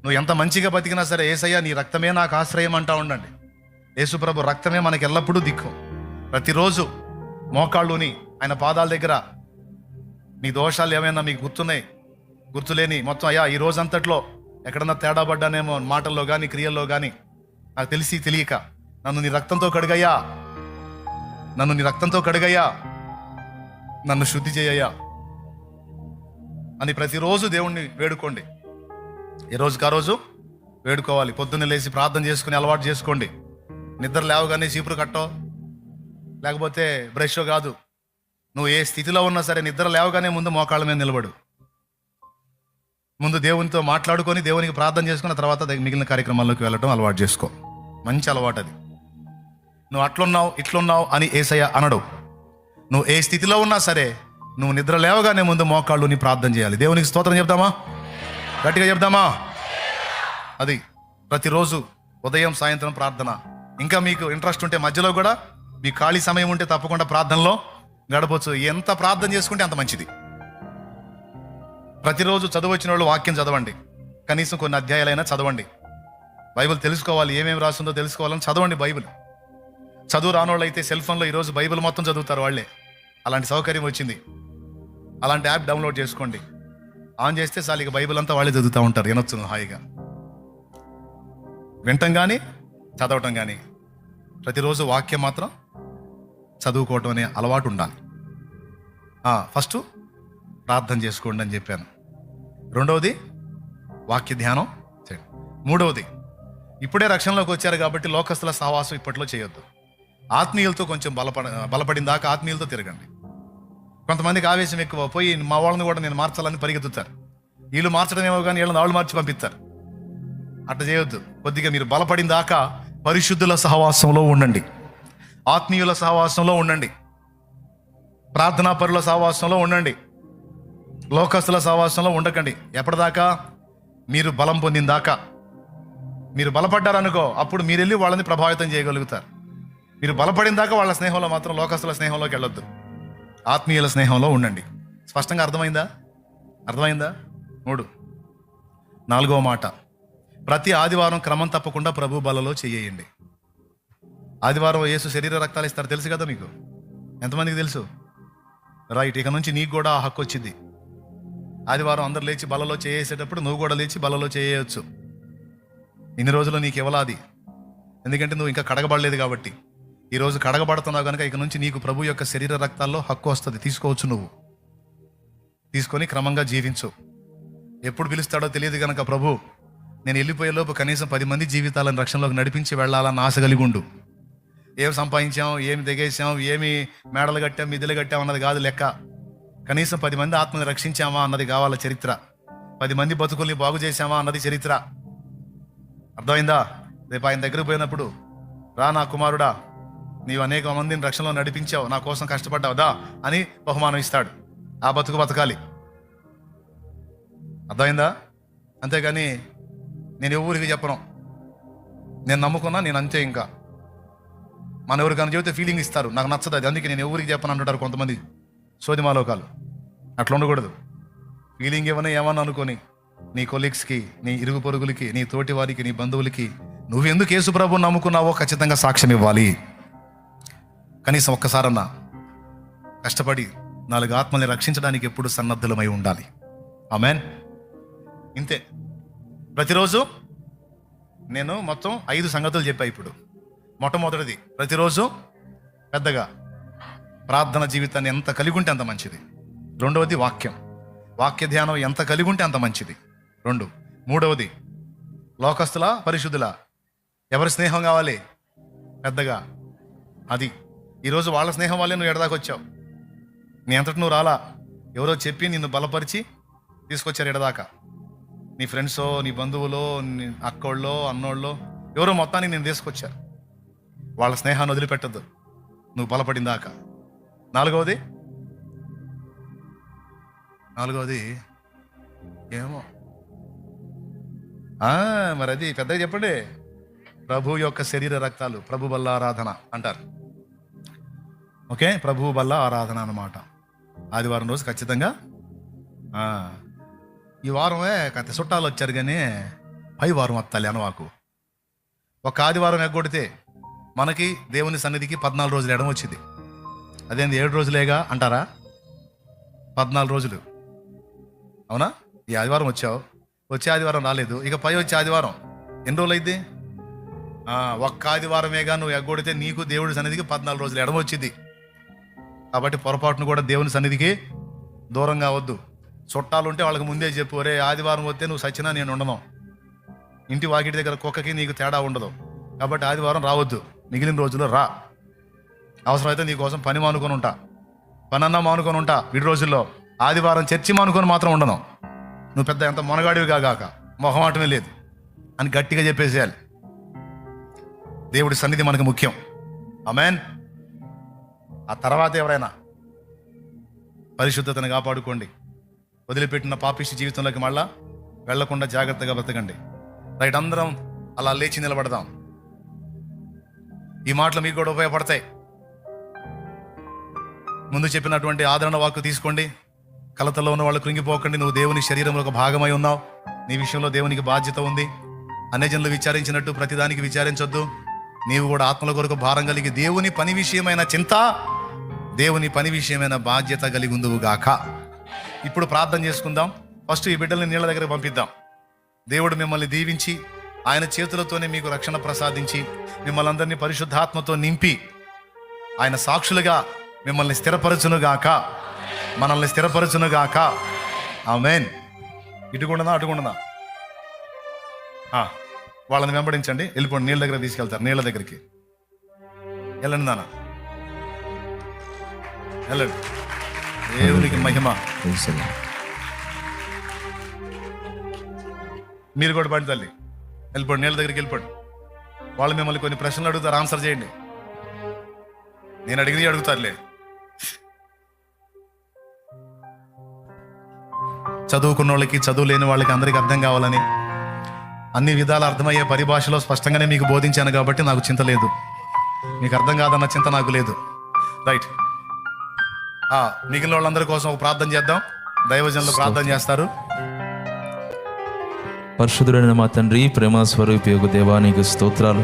Speaker 1: నువ్వు ఎంత మంచిగా బతికినా సరే, యేసయ్య నీ రక్తమే నాకు ఆశ్రయం అంటా ఉండండి. యేసు ప్రభు రక్తమే మనకి ఎల్లప్పుడూ దిక్కు. ప్రతిరోజు మోకాళ్ళుని ఆయన పాదాల దగ్గర మీ దోషాలు ఏమైనా మీకు గుర్తున్నాయి, గుర్తులేని మొత్తం, అయ్యా ఈ రోజంతట్లో ఎక్కడన్నా తేడా పడ్డానేమో మాటల్లో కానీ క్రియల్లో కానీ, నాకు తెలిసి తెలియక, నన్ను నీ రక్తంతో కడుగయ్యా, నన్ను నీ రక్తంతో కడుగయ్యా, నన్ను శుద్ధి చేయయ్యా అని ప్రతిరోజు దేవుణ్ణి వేడుకోండి. ఏ రోజుకి ఆ రోజు వేడుకోవాలి. పొద్దున్నే లేచి ప్రార్థన చేసుకుని అలవాటు చేసుకోండి. నిద్ర లేవగానే చీపురు కట్టో లేకపోతే బ్రషో కాదు, నువ్వు ఏ స్థితిలో ఉన్నా సరే నిద్ర లేవగానే ముందు మోకాళ్ళ మీద నిలబడు. ముందు దేవునితో మాట్లాడుకొని దేవునికి ప్రార్థన చేసుకున్న తర్వాత మిగిలిన కార్యక్రమాల్లోకి వెళ్ళటం అలవాటు చేసుకో. మంచి అలవాటు అది. నువ్వు అట్లున్నావు ఇట్లున్నావు అని యేసయ్య అనడు. నువ్వు ఏ స్థితిలో ఉన్నా సరే నువ్వు నిద్ర లేవగానే ముందు మోకాళ్ళు నీ ప్రార్థన చేయాలి. దేవునికి స్తోత్రం చెప్దామా? గట్టిగా చెప్దామా? అది ప్రతిరోజు ఉదయం సాయంత్రం ప్రార్థన. ఇంకా మీకు ఇంట్రెస్ట్ ఉంటే మధ్యలో కూడా మీ ఖాళీ సమయం ఉంటే తప్పకుండా ప్రార్థనలో గడపచ్చు. ఎంత ప్రార్థన చేసుకుంటే అంత మంచిది. ప్రతిరోజు చదువు వచ్చిన వాళ్ళు వాక్యం చదవండి. కనీసం కొన్ని అధ్యాయాలైనా చదవండి. బైబిల్ తెలుసుకోవాలి, ఏమేమి రాస్తుందో తెలుసుకోవాలని చదవండి బైబిల్. చదువు రానోళ్ళు అయితే సెల్ ఫోన్లో ఈరోజు బైబిల్ మొత్తం చదువుతారు వాళ్ళే. అలాంటి సౌకర్యం వచ్చింది. అలాంటి యాప్ డౌన్లోడ్ చేసుకోండి. ఆన్ చేస్తే చాలు, ఇక బైబిల్ అంతా వాళ్ళే చదువుతూ ఉంటారు. వినొచ్చు హాయిగా. వినటం కానీ చదవటం కానీ, ప్రతిరోజు వాక్యం మాత్రం చదువుకోవటం అనే అలవాటు ఉండాలి. ఫస్ట్ ప్రార్థన చేసుకోండి అని చెప్పాను. రెండవది వాక్య ధ్యానం చేయండి. మూడవది, ఇప్పుడే రక్షణలోకి వచ్చారు కాబట్టి లోకస్తుల సహవాసం ఇప్పట్లో చేయొద్దు. ఆత్మీయులతో కొంచెం బలపడిన దాకా ఆత్మీయులతో తిరగండి. కొంతమందికి ఆవేశం ఎక్కువ, పోయి మా వాళ్ళని కూడా నేను మార్చాలని పరిగెత్తుతారు. వీళ్ళు మార్చడం ఏమో కానీ వీళ్ళని వాళ్ళు మార్చి పంపిస్తారు. అట్లా చేయొద్దు. కొద్దిగా మీరు బలపడిన దాకా పరిశుద్ధుల సహవాసంలో ఉండండి, ఆత్మీయుల సహవాసంలో ఉండండి, ప్రార్థనా పరుల సహవాసంలో ఉండండి, లోకస్తుల సహవాసంలో ఉండకండి. ఎప్పటిదాకా? మీరు బలం పొందిన దాకా. మీరు బలపడ్డారనుకో, అప్పుడు మీరు వెళ్ళి వాళ్ళని ప్రభావితం చేయగలుగుతారు. మీరు బలపడిన దాకా వాళ్ళ స్నేహంలో మాత్రం లోకస్తుల స్నేహంలోకి వెళ్ళొద్దు. ఆత్మీయుల స్నేహంలో ఉండండి. స్పష్టంగా అర్థమైందా? 3. 4వ మాట, ప్రతి ఆదివారం క్రమం తప్పకుండా ప్రభు బలలో చేయండి. ఆదివారం యేసు శరీర రక్తాలు ఇస్తారు, తెలుసు కదా మీకు? ఎంతమందికి తెలుసు? రైట్. ఇక నుంచి నీకు కూడా ఆ హక్కు వచ్చింది. ఆదివారం అందరు లేచి బలలో చేసేటప్పుడు నువ్వు కూడా లేచి బలలో చేయవచ్చు. ఇన్ని రోజులు నీకు ఇవ్వలాది, ఎందుకంటే నువ్వు ఇంకా కడగబడలేదు కాబట్టి. ఈరోజు కడగబడుతున్నావు కనుక ఇక నుంచి నీకు ప్రభు యొక్క శరీర రక్తాల్లో హక్కు వస్తుంది. తీసుకోవచ్చు. నువ్వు తీసుకొని క్రమంగా జీవించు. ఎప్పుడు పిలుస్తాడో తెలియదు కనుక ప్రభు నేను వెళ్ళిపోయేలోపు కనీసం 10 మంది జీవితాలను రక్షణలోకి నడిపించి వెళ్ళాలన్న ఆశ కలిగి ఉండు. ఏం సంపాదించాం, ఏమి దిగేసాం, ఏమి మేడలు కట్టాం, మిద్దెలు కట్టాం అన్నది కాదు లెక్క. కనీసం 10 మంది ఆత్మని రక్షించామా అన్నది కావాల చరిత్ర. 10 మంది బతుకుల్ని బాగు చేశామా అన్నది చరిత్ర. అర్థమైందా? రేపు ఆయన దగ్గరకు పోయినప్పుడు, రా నా కుమారుడా, నీవు అనేక మందిని రక్షణలో నడిపించావు, నా కోసం కష్టపడ్డావు దా అని బహుమానం ఇస్తాడు. ఆ బతుకు బతకాలి. అర్థమైందా? అంతేగాని నేను ఎవరికి చెప్పను, నేను నమ్ముకున్నా నేను అంతే. ఇంకా మన ఎవరికైనా చెబితే ఫీలింగ్ ఇస్తారు, నాకు నచ్చదు అది, అందుకే నేను ఎవరికి చెప్పను అంటుంటారు కొంతమంది సోదిమాలోకాలు. అట్లా ఉండకూడదు. ఫీలింగ్ ఏమన్నా అనుకొని నీ కొలీగ్స్కి, నీ ఇరుగు పొరుగులకి, నీ తోటి వారికి, నీ బంధువులకి నువ్వెందుకు యేసు ప్రభువుని నమ్ముకున్నావో ఖచ్చితంగా సాక్ష్యం ఇవ్వాలి. కనీసం ఒక్కసారన్నా కష్టపడి 4 ఆత్మల్ని రక్షించడానికి ఎప్పుడు సన్నద్ధులమై ఉండాలి. ఆమెన్. ఇంతే. ప్రతిరోజు నేను మొత్తం 5 సంగతులు చెప్పా. ఇప్పుడు మొట్టమొదటిది, ప్రతిరోజు పెద్దగా ప్రార్థన జీవితాన్ని ఎంత కలిగి ఉంటే అంత మంచిది. రెండవది వాక్య ధ్యానం ఎంత కలిగి ఉంటే అంత మంచిది. 2. మూడవది లోకస్తుల పరిశుద్ధుల, ఎవరి స్నేహం కావాలి? పెద్దగా. అది ఈరోజు వాళ్ళ స్నేహం వల్లే నువ్వు ఎడదాకా వచ్చావు. నీ అంతటి నువ్వు రాలా, ఎవరో చెప్పి నిన్ను బలపరిచి తీసుకొచ్చారు ఎడదాకా. నీ ఫ్రెండ్సో, నీ బంధువులో, నీ అక్కోళ్ళో, అన్నోళ్ళో ఎవరో మొత్తానికి నేను తీసుకొచ్చారు. వాళ్ళ స్నేహాన్ని వదిలిపెట్టద్దు నువ్వు బలపడిన దాకా. నాలుగవది ఏమో మరి అది పెద్దగా చెప్పండి. ప్రభు యొక్క శరీర రక్తాలు, ప్రభు బల్ల ఆరాధన అంటారు. ఓకే, ప్రభువు వల్ల ఆరాధన అన్నమాట. ఆదివారం రోజు ఖచ్చితంగా. ఈ వారమే కథ చుట్టాలు వచ్చారు కానీ పై వారం వత్తాలి అనవాకు. ఒక ఆదివారం ఎగ్గొడితే మనకి దేవుని సన్నిధికి 14 రోజులు ఎడం వచ్చింది. అదేంది 7 రోజులేగా అంటారా? 14 రోజులు. అవునా? ఈ ఆదివారం వచ్చావు, వచ్చే ఆదివారం రాలేదు, ఇక పై వచ్చే ఆదివారం ఎన్ని రోజులు అయింది? ఒక్క ఆదివారమేగా నువ్వు ఎగ్గొడితే నీకు దేవుడి సన్నిధికి 14 రోజులు ఎడం వచ్చింది. కాబట్టి పొరపాటును కూడా దేవుని సన్నిధికి దూరంగా వద్దు. చుట్టాలుంటే వాళ్ళకి ముందే చెప్పు, ఒరే ఆదివారం వస్తే నువ్వు సచ్చినా నేను ఉండను, ఇంటి వాకిటి దగ్గర కుక్కకి నీకు తేడా ఉండదు, కాబట్టి ఆదివారం రావద్దు, మిగిలిన రోజుల్లో రా. అవసరమైతే నీకోసం పని మానుకొని ఉంటా, పనన్నా మానుకొని ఉంటా. వీడి రోజుల్లో ఆదివారం చర్చి మానుకొని మాత్రం ఉండను. నువ్వు పెద్ద ఎంత మొనగాడివి కాగాక మొహమాటమే లేదు అని గట్టిగా చెప్పేసేయాలి. దేవుడి సన్నిధి మనకు ముఖ్యం. ఆమేన్. ఆ తర్వాత ఎవరైనా పరిశుద్ధతను కాపాడుకోండి. వదిలిపెట్టిన పాపిష్టి జీవితంలోకి మళ్ళా వెళ్లకుండా జాగ్రత్తగా బ్రతకండి. రైట్, అందరం అలా లేచి నిలబడదాం. ఈ మాటలు మీకు కూడా ఉపయోగపడతాయి. ముందు చెప్పినటువంటి ఆదరణ వాక్కు తీసుకోండి. కలతలో ఉన్న వాళ్ళు కృంగిపోకండి. నువ్వు దేవుని శరీరంలో ఒక భాగమై ఉన్నావు. నీ విషయంలో దేవునికి బాధ్యత ఉంది. అన్యజనులు విచారించినట్టు ప్రతిదానికి విచారించొద్దు. నీవు కూడా ఆత్మల కొరకు భారం కలిగి దేవుని పని విషయమైన చింత, దేవుని పని విషయమైన బాధ్యత కలిగి ఉందువుగాక. ఇప్పుడు ప్రార్థన చేసుకుందాం. ఫస్ట్ ఈ బిడ్డల్ని నీళ్ళ దగ్గర పంపిద్దాం. దేవుడు మిమ్మల్ని దీవించి ఆయన చేతులతోనే మీకు రక్షణ ప్రసాదించి మిమ్మల్ని అందరినీ పరిశుద్ధాత్మతో నింపి ఆయన సాక్షులుగా మిమ్మల్ని స్థిరపరచునుగాక, మనల్ని స్థిరపరచునుగాక. ఆమేన్. ఇటుకుండదా అటుకుండదా? వాళ్ళని వెంబడించండి, వెళ్ళిపోండి. నీళ్ళ దగ్గర తీసుకెళ్తారు. నీళ్ళ దగ్గరికి వెళ్ళండి నాన్న, వెళ్ళండి. దేవునికి మహిమ. మీరు కూడా పడి తల్లి వెళ్ళిపోండి, నీళ్ళ దగ్గరికి వెళ్ళిపోండి. వాళ్ళు మిమ్మల్ని కొన్ని ప్రశ్నలు అడుగుతారు, ఆన్సర్ చేయండి. నేను అడిగినవి అడుగుతారులే. చదువుకున్న వాళ్ళకి, చదువు లేని వాళ్ళకి అందరికీ అర్థం కావాలని అన్ని విధాలు అర్థమయ్యే పరిభాషలో స్పష్టంగానే మీకు బోధించాను కాబట్టి నాకు చింత లేదు. మీకు అర్థం కాదన్న చింత నాకు లేదు. రైట్, మిగిలిన వాళ్ళందరి కోసం ఒక ప్రార్థన చేద్దాం. దైవజనులు ప్రార్థన చేస్తారు.
Speaker 4: పరిశుద్ధుడైన మా తండ్రి, ప్రేమ స్వరూపయోగ దేవా, నీకు స్తోత్రాలు.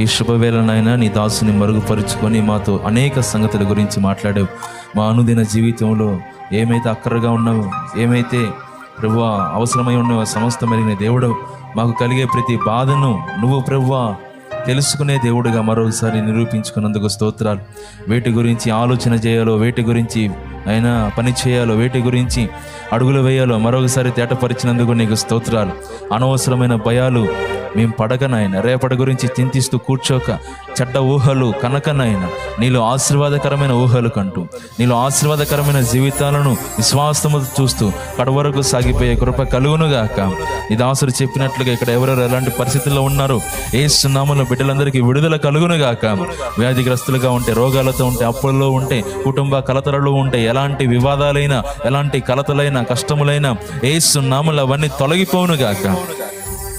Speaker 4: ఈ శుభవేళనైనా నీ దాసుని మరుగుపరుచుకొని మాతో అనేక సంగతుల గురించి మాట్లాడావు. మా అనుదిన జీవితంలో ఏమైతే అక్కరగా ఉన్నావో, ఏమైతే ప్రభువా అవసరమై ఉన్నావో సమస్తమైన దేవుడు, మాకు కలిగే ప్రతి బాధను నువ్వు ప్రభువా తెలుసుకునే దేవుడిగా మరోసారి నిరూపించుకున్నందుకు స్తోత్రాలు. వేటి గురించి ఆలోచన చేయాలో, వేటి గురించి అయినా పని చేయాలో, వేటి గురించి అడుగులు వేయాలో మరొకసారి తేటపరిచినందుకు నీకు స్తోత్రాలు. అనవసరమైన భయాలు మేము పడకనైనా, రేపటి గురించి చింతిస్తూ కూర్చోక, చెడ్డ ఊహలు కనకనైనా నీలో ఆశీర్వాదకరమైన ఊహలు కంటూ, నీలో ఆశీర్వాదకరమైన జీవితాలను విశ్వాసముతో చూస్తూ కడవరకు సాగిపోయే కృప కలుగునుగాక. ఈ దాసుడు చెప్పినట్లుగా ఇక్కడ ఎవరెవరు ఎలాంటి పరిస్థితుల్లో ఉన్నారో యేసు నామములో బిడ్డలందరికీ విడుదల కలుగునుగాక. వ్యాధిగ్రస్తులుగా ఉంటే, రోగాలతో ఉంటే, అప్పుల్లో ఉంటే, కుటుంబ కలతలలో ఉంటే, ఎలాంటి వివాదాలైనా, ఎలాంటి కలతలైనా, కష్టములైనా యేసు నామములో అవన్నీ తొలగిపోవునుగాక.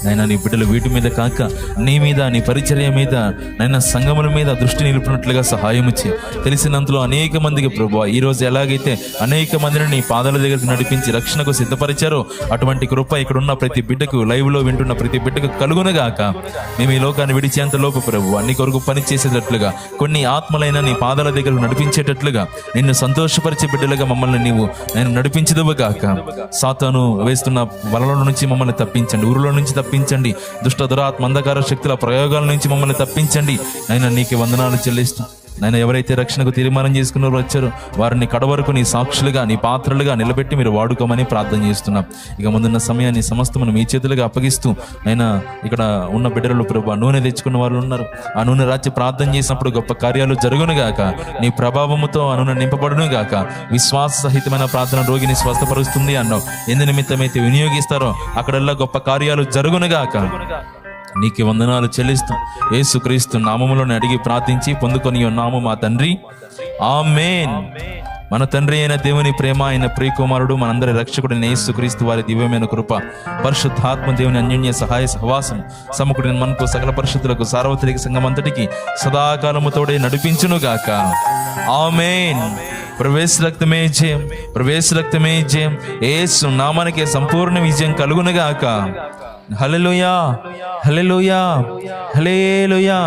Speaker 4: నైనా నీ బిడ్డలు వీటి మీద కాక నీ మీద, నీ పరిచర్య మీద, నైనా సంఘముల మీద దృష్టి నిలుపునట్లుగా సహాయం ఇచ్చి తెలిసినంతలో అనేక మందికి ప్రభువా ఈరోజు ఎలాగైతే అనేక మందిని నీ పాదాల దగ్గరికి నడిపించి రక్షణకు సిద్ధపరిచారో అటువంటి కృప ఇక్కడ ఉన్న ప్రతి బిడ్డకు, లైవ్లో వింటున్న ప్రతి బిడ్డకు కలుగునుగాక. మేము ఈ లోకాన్ని విడిచేంత లోపు ప్రభువా నీ కొరకు పని చేసేటట్లుగా, కొన్ని ఆత్మలైన నీ పాదాల దగ్గరకు నడిపించేటట్లుగా, నిన్ను సంతోషపరిచే బిడ్డలుగా మమ్మల్ని నీవు నేను నడిపించదువుగాక. సాతాను వేస్తున్న వలల నుంచి మమ్మల్ని తప్పించండి, ఊరిలో నుంచి తప్పించండి, దుష్ట దురాత్మ అంధకార శక్తుల ప్రయోగాల నుంచి మమ్మల్ని తప్పించండి. అయినా నీకు వందనాలు చెల్లిస్తూ, నైనా ఎవరైతే రక్షణకు తీర్మానం చేసుకున్నారో వచ్చారో వారిని కడవరకు నీ సాక్షులుగా, నీ పాత్రలుగా నిలబెట్టి మీరు వాడుకోమని ప్రార్థన చేస్తున్నాం. ఇక ముందున్న సమయాన్ని సమస్తమును మీ చేతులుగా అప్పగిస్తూ, అయినా ఇక్కడ ఉన్న బిడ్డలు ప్రభు నూనె తెచ్చుకున్న వారు ఉన్నారు. ఆ నూనె రాచి ప్రార్థన చేసినప్పుడు గొప్ప కార్యాలు జరుగునుగాక. నీ ప్రభావముతో ఆ నూనె నింపబడునుగాక. విశ్వాస సహితమైన ప్రార్థన రోగిని స్వస్థపరుస్తుంది అన్నావు. ఎందు నిమిత్తమైతే వినియోగిస్తారో అక్కడల్లా గొప్ప కార్యాలు జరుగునుగాక. నీకు వందనాలు చెల్లిస్తూ యేసుక్రీస్తు నామములోనే అడిగి ప్రార్థించి పొందుకొని ఉన్నాము మా తండ్రి. ఆమేన్. మన తండ్రి అయిన దేవుని ప్రేమ, ఆయన ప్రియకుమారుడు, మనందరి రక్షకుడైన యేసుక్రీస్తు వారి దివ్యమైన కృప, పరిశుద్ధాత్మ దేవుని అన్యోన్య సహాయ సహవాసం సమకుడిన మనకు సకల పరిశుద్ధులకు సార్వత్రిక సంఘం అంతటికి సదాకాలము తోడే నడిపించును గాక. ఆమేన్. ప్రవేశ రక్తమే జయం, ప్రవేశ రక్తమే జయం. యేసు నామానికే సంపూర్ణ విజయం కలుగును గాక. హల్లెలూయా, హల్లెలూయా, హల్లెలూయా.